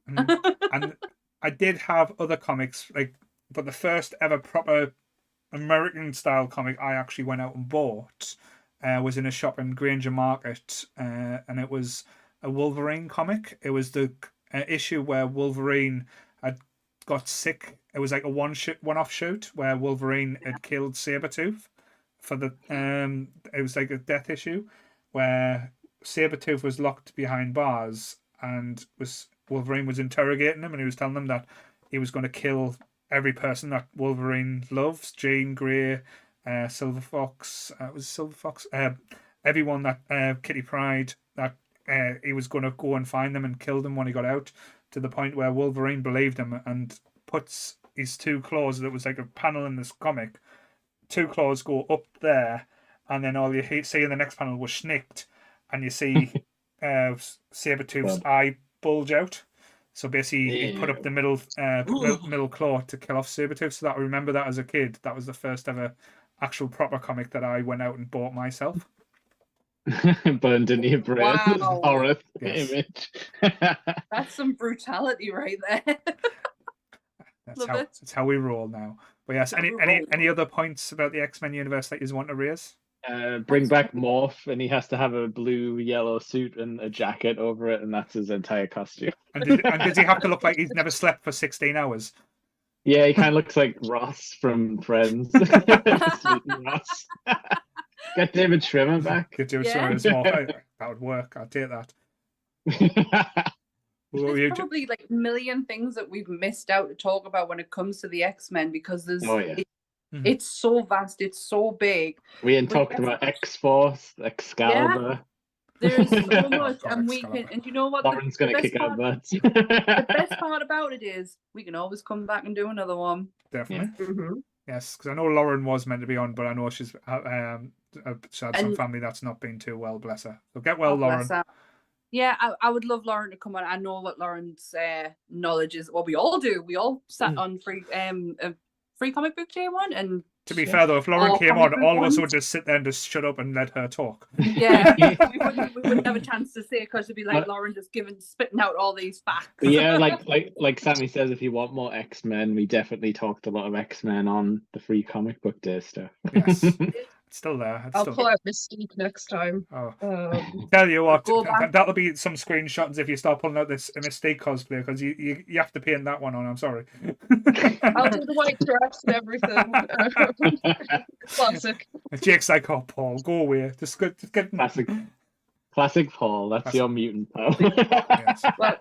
And I did have other comics, but the first ever proper American style comic I actually went out and bought was in a shop in Granger Market, and it was a Wolverine comic. It was the issue where Wolverine had got sick. It was like a one-off shoot where Wolverine had killed Sabretooth for the it was like a death issue where Sabretooth was locked behind bars and Wolverine was interrogating him, and he was telling them that he was going to kill every person that Wolverine loves. Jean Grey, Silver Fox, everyone that Kitty Pryde, that he was going to go and find them and kill them when he got out, to the point where Wolverine believed him and puts his two claws, that was like a panel in this comic, two claws go up there, and then all you see in the next panel was snicked, and you see Sabretooth's eye bulge out. So basically, he put up the middle claw to kill off Sabretooth. So that I remember that as a kid. That was the first ever actual proper comic that I went out and bought myself. Burned into your brain. Wow. Horror Yes. image. That's some brutality right there. That's how we roll now. But yes, any other points about the X-Men universe that you want to raise? Bring back Morph, and he has to have a blue-yellow suit and a jacket over it, and that's his entire costume. And does he have to look like he's never slept for 16 hours? Yeah, he kind of looks like Ross from Friends. Ross. Get David Schwimmer back. Get David Schwimmer as Morph. That would work. I'll take that. There's probably like a million things that we've missed out to talk about when it comes to the X-Men, because there's it's so vast, it's so big. We ain't talked about X-Force, Excalibur. There's so much, and we can. And you know what? Lauren's gonna kick our butts. The best part about it is we can always come back and do another one. Definitely. Mm-hmm. Yes, because I know Lauren was meant to be on, but I know she had some family that's not been too well. Bless her. So get well, Lauren. Yeah, I would love Lauren to come on. I know what Lauren's knowledge is. Well, we all do. We all sat on free comic book day one, and to be fair though, if Lauren came on, all of us would just sit there and just shut up and let her talk. Yeah, we wouldn't have a chance to say it, because it'd be like Lauren just spitting out all these facts. Yeah, like Sammy says, if you want more X-Men, we definitely talked a lot of X-Men on the free comic book day stuff. Yes. It's still there. I'll pull out Mystique next time. Tell you what, that'll be some screenshots if you start pulling out this Mystique cosplay, because you have to paint that one on. I'm sorry. I'll do the white dress and everything. Classic. Jake's like, oh, Paul, go away. Just get Classic Paul. That's your mutant pal. Yes. Well,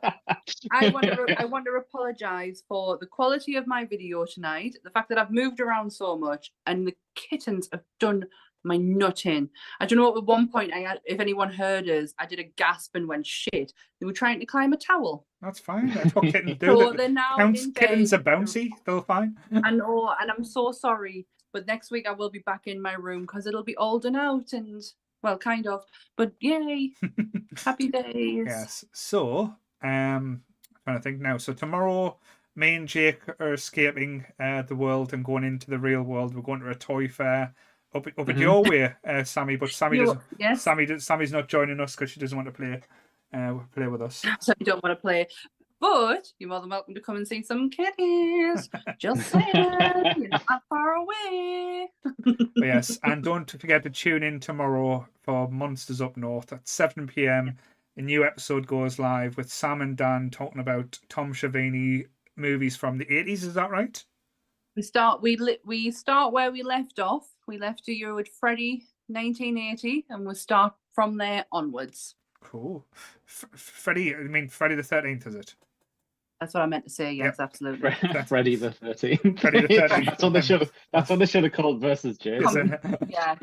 I want to apologise for the quality of my video tonight. The fact that I've moved around so much, and the kittens have done my nut in. I don't know. At one point, if anyone heard us, I did a gasp and went shit. They were trying to climb a towel. That's fine. That's what kittens do. So they're now Kittens are bouncy. They're fine. I know, and I'm so sorry. But next week I will be back in my room, because it'll be old and out, and well, kind of. But yay, happy days. Yes. So, I'm trying to think now. So tomorrow, me and Jake are escaping the world and going into the real world. We're going to a toy fair up at your way, Sammy. But Sammy doesn't. Yes. Sammy's not joining us because she doesn't want to play with us. So I don't want to play. But you're more than welcome to come and see some kitties. Just saying, you're not that far away. But yes, and don't forget to tune in tomorrow for Monsters Up North at 7 p.m. A new episode goes live with Sam and Dan talking about Tom Savini movies from the 80s. Is that right? We start where we left off. We left you with Freddy 1980, and we'll start from there onwards. Cool. Freddy the 13th, is it? That's what I meant to say. Yes, absolutely. Freddy the 13th. Freddy the 13th. That's what they should have called versus Jason. Yeah.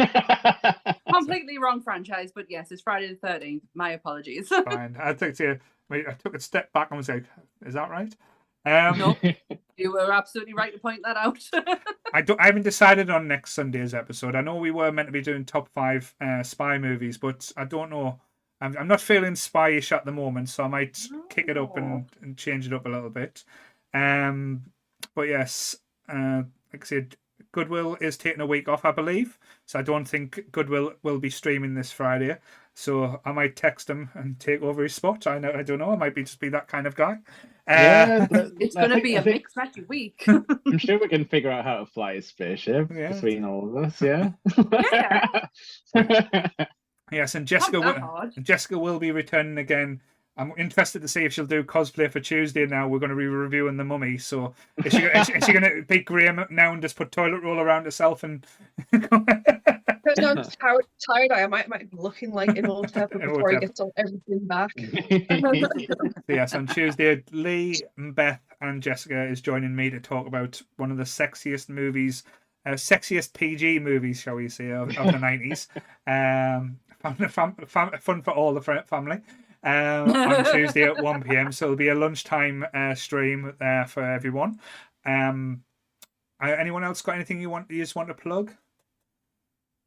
Completely wrong franchise, but yes, it's Friday the 13th. My apologies. Fine. I took a step back and was like, is that right? No. You were absolutely right to point that out. I haven't decided on next Sunday's episode. I know we were meant to be doing top 5 spy movies, but I don't know. I'm not feeling spy-ish at the moment, so I might kick it up and change it up a little bit. But yes, like I said, Goodwill is taking a week off, I believe. So I don't think Goodwill will be streaming this Friday. So I might text him and take over his spot. I don't know. I might just be that kind of guy. It's going to be a mixed matchy week. I'm sure we can figure out how to fly a spaceship between all of us. Yeah. Yes, and Jessica will be returning again. I'm interested to see if she'll do cosplay for Tuesday. Now we're going to be reviewing The Mummy. So is she going to beat Graham now and just put toilet roll around herself and? Depending on how tired I am, I might be looking like an old pepper before he gets everything back. Yes, on Tuesday, Lee, Beth, and Jessica is joining me to talk about one of the sexiest movies, sexiest PG movies, shall we say, of the 90s. Fun for all the family. On Tuesday at 1 p.m. So it'll be a lunchtime stream for everyone. Anyone else got anything you just want to plug?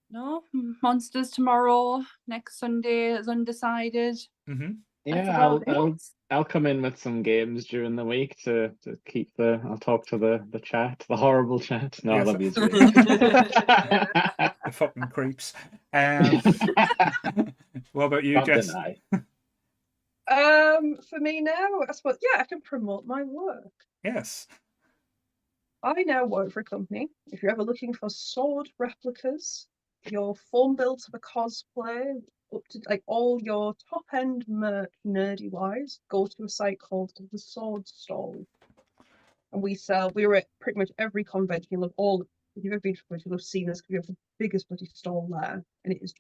No, Monsters tomorrow. Next Sunday is Undecided. Mm-hmm. Yeah, I'll come in with some games during the week to keep I'll talk to the chat, the horrible chat. No, yes. I love you. The fucking creeps. What about you, Jess? For me now, I suppose, I can promote my work. Yes. I now work for a company. If you're ever looking for sword replicas, your form builds of a cosplay, up to like all your top end merch, nerdy wise, go to a site called the Sword Stall, and we're at pretty much every convention. You'll have if you've ever been to a convention, you'll have seen us because we have the biggest bloody stall there, and it's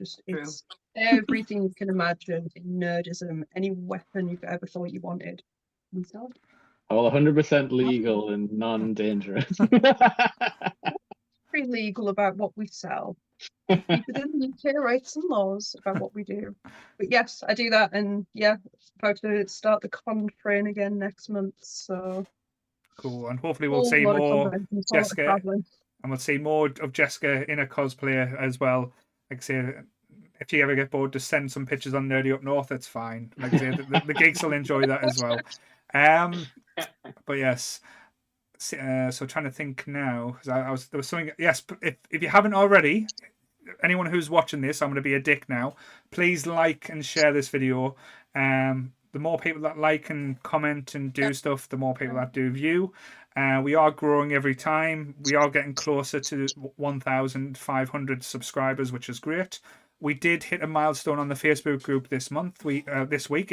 everything you can imagine in nerdism. Any weapon you've ever thought you wanted, we sell. All 100% legal and non-dangerous. Pretty legal about what we sell. Keep it in the UK rights and laws about what we do. But yes, I do that, and about to start the con train again next month. So cool, and hopefully we'll see more Jessica, and we'll see more of Jessica in a cosplay as well. Like I say, if you ever get bored, just send some pictures on Nerdy Up North. It's fine. Like I say, the geeks will enjoy that as well. But yes. So trying to think now, because there was something. Yes, if you haven't already, anyone who's watching this, I'm going to be a dick now. Please like and share this video. The more people that like and comment and do stuff, the more people that do view. We are growing every time. We are getting closer to 1,500 subscribers, which is great. We did hit a milestone on the Facebook group this month. This week,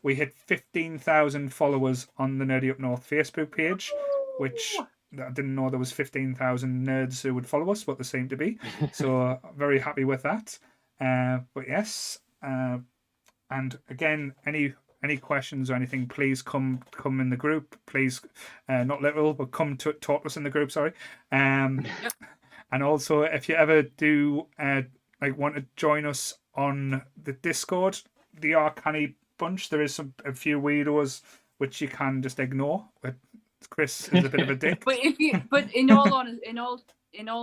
we hit 15,000 followers on the Nerdy Up North Facebook page, which I didn't know there was 15,000 nerds who would follow us, but there seem to be. So very happy with that. But yes, and again, any questions or anything, please come in the group. Please, not literal, but come to talk to us in the group. Sorry. And also, if you ever do want to join us on the Discord, the Arcani bunch, there is a few weirdos which you can just ignore. But Chris is a bit of a dick. But in all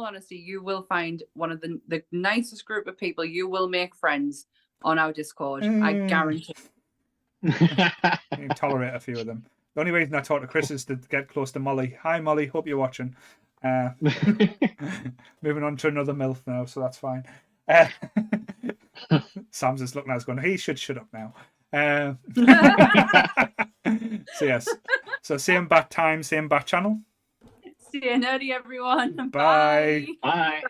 honesty, you will find one of the nicest group of people. You will make friends on our Discord. I guarantee. You can tolerate a few of them. The only reason I talk to Chris is to get close to Molly. Hi, Molly. Hope you're watching. Moving on to another MILF now, so that's fine. Sam's just looking at us going, he should shut up now. So yes, so same bat time, same bat channel. See you nerdy, everyone. Bye. Bye.